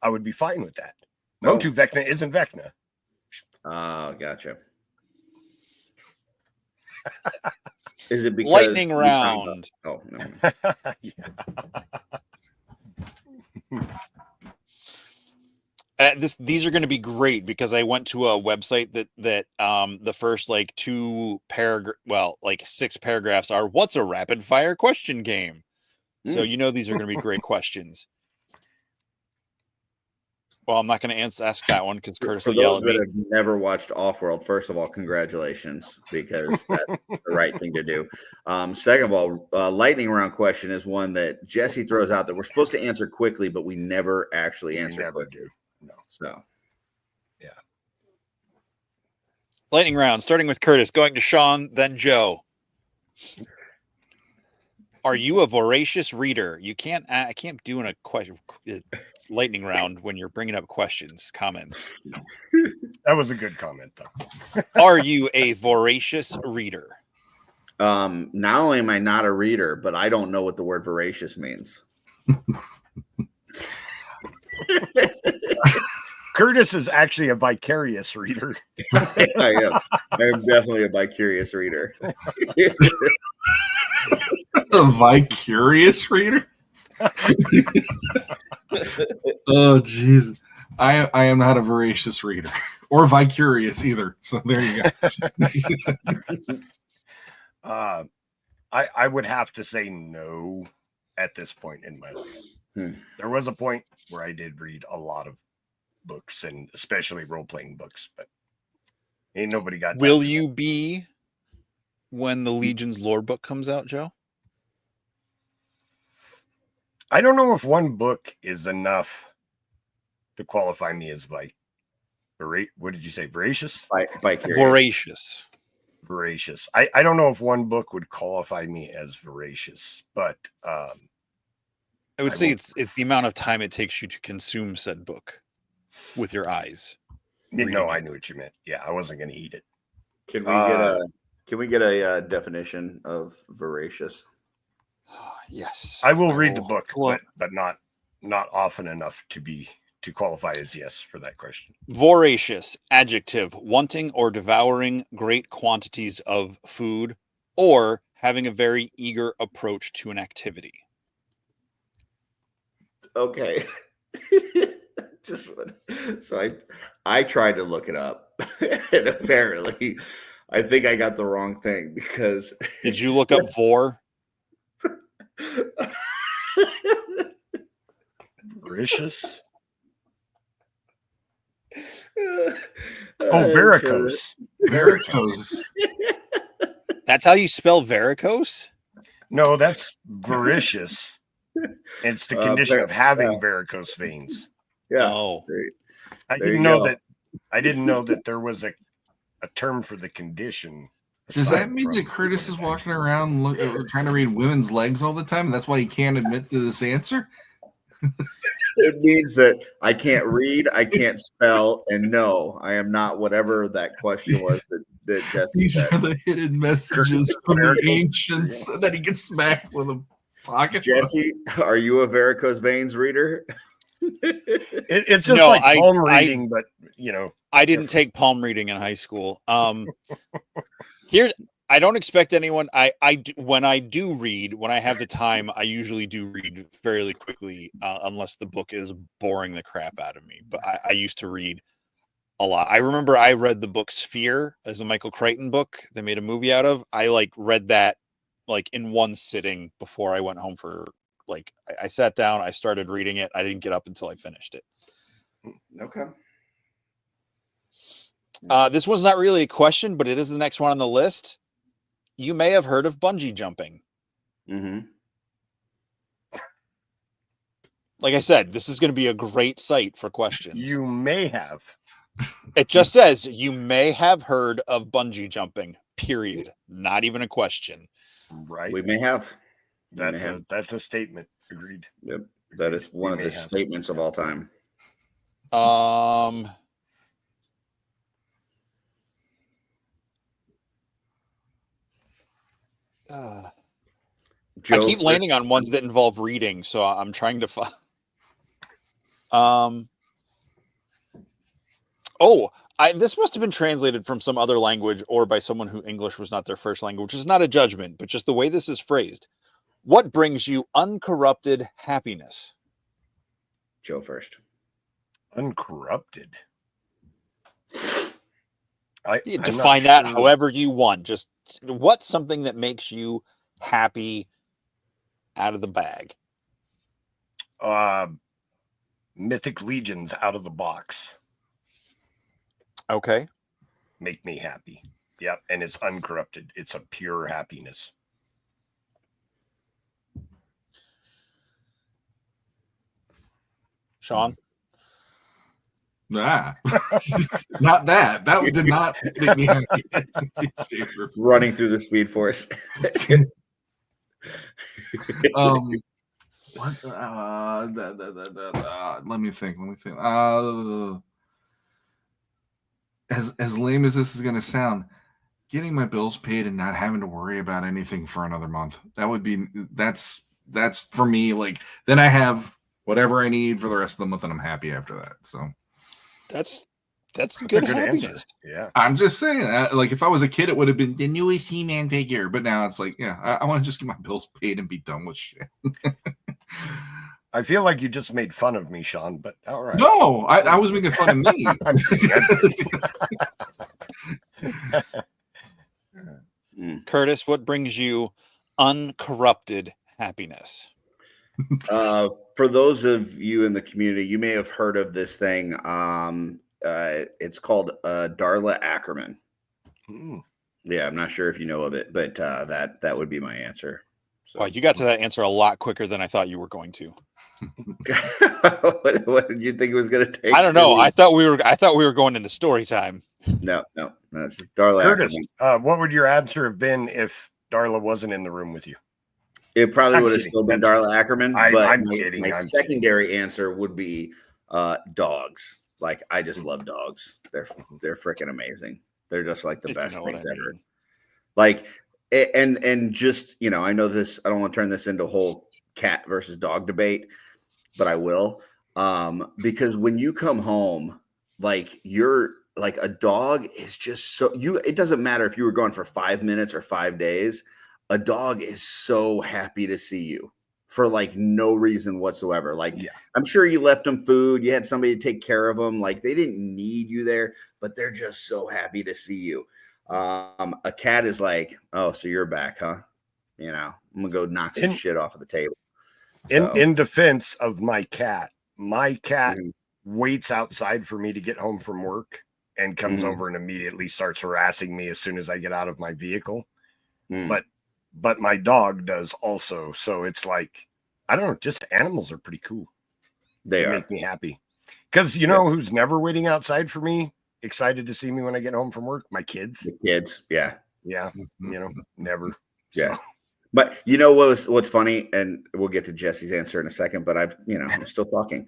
S5: I would be fine with that.
S3: No.
S5: Motu Vecna isn't Vecna.
S3: Oh, gotcha. Is it because
S2: Lightning
S3: you found
S2: round.
S3: the- Oh, no.
S5: Yeah.
S2: These are going to be great because I went to a website that the first like 6 paragraphs are what's a rapid fire question game. So these are going to be great questions. Well, I'm not going to ask that one because Curtis
S3: For
S2: will yell
S3: those
S2: at me.
S3: that have never watched Offworld, first of all, congratulations, because that's the right thing to do. Second of all, lightning round question is one that Jesse throws out that we're supposed to answer quickly, but we never actually answer
S5: never
S3: quickly.
S5: do. No.
S3: So
S2: Lightning round, starting with Curtis, going to Sean, then Joe. Are you a voracious reader? You can't. I can't do a question lightning round when you're bringing up questions, comments.
S5: That was a good comment, though.
S2: Are you a voracious reader?
S3: Not only am I not a reader, but I don't know what the word voracious means.
S5: Curtis is actually a vicarious reader.
S3: I am definitely a vicarious reader.
S4: A vicarious reader? Oh, jeez. I am not a voracious reader or vicarious either. So there you go.
S5: I would have to say no at this point in my life. There was a point where I did read a lot of books, and especially role-playing books, but ain't nobody got.
S2: Will you be when the Legion's lore book comes out, Joe?
S5: I don't know if one book is enough to qualify me as what did you say? Voracious?
S2: Voracious.
S5: Voracious. I don't know if one book would qualify me as voracious, but
S2: I would say it's the amount of time it takes you to consume said book with your eyes.
S5: No, I knew what you meant. Yeah, I wasn't going to eat it.
S3: Can we get a definition of voracious?
S2: Yes.
S5: I will read the book, but not often enough to qualify as yes for that question.
S2: Voracious, adjective, wanting or devouring great quantities of food or having a very eager approach to an activity.
S3: Okay. I tried to look it up, and apparently I think I got the wrong thing because
S2: did you look up vor?
S5: Voracious. Varicose.
S4: Varicose.
S2: That's how you spell varicose?
S5: No, that's voracious. It's the condition of having varicose veins.
S3: Yeah.
S2: Oh.
S5: I didn't know that there was a term for the condition.
S4: Does that mean that Curtis is walking around trying to read women's legs all the time, and that's why he can't admit to this answer?
S3: It means that I can't read, I can't spell, and no, I am not whatever that question was that Jesse
S4: These
S3: said.
S4: are the hidden messages from the ancients that he gets smacked with a pocket.
S3: Jesse, are you a varicose veins reader?
S5: It's just like palm reading, but
S2: I didn't take palm reading in high school. I don't expect anyone. When I do read, when I have the time, I usually do read fairly quickly, unless the book is boring the crap out of me. But I used to read a lot. I remember I read the book Sphere as a Michael Crichton book they made a movie out of. I read that in one sitting before I went home for I sat down, I started reading it. I didn't get up until I finished it.
S3: Okay.
S2: This one's not really a question, but it is the next one on the list. You may have heard of bungee jumping.
S3: Mm-hmm.
S2: Like I said, this is going to be a great site for questions.
S5: You may have.
S2: It just says you may have heard of bungee jumping, period. Not even a question.
S5: Right.
S3: We may have.
S5: That's a statement. Agreed.
S3: Yep. That is one of the statements of all time.
S2: I keep landing on ones that involve reading, so I'm trying to find. This must have been translated from some other language or by someone who English was not their first language, which is not a judgment, but just the way this is phrased. What brings you uncorrupted happiness?
S3: Joe first.
S5: Uncorrupted.
S2: You define that however you want. Just what's something that makes you happy out of the bag?
S5: Mythic Legions out of the box.
S2: Okay.
S5: Make me happy. Yep. And it's uncorrupted. It's a pure happiness.
S2: Sean?
S4: Not that. That did not make me happy.
S3: Running through the Speed Force.
S4: What? Let me think. As lame as this is going to sound, getting my bills paid and not having to worry about anything for another month. That's for me. Like, then I have whatever I need for the rest of the month, and I'm happy after that. So
S2: That's good happiness.
S5: Answer. Yeah.
S4: I'm just saying, like, if I was a kid, it would have been the newest He-Man figure. But now it's like, yeah, I want to just get my bills paid and be done with shit.
S5: I feel like you just made fun of me, Sean, but all right.
S4: No, I was making fun of me.
S2: Curtis, what brings you uncorrupted happiness?
S3: For those of you in the community, you may have heard of this thing. It's called Darla Akerman. Yeah, I'm not sure if you know of it, but that would be my answer. So.
S2: Wow, you got to that answer a lot quicker than I thought you were going to.
S3: What did you think it was going to take?
S2: I don't know. I thought we were going into story time.
S3: No, it's Darla
S5: Curtis,
S3: Akerman.
S5: what would your answer have been if Darla wasn't in the room with you?
S3: It probably
S5: I'm
S3: would have
S5: kidding.
S3: still been Darla Akerman.
S5: I'm
S3: my,
S5: kidding.
S3: My secondary answer would be dogs. Like, I just love dogs. They're freaking amazing. They're just like the best things ever. Like, and just, you know, I know this, I don't want to turn this into a whole cat versus dog debate, but I will. Because when you come home, like, you're like, a dog is just so it doesn't matter if you were gone for 5 minutes or 5 days. A dog is so happy to see you for like no reason whatsoever. Like, yeah. I'm sure you left them food. You had somebody to take care of them. Like, they didn't need you there, but they're just so happy to see you. A cat is like, oh, so you're back, huh? You know, I'm gonna go knock some shit off of the table. So.
S5: In defense of my cat waits outside for me to get home from work and comes over and immediately starts harassing me as soon as I get out of my vehicle. But my dog does also. So it's like, I don't know, just animals are pretty cool. They make me happy. Because you know who's never waiting outside for me, excited to see me when I get home from work? My kids.
S3: The kids, yeah.
S5: Yeah, you know, never.
S3: Yeah. So. But you know what's funny, and we'll get to Jesse's answer in a second, but I'm still talking.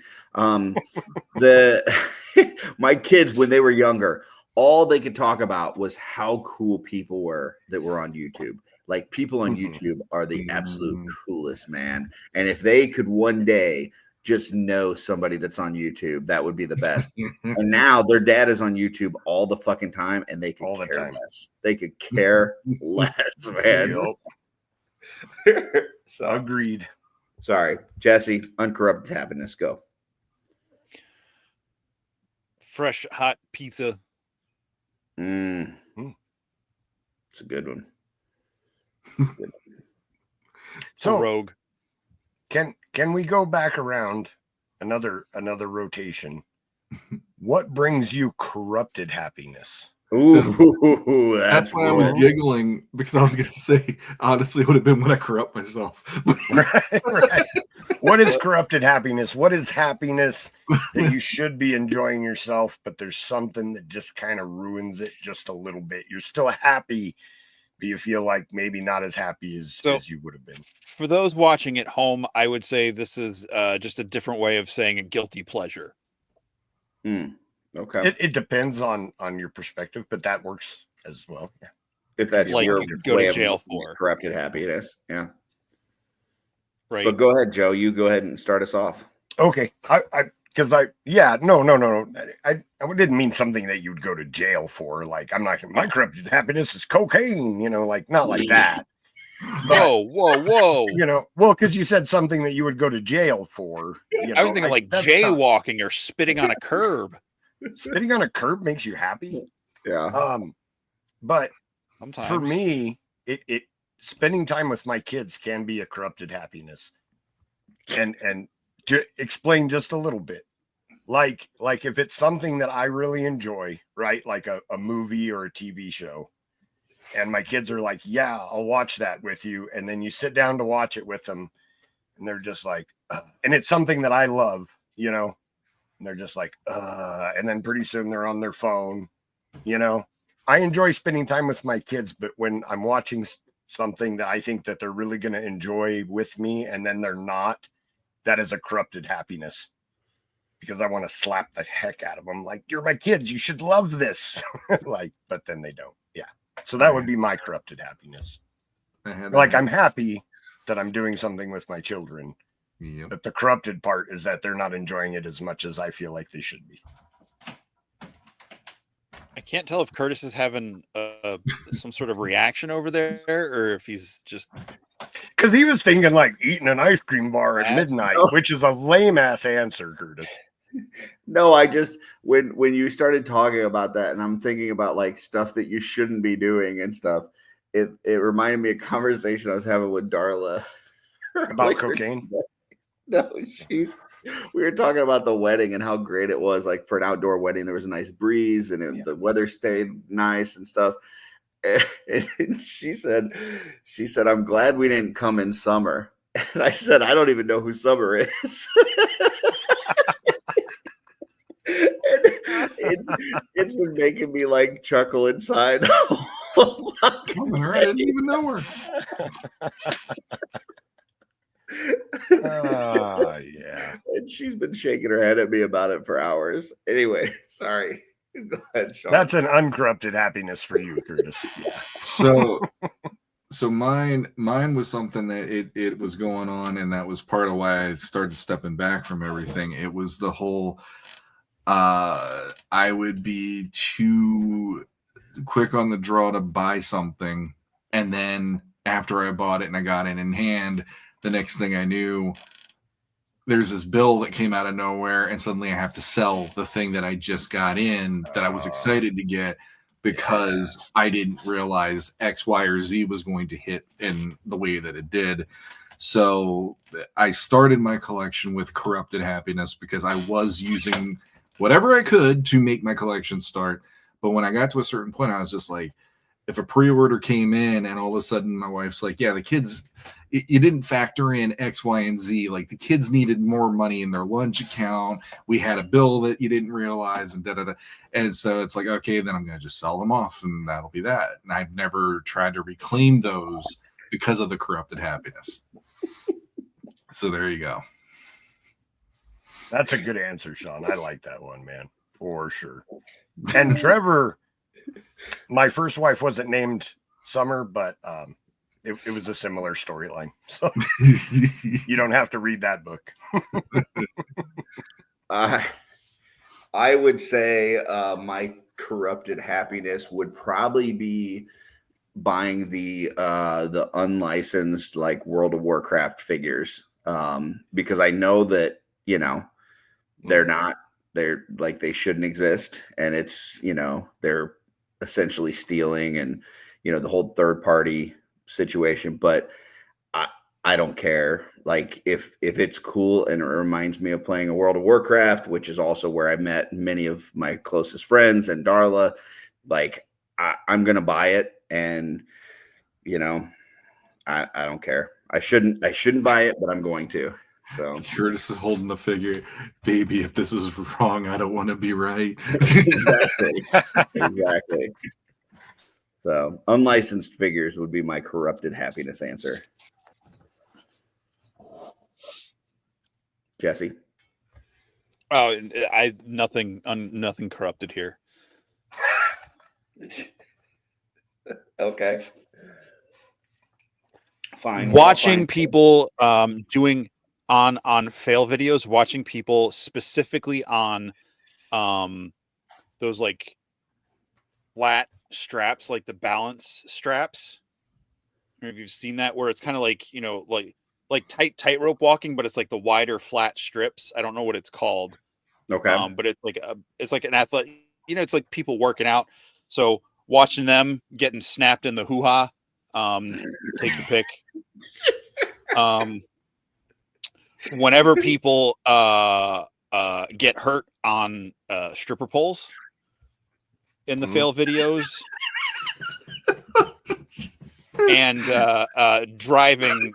S3: My kids, when they were younger, all they could talk about was how cool people were that were on YouTube. Like, people on YouTube are the absolute coolest, man. And if they could one day just know somebody that's on YouTube, that would be the best. And now their dad is on YouTube all the fucking time, and they could care less. They could care less, man.
S5: So, agreed.
S3: Sorry, Jesse. Uncorrupted happiness. Go.
S2: Fresh hot pizza.
S3: It's a good one.
S5: So,
S2: Rogue.
S5: Can we go back around another rotation? What brings you corrupted happiness?
S3: Ooh,
S4: that's why I was giggling, because I was going to say, honestly, it would have been when I corrupt myself.
S5: right. What is corrupted happiness? What is happiness that you should be enjoying yourself, but there's something that just kind of ruins it just a little bit? You're still happy, but you feel like maybe not as happy as you would have been.
S2: For those watching at home, I would say this is just a different way of saying a guilty pleasure.
S3: Okay.
S5: It depends on your perspective, but that works as well. Yeah.
S3: If that's
S2: like
S3: your
S2: you go to jail for
S3: corrupted happiness. Yeah.
S2: Right.
S3: But go ahead, Joe. You go ahead and start us off.
S5: Okay. I didn't mean something that you'd go to jail for. Like, I'm not, my corrupted happiness is cocaine, you know, like, not like that.
S2: Whoa.
S5: You know, well, because you said something that you would go to jail for. You know,
S2: I was thinking like jaywalking or spitting on a curb.
S5: Spitting on a curb makes you happy.
S3: Yeah.
S5: But
S2: sometimes
S5: for me, it spending time with my kids can be a corrupted happiness. And to explain just a little bit, like if it's something that I really enjoy, right? Like a movie or a TV show, and my kids are like, yeah, I'll watch that with you. And then you sit down to watch it with them, and they're just like, and it's something that I love, you know, and they're just like, and then pretty soon they're on their phone, you know. I enjoy spending time with my kids, but when I'm watching something that I think that they're really going to enjoy with me, and then they're not, that is a corrupted happiness. Because I want to slap the heck out of them. Like, you're my kids. You should love this. Like, but then they don't. Yeah. So that would be my corrupted happiness. Like, I'm happy that I'm doing something with my children.
S4: Yep.
S5: But the corrupted part is that they're not enjoying it as much as I feel like they should be.
S2: I can't tell if Curtis is having some sort of reaction over there, or if he's just...
S5: Because he was thinking like eating an ice cream bar at midnight, which is a lame ass answer, Curtis.
S3: No, I just when you started talking about that, and I'm thinking about like stuff that you shouldn't be doing and stuff. It reminded me of a conversation I was having with Darla
S5: About cocaine.
S3: No, we were talking about the wedding and how great it was. Like for an outdoor wedding, there was a nice breeze and the weather stayed nice and stuff. And she said, I'm glad we didn't come in summer. And I said, I don't even know who Summer is. It's been making me like chuckle inside.
S4: I didn't even know her.
S5: Yeah.
S3: And she's been shaking her head at me about it for hours. Anyway, sorry. Go ahead, Sean.
S5: That's an uncorrupted happiness for you, Curtis. Yeah.
S4: So mine was something that it was going on, and that was part of why I started stepping back from everything. It was the whole I would be too quick on the draw to buy something, and then after I bought it and I got it in hand, the next thing I knew, there's this bill that came out of nowhere, and suddenly I have to sell the thing that I just got in that I was excited to get because I didn't realize X, Y, or Z was going to hit in the way that it did. So I started my collection with corrupted happiness because I was using whatever I could to make my collection start. But when I got to a certain point, I was just like, if a pre-order came in and all of a sudden my wife's like, yeah, the kids, you didn't factor in X, Y, and Z. Like the kids needed more money in their lunch account. We had a bill that you didn't realize and da-da-da. And so it's like, okay, then I'm going to just sell them off and that'll be that. And I've never tried to reclaim those because of the corrupted happiness. So there you go.
S5: That's a good answer, Sean. I like that one, man, for sure. And Trevor, my first wife wasn't named Summer, but it was a similar storyline. So you don't have to read that book.
S3: I would say my corrupted happiness would probably be buying the unlicensed like World of Warcraft figures because I know that, you know, they're like they shouldn't exist, and it's, you know, they're essentially stealing and, you know, the whole third party situation. But I don't care. Like if it's cool and it reminds me of playing a World of Warcraft, which is also where I met many of my closest friends and Darla, like I'm gonna buy it, and you know, I don't care. I shouldn't buy it, but I'm going to. So
S4: Curtis is holding the figure, baby. If this is wrong, I don't want to be right.
S3: Exactly. So unlicensed figures would be my corrupted happiness answer. Jesse.
S2: Oh, nothing corrupted here.
S3: Okay. Fine.
S2: Watching people doing on fail videos, watching people specifically on those like flat straps, like the balance straps. I don't know if you've seen that, where it's kind of like, you know, like tightrope walking, but it's like the wider flat strips. I don't know what it's called.
S3: Okay.
S2: But it's like an athlete, you know, it's like people working out. So watching them getting snapped in the hoo-ha, take your pick. Whenever people get hurt on stripper poles in the fail videos, and driving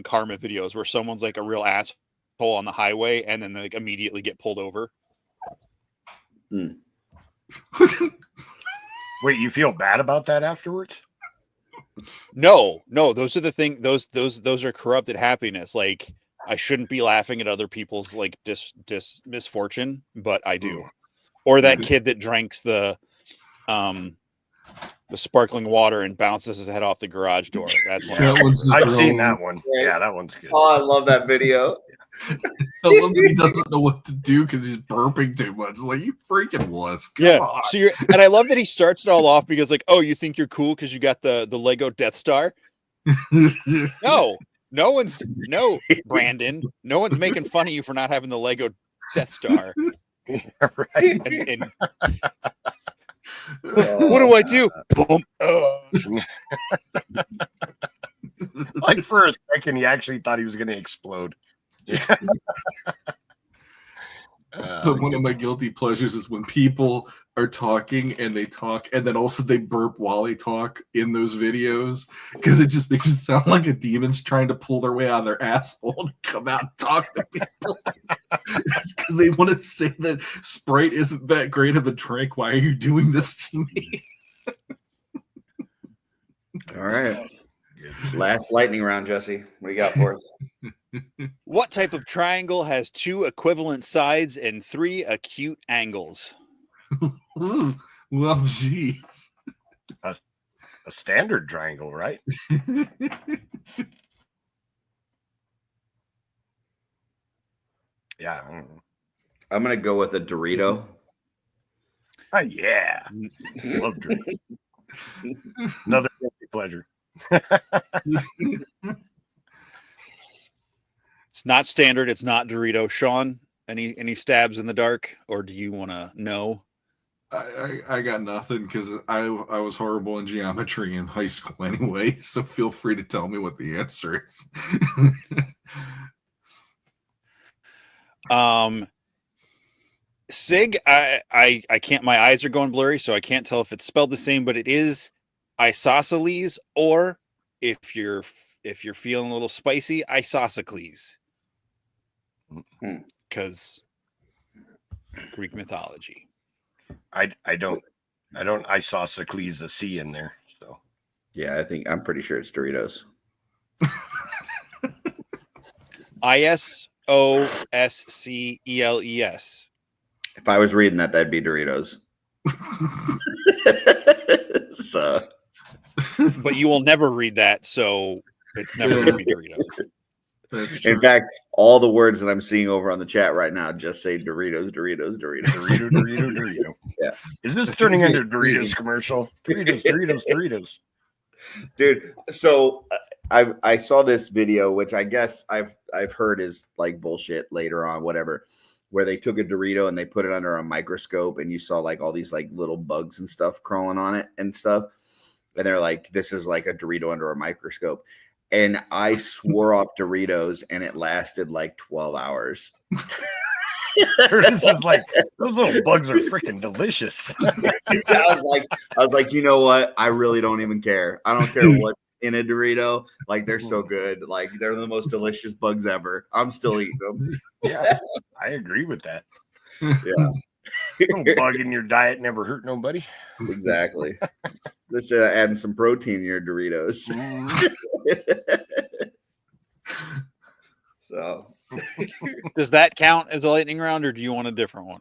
S2: karma videos where someone's like a real asshole on the highway and then they like immediately get pulled over.
S5: Wait, you feel bad about that afterwards?
S2: No, those are the thing. Those are corrupted happiness. Like I shouldn't be laughing at other people's like misfortune, but I do. Or that kid that drinks the sparkling water and bounces his head off the garage door. That's one.
S5: I've seen that one. Yeah, that one's good.
S3: Oh, I love that video.
S4: I love that he doesn't know what to do because he's burping too much. Like, you freaking wuss. Come on.
S2: So and I love that he starts it all off because like, oh, you think you're cool because you got the Lego Death Star? No, Brandon. No one's making fun of you for not having the Lego Death Star.
S5: Right.
S2: And what do I do? Boom.
S5: Like for a second, he actually thought he was going to explode.
S4: But one of my guilty pleasures is when people are talking and they talk and then also they burp while they talk in those videos because it just makes it sound like a demon's trying to pull their way out of their asshole and come out and talk to people. It's because they want to say that Sprite isn't that great of a drink. Why are you doing this to me?
S3: All right. Last lightning round, Jesse. What do you got for us?
S2: What type of triangle has 2 equivalent sides and 3 acute angles?
S4: Well, geez.
S5: A standard triangle, right? Yeah.
S3: I'm going to go with a Dorito.
S5: Oh, yeah. Love Dorito. Another guilty pleasure.
S2: It's not standard. It's not Dorito. Sean, any stabs in the dark, or do you want to know?
S4: I got nothing because I was horrible in geometry in high school anyway. So feel free to tell me what the answer is.
S2: Sig, I can't. My eyes are going blurry, so I can't tell if it's spelled the same. But it is isosceles, or if you're feeling a little spicy, isosceles. Because Greek mythology.
S5: I don't isosceles a C in there. So
S3: Yeah, I'm pretty sure it's Doritos.
S2: ISOSCELES.
S3: If I was reading that, that'd be Doritos. So,
S2: But you will never read that, so it's never going to be Doritos.
S3: in fact, all the words that I'm seeing over on the chat right now just say Doritos, Doritos, Doritos.
S5: Dorito.
S3: Yeah.
S5: Is this turning into a Doritos commercial? Doritos.
S3: Dude, so I saw this video, which I guess I've heard is like bullshit later on, whatever, where they took a Dorito and they put it under a microscope and you saw like all these like little bugs and stuff crawling on it and stuff. And they're like, this is like a Dorito under a microscope. And I swore off Doritos and it lasted like 12 hours.
S5: This is like, those little bugs are freaking delicious.
S3: I was like, you know what? I really don't even care. I don't care what in a Dorito. Like, they're so good. Like, they're the most delicious bugs ever. I'm still eating them.
S5: Yeah, I agree with that.
S3: Yeah.
S5: No bug in your diet never hurt nobody.
S3: Exactly. Let's adding some protein in your Doritos. So,
S2: Does that count as a lightning round, or do you want a different one?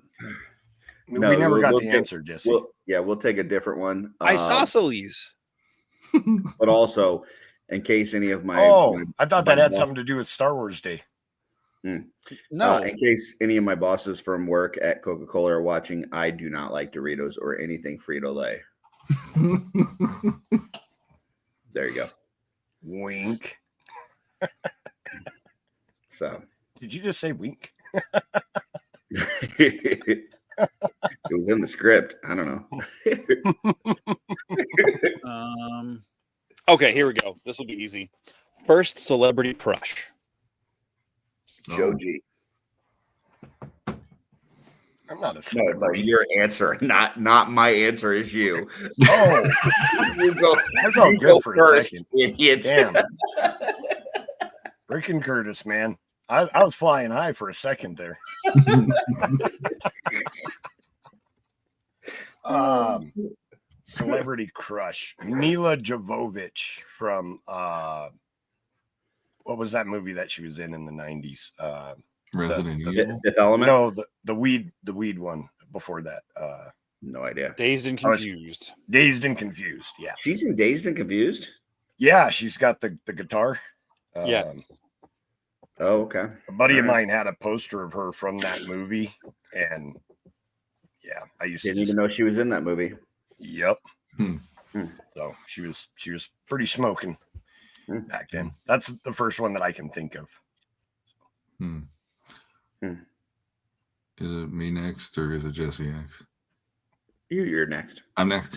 S3: No,
S5: we never got
S3: we'll
S5: the
S3: take-
S5: answer, Jesse.
S3: we'll take a different one.
S2: Isosceles.
S3: But also, in case any of my
S5: I thought that had something to do with Star Wars Day.
S2: No.
S3: in case any of my bosses from work at Coca-Cola are watching, I do not like Doritos or anything Frito-Lay. There you go.
S5: Wink.
S3: So
S5: Did you just say wink?
S3: it was in the script. I don't know.
S2: Okay, here we go. This will be easy. First celebrity crush.
S3: Joe G.
S5: I'm not a
S3: No,
S5: celebrity.
S3: your answer, not my answer is you.
S5: Oh,
S3: You go,
S5: I felt
S3: you
S5: good
S3: go
S5: for a
S3: first,
S5: second.
S3: idiot.
S5: Damn. Rick and Curtis, man. I was flying high for a second there. celebrity crush. Mila Jovovich from what was that movie that she was in the 90s?
S4: Resident Evil.
S3: Fifth Element.
S5: No, the weed one before that.
S3: No idea.
S2: Dazed and Confused.
S5: Dazed and Confused. Yeah.
S3: She's in Dazed and Confused.
S5: Yeah, she's got the guitar.
S2: Yeah.
S3: Oh, okay.
S5: A buddy of mine had a poster of her from that movie, and yeah, I
S3: Didn't even know she was in that movie.
S5: Yep.
S4: Hmm.
S5: So she was pretty smoking back then. That's the first one that I can think of.
S4: Is it me next or is it Jesse next?
S3: You're next.
S4: I'm next.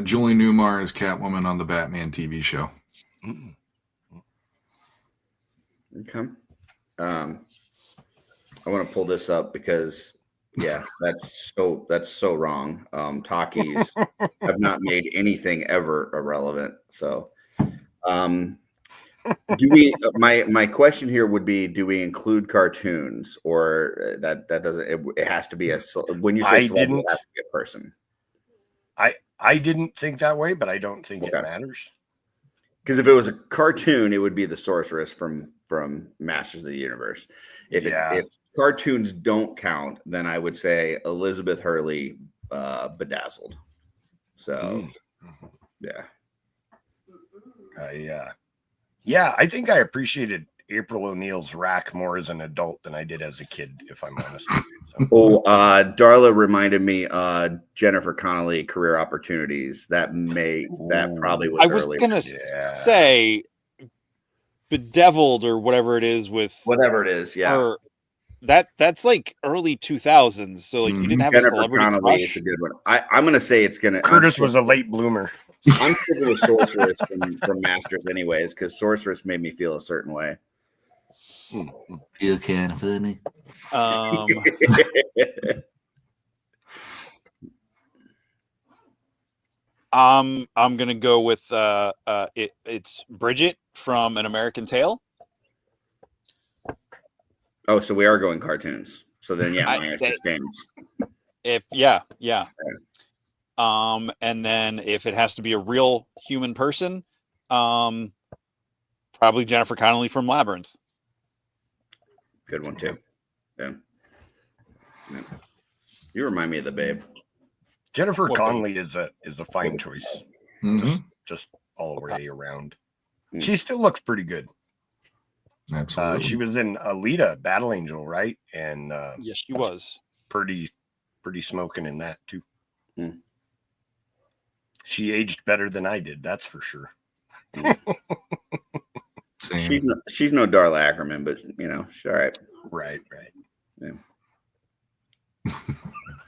S4: Julie Newmar is Catwoman on the Batman TV show.
S3: Okay. I want to pull this up because that's so wrong. Talkies have not made anything ever irrelevant. So do we my question here would be, do we include cartoons, or that doesn't it has to be when you say celebrity, it has to be a person?
S5: I didn't think that way, but I don't think it matters.
S3: Because if it was a cartoon, it would be the sorceress from Masters of the Universe. If cartoons don't count, then I would say Elizabeth Hurley, Bedazzled. So, yeah.
S5: I think I appreciated April O'Neil's rack more as an adult than I did as a kid, if I'm honest. So.
S3: Darla reminded me Jennifer Connelly career opportunities. That probably was.
S2: I was gonna say Bedeviled or whatever it is with
S3: whatever it is. Yeah,
S2: her, that's like early 2000s. So like you didn't have
S3: Jennifer
S2: a celebrity
S3: Connelly
S2: crush.
S3: is a good one. I'm gonna say it's gonna.
S5: Curtis was a late bloomer.
S3: I'm sticking with Sorceress from Masters, anyways, because Sorceress made me feel a certain way.
S4: Feel kind of funny.
S2: I'm gonna go with it's Bridget from An American Tail.
S3: Oh, so we are going cartoons. So then, my answer stands.
S2: And then if it has to be a real human person, probably Jennifer Connelly from Labyrinth.
S3: Good one too. Yeah. You remind me of the Babe.
S5: Jennifer Connelly is a fine choice. Just all the way around. She still looks pretty good.
S4: Absolutely.
S5: She was in Alita, Battle Angel, right? And
S2: yes, she was
S5: pretty smoking in that too. She aged better than I did, that's for sure.
S3: She's no Darla Akerman, but she's all right.
S5: Right.
S3: Yeah.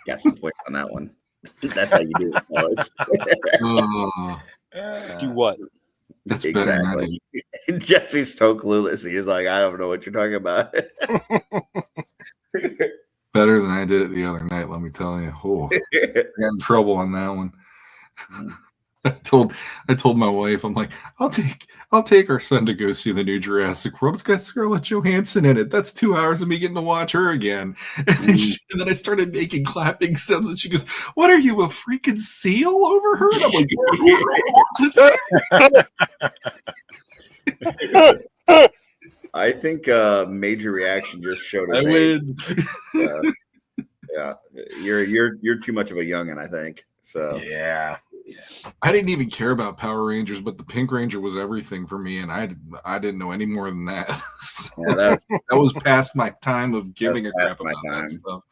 S3: Got some points on that one. That's how you do it, fellas.
S2: Do what?
S4: That's
S3: exactly. Jesse's so clueless. He's like, I don't know what you're talking about.
S4: Better than I did it the other night, let me tell you. I got in trouble on that one. I told my wife, I'm like, I'll take our son to go see the new Jurassic World. It's got Scarlett Johansson in it. That's 2 hours of me getting to watch her again. And then I started making clapping sounds, and she goes, "What are you, a freaking seal over her?" And I'm like,
S3: I think Major Reaction just showed us.
S4: I win.
S3: Yeah, you're too much of a youngin', I think. So
S5: yeah.
S4: I didn't even care about Power Rangers, but the Pink Ranger was everything for me, and I didn't know any more than that. So that was past my time of giving a crap about that stuff.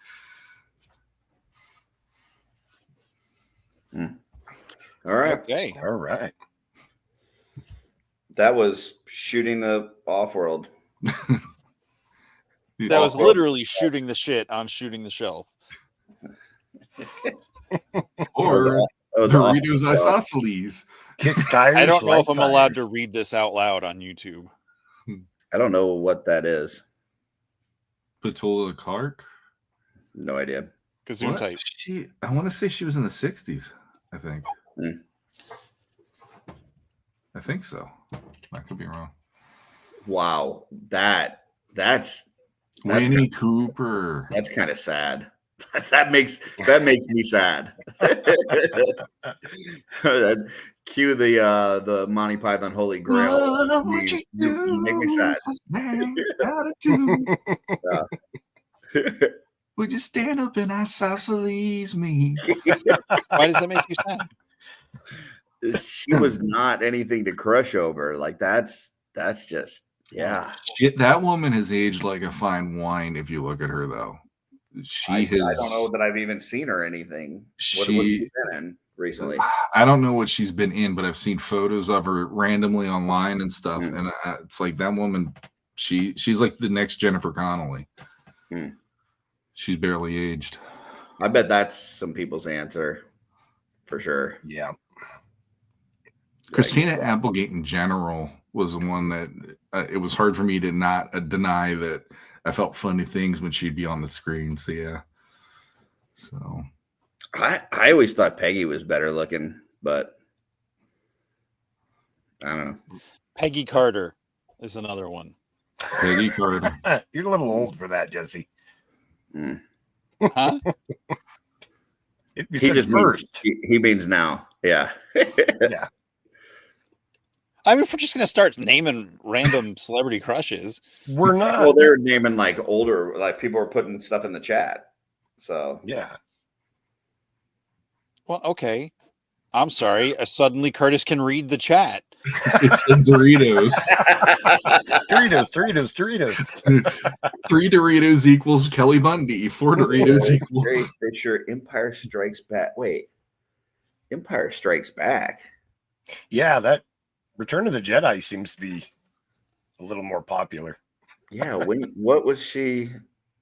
S3: All right.
S2: Okay.
S5: All right.
S3: That was shooting the Offworld.
S2: That was literally shooting the shit on Shooting the Shelve.
S4: Or Doritos Isosceles.
S5: Kick tires.
S2: I don't know
S5: like
S2: if I'm allowed to read this out loud on YouTube.
S3: I don't know what that is.
S4: Petula Clark?
S3: No idea.
S2: Gazoon type.
S4: I want to say she was in the 60s, I think. I think so. I could be wrong.
S3: Wow. That's
S4: Winnie Cooper.
S3: That's kind of sad. That makes me sad. Cue the Monty Python Holy Grail. You make me sad.
S4: Would you stand up and isosceles me?
S2: Why does that make you sad?
S3: She was not anything to crush over. Like that's just
S4: That woman has aged like a fine wine. If you look at her, though,
S3: I don't know that I've even seen her anything. What has she been in recently?
S4: I don't know what she's been in, but I've seen photos of her randomly online and stuff, and it's like that woman. She's like the next Jennifer Connelly. She's barely aged.
S3: I bet that's some people's answer for sure.
S5: Yeah.
S4: Christina Applegate in general was the one that it was hard for me to not deny that I felt funny things when she'd be on the screen. So yeah. So
S3: I always thought Peggy was better looking, but I don't know.
S2: Peggy Carter is another one.
S4: Peggy Carter.
S5: You're a little old for that, Jesse.
S2: Huh?
S3: He just first. He means now. Yeah.
S5: Yeah.
S2: I mean, if we're just going to start naming random celebrity crushes,
S5: we're not.
S3: Well, they're naming like older, like people are putting stuff in the chat. So
S5: yeah.
S2: Well, okay. I'm sorry. Suddenly Curtis can read the chat.
S4: It's the Doritos.
S5: Doritos.
S4: 3 Doritos equals Kelly Bundy. 4 Doritos equals.
S3: Very sure Empire Strikes Back. Wait. Empire Strikes Back.
S5: Yeah, that Return of the Jedi seems to be a little more popular.
S3: Yeah, what was she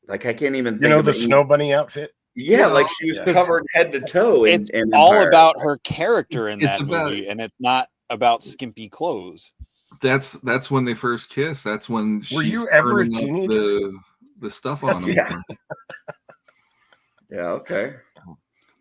S3: like? I can't even think
S5: the Snow Bunny outfit.
S3: Yeah, like she was covered head to toe.
S2: It's all about her character in that movie, and it's not about skimpy clothes.
S4: That's when they first kissed. That's when
S5: were you ever a teenager?
S4: The stuff on them.
S3: Yeah. Okay.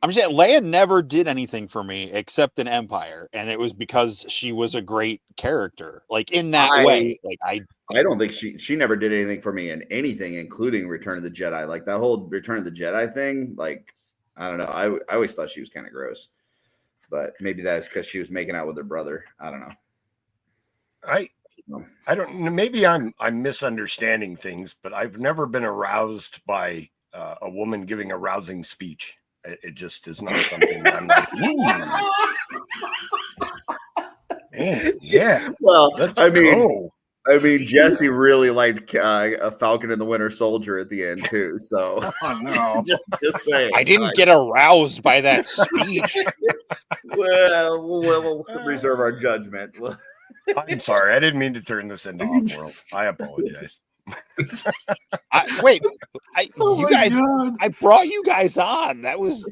S2: I'm just saying, Leia never did anything for me except in Empire, and it was because she was a great character, like in that way. Like I
S3: don't think she never did anything for me in anything, including Return of the Jedi. Like that whole Return of the Jedi thing. Like I don't know. I always thought she was kind of gross, but maybe that's because she was making out with her brother. I don't know.
S5: I don't know. Maybe I'm misunderstanding things, but I've never been aroused by a woman giving a rousing speech. It just is not something that I'm like, man, yeah.
S3: Well, I mean, Jesse really liked a Falcon and the Winter Soldier at the end too. So
S5: no,
S3: just saying.
S2: I didn't get aroused by that speech.
S3: We'll reserve our judgment.
S5: I'm sorry, I didn't mean to turn this into OffWorld. I apologize.
S2: Wait, I brought you guys on. That was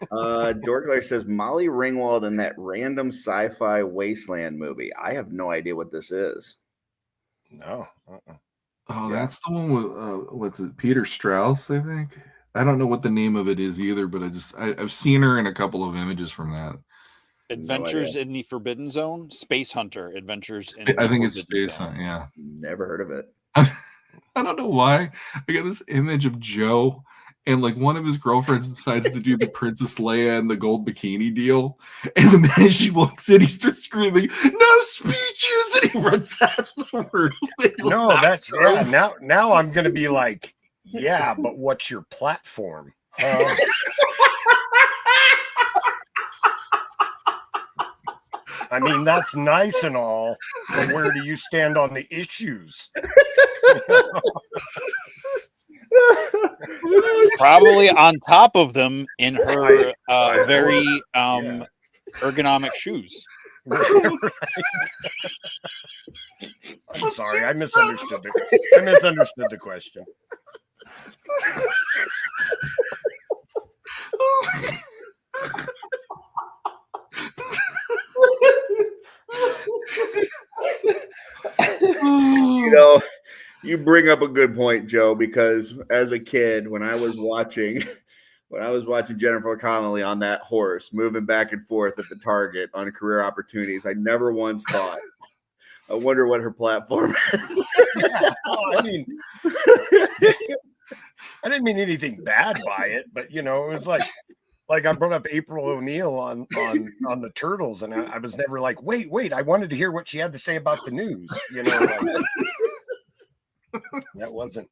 S3: Dorkler says Molly Ringwald in that random sci-fi wasteland movie. I have no idea what this is.
S5: No.
S4: Oh, that's the one with what's it? Peter Strauss, I think. I don't know what the name of it is either, but I've seen her in a couple of images from that.
S2: Adventures in the Forbidden Zone, Space Hunter Adventures in
S4: I think it's Space Hunter, yeah.
S3: Never heard of it.
S4: I don't know why. I got this image of Joe, and like one of his girlfriends decides to do the Princess Leia and the gold bikini deal. And the minute she walks in, he starts screaming, "No speeches!" And he runs out of the room.
S5: No, that's now I'm gonna be like, yeah, but what's your platform? I mean, that's nice and all, but where do you stand on the issues?
S2: Probably on top of them in her very ergonomic shoes.
S5: I'm sorry, I misunderstood the question.
S3: You bring up a good point, Joe, because as a kid, when I was watching Jennifer Connelly on that horse moving back and forth at the Target on career opportunities, I never once thought, I wonder what her platform is.
S5: I didn't mean anything bad by it, but it was like I brought up April O'Neil on the Turtles, and I was never like, wait, I wanted to hear what she had to say about the news. That wasn't,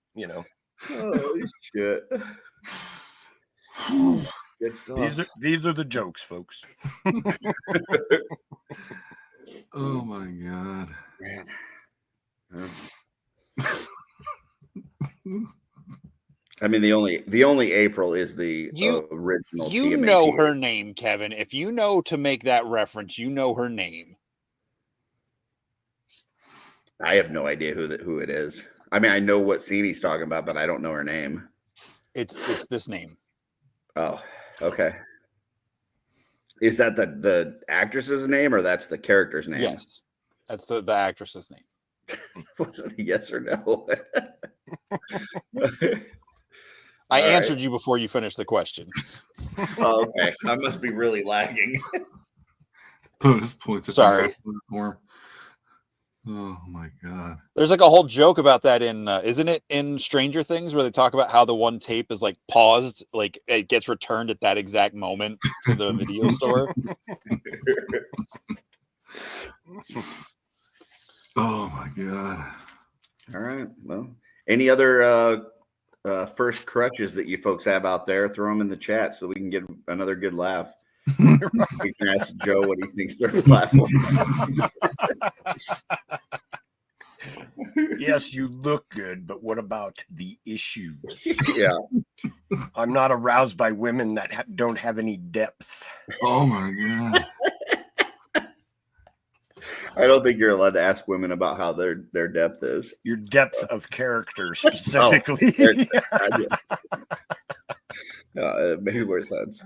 S3: Oh shit. Good stuff.
S5: These are the jokes, folks.
S4: Oh my god.
S3: Man. I mean, the only April is the original.
S2: You
S3: TMNT.
S2: know her name, Kevin. If you know to make that reference, you know her name.
S3: I have no idea who it is. I mean, I know what scene he's talking about, but I don't know her name.
S2: It's this name.
S3: Oh, okay. Is that the actress's name or that's the character's name?
S2: Yes, that's the actress's name.
S3: Was it a yes or no?
S2: I
S3: All
S2: answered
S3: right.
S2: you before you finished the question.
S3: Oh, okay. I must be really lagging.
S4: Post points.
S2: Sorry.
S4: Oh my god.
S2: There's like a whole joke about that in isn't it in Stranger Things where they talk about how the one tape is like paused, like it gets returned at that exact moment to the video store.
S4: Oh my god.
S3: All right. Well, any other first crutches that you folks have out there? Throw them in the chat so we can get another good laugh. We can ask Joe what he thinks their platform.
S5: Yes, you look good, but what about the issues?
S3: Yeah.
S5: I'm not aroused by women that don't have any depth.
S4: Oh my god.
S3: I don't think you're allowed to ask women about how their depth is.
S5: Your depth of character specifically.
S3: It maybe more sense.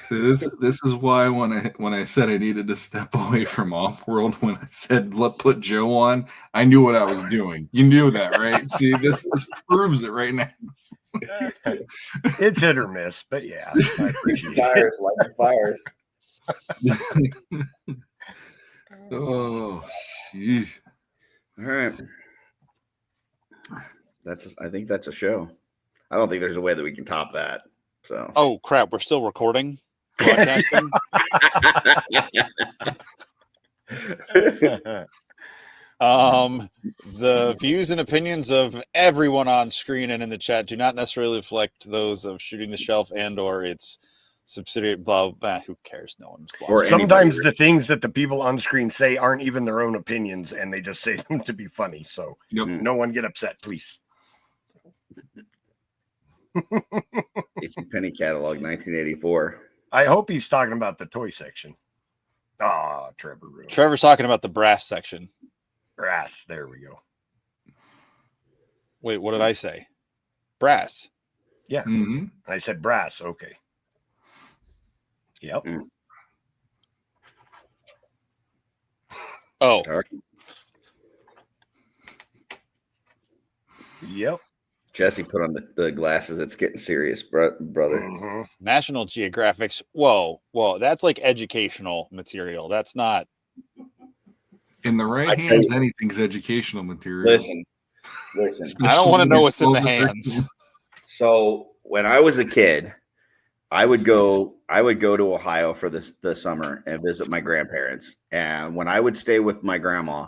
S4: See, this is why when I said I needed to step away from OffWorld, when I said put Joe on, I knew what I was doing. You knew that, right? See, this proves it right now.
S5: It's hit or miss, but yeah, I appreciate it.
S3: Fires, like fires.
S4: Oh, sheesh.
S3: All right. I think that's a show. I don't think there's a way that we can top that. So.
S2: Oh crap, we're still recording? Broadcasting? The views and opinions of everyone on screen and in the chat do not necessarily reflect those of Shooting the Shelf and or its subsidiary blah. Who cares? No one's
S3: Or
S2: watching.
S5: Sometimes the things that the people on screen say aren't even their own opinions, and they just say them to be funny. So no one get upset, please.
S3: AC Penny catalog, 1984.
S5: I hope he's talking about the toy section. Ah, Trevor. Really.
S2: Trevor's talking about the brass section.
S5: Brass. There we go.
S2: Wait, what did I say? Brass.
S5: Yeah.
S4: Mm-hmm.
S5: I said brass. Okay. Yep.
S2: Oh.
S5: Yep.
S3: Jesse put on the glasses. It's getting serious, brother.
S5: Mm-hmm.
S2: National Geographic's. Whoa, that's like educational material. That's not.
S4: In the right hands, anything's educational material.
S3: Listen.
S2: I don't want to know what's in the hands.
S3: So when I was a kid, I would go to Ohio for the summer and visit my grandparents. And when I would stay with my grandma,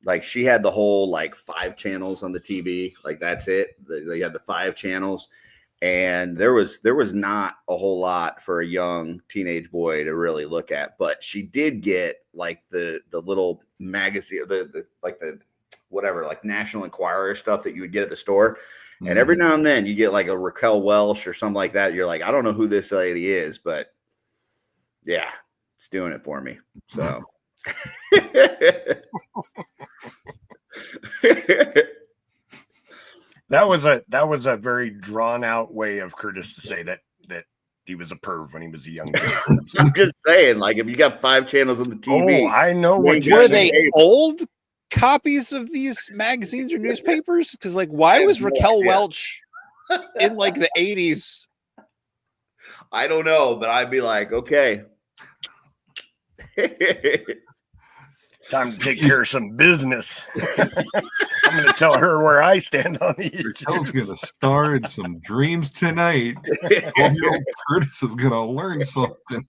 S3: like she had the whole like 5 channels on the TV. Like that's it. They had the 5 channels. And there was not a whole lot for a young teenage boy to really look at, but she did get like the little magazine, the whatever, like National Enquirer stuff that you would get at the store. Mm-hmm. And every now and then you get like a Raquel Welch or something like that. You're like, I don't know who this lady is, but yeah, it's doing it for me. So
S5: that was a very drawn out way of Curtis to say that he was a perv when he was a young kid.
S3: I'm just saying, like, if you got 5 channels on the TV,
S5: oh, I know what
S2: were they old copies of these magazines or newspapers? Because like, why was Raquel Welch in like the 80s?
S3: I don't know, but I'd be like, okay.
S5: Time to take care of some business. I'm going to tell her where I stand on the issue.
S4: Raquel's gonna star in some dreams tonight. 12-year-old Curtis is gonna learn something.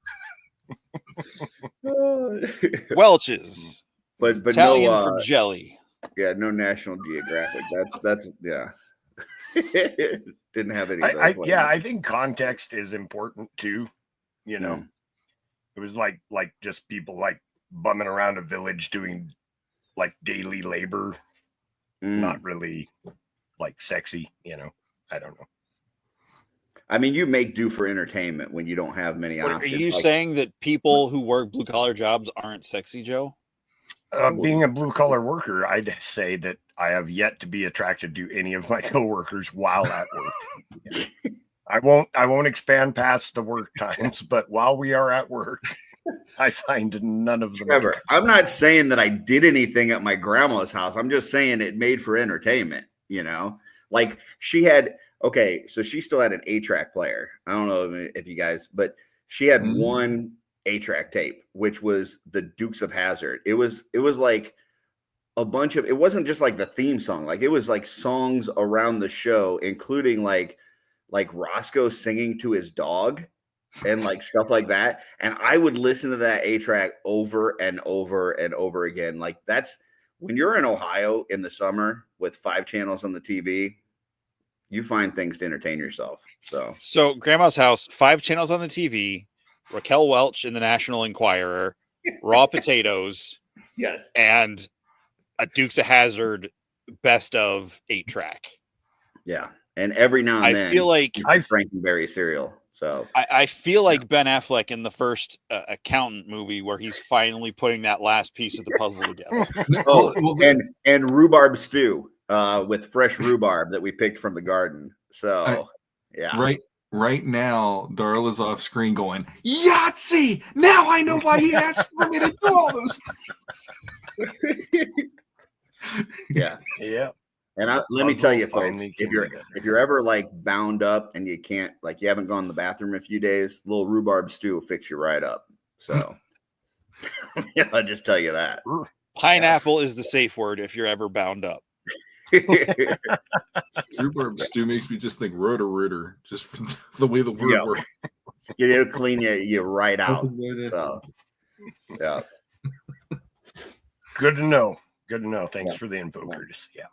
S2: Welch's.
S3: but
S2: Italian
S3: no,
S2: for jelly.
S3: yeah, no National Geographic. That's yeah. Didn't have any. Of those
S5: I think context is important too. You know, it was like just people like bumming around a village doing like daily labor, not really like sexy. You know, I don't know.
S3: I mean, you make do for entertainment when you don't have many
S2: Are
S3: options.
S2: you saying that people who work blue collar jobs aren't sexy, Joe?
S5: Being a blue collar worker, I'd say that I have yet to be attracted to any of my coworkers while at work. I won't expand past the work times, but while we are at work, I find none of them.
S3: Trevor, I'm not saying that I did anything at my grandma's house. I'm just saying it made for entertainment, you know? Like she had, okay, so she still had an 8-track player. I don't know if you guys, but she had one 8-track tape, which was the Dukes of Hazzard. It was like a bunch of, it wasn't just like the theme song. Like it was like songs around the show, including like Roscoe singing to his dog and like stuff like that. And I would listen to that 8-track over and over and over again. Like that's when you're in Ohio in the summer with 5 channels on the TV, you find things to entertain yourself. So
S2: grandma's house, 5 channels on the TV, Raquel Welch in the National Enquirer, raw potatoes,
S3: yes,
S2: and a Dukes of Hazzard best of 8-track.
S3: Yeah. And every now and then
S2: I feel like
S3: Frankenberry cereal. So
S2: I feel like Ben Affleck in the first Accountant movie where he's finally putting that last piece of the puzzle together.
S3: And rhubarb stew with fresh rhubarb that we picked from the garden. So yeah.
S4: Right now, Darla's off screen going, Yahtzee! Now I know why he asked for me to do all those things.
S3: Yeah.
S5: Yeah.
S3: And let me tell you, folks, if you're ever like bound up and you can't, like you haven't gone to the bathroom in a few days, little rhubarb stew will fix you right up. So yeah, I'll just tell you that.
S2: Pineapple is the safe word if you're ever bound up.
S4: Rhubarb stew makes me just think rotor, just from the way the word works.
S3: It'll clean you right out. So, yeah.
S5: Good to know. Thanks for the info, Curtis. Yeah.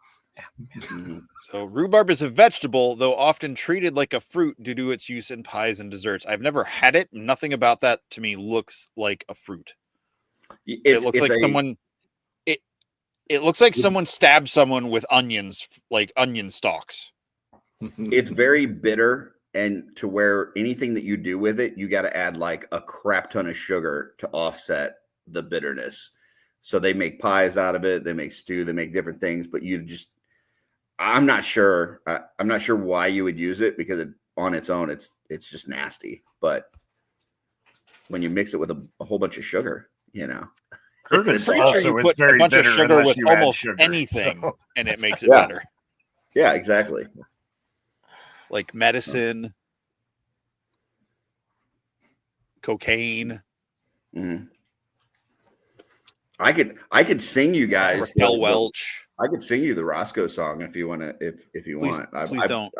S2: So rhubarb is a vegetable, though often treated like a fruit due to its use in pies and desserts. I've never had it. Nothing about that to me looks like a fruit. It looks like someone. It looks like someone stabbed someone with onions, like onion stalks.
S3: It's very bitter, and to where anything that you do with it, you got to add like a crap ton of sugar to offset the bitterness. So they make pies out of it. They make stew. They make different things, but I'm not sure. I'm not sure why you would use it because on its own, it's just nasty. But when you mix it with a whole bunch of sugar, you know.
S5: Curtis
S2: I'm pretty sure you put a bunch of sugar with almost anything, and it makes it better.
S3: Yeah, exactly.
S2: Like medicine, cocaine.
S3: Mm-hmm. I could sing you guys
S2: Raquel Welch.
S3: I could sing you the Roscoe song if you want to. If you want,
S2: please don't.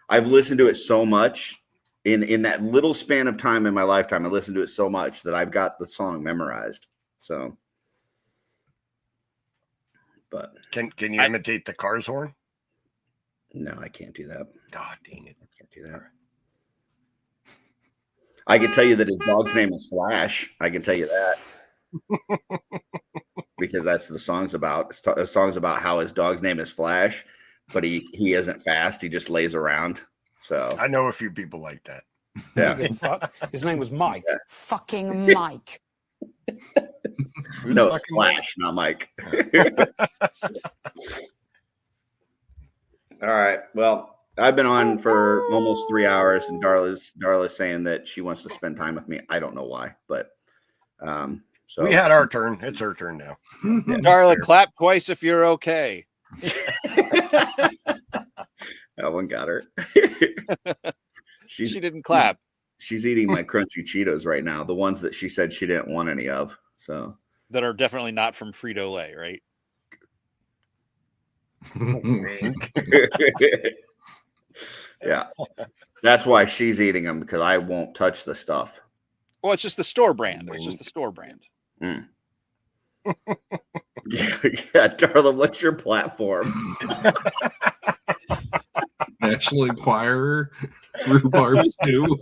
S3: I've listened to it so much in that little span of time in my lifetime. I listened to it so much that I've got the song memorized. So. But
S5: can you imitate the car's horn?
S3: No, I can't do that.
S5: God dang it.
S3: I can't do that. I can tell you that his dog's name is Flash. I can tell you that. Because that's the song's about. The song's about how his dog's name is Flash, but he isn't fast. He just lays around. So
S5: I know a few people like that.
S3: Yeah.
S7: His name was Mike.
S3: Yeah.
S7: Fucking Mike.
S3: No, it's Flash, not Mike. All right. Well, I've been on for almost 3 hours, and Darla's saying that she wants to spend time with me. I don't know why, but so
S5: we had our turn. It's her turn now.
S2: Yeah. Darla, clap twice if you're okay.
S3: That one got her.
S2: She didn't clap.
S3: She's eating my crunchy Cheetos right now, the ones that she said she didn't want any of. So
S2: that are definitely not from Frito-Lay, right?
S5: Wink.
S3: Yeah. That's why she's eating them, because I won't touch the stuff.
S2: Well, it's just the store brand. It's just the store brand.
S3: Mm. Yeah, Darla, what's your platform?
S4: National Enquirer, rhubarb stew.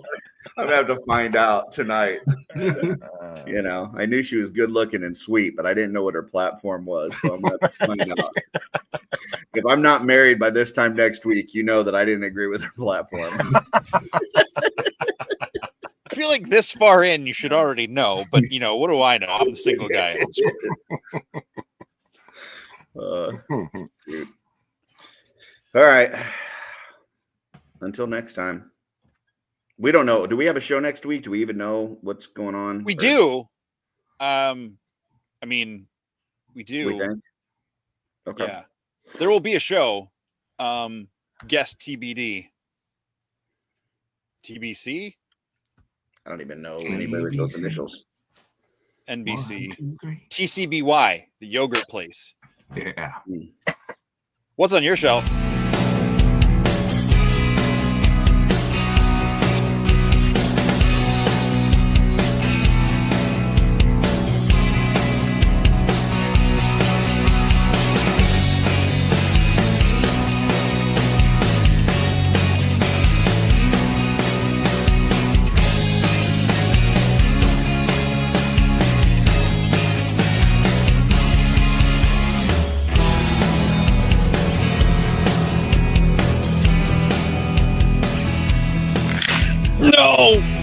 S3: I'm gonna have to find out tonight. You know, I knew she was good looking and sweet, but I didn't know what her platform was, so I'm gonna have to find out. If I'm not married by this time next week, you know that I didn't agree with her platform.
S2: I feel like this far in, you should already know, but you know, what do I know? I'm the single guy.
S3: Dude. All right. Until next time. We don't know. Do we have a show next week? Do we even know what's going on?
S2: We do. I mean, we do.
S3: We think? Okay.
S2: Yeah. There will be a show. Guest TBD. TBC?
S3: I don't even know anybody with those initials.
S2: NBC.
S4: 1, 2, 3.
S2: TCBY, the yogurt place.
S4: Yeah.
S2: What's on your shelf? No!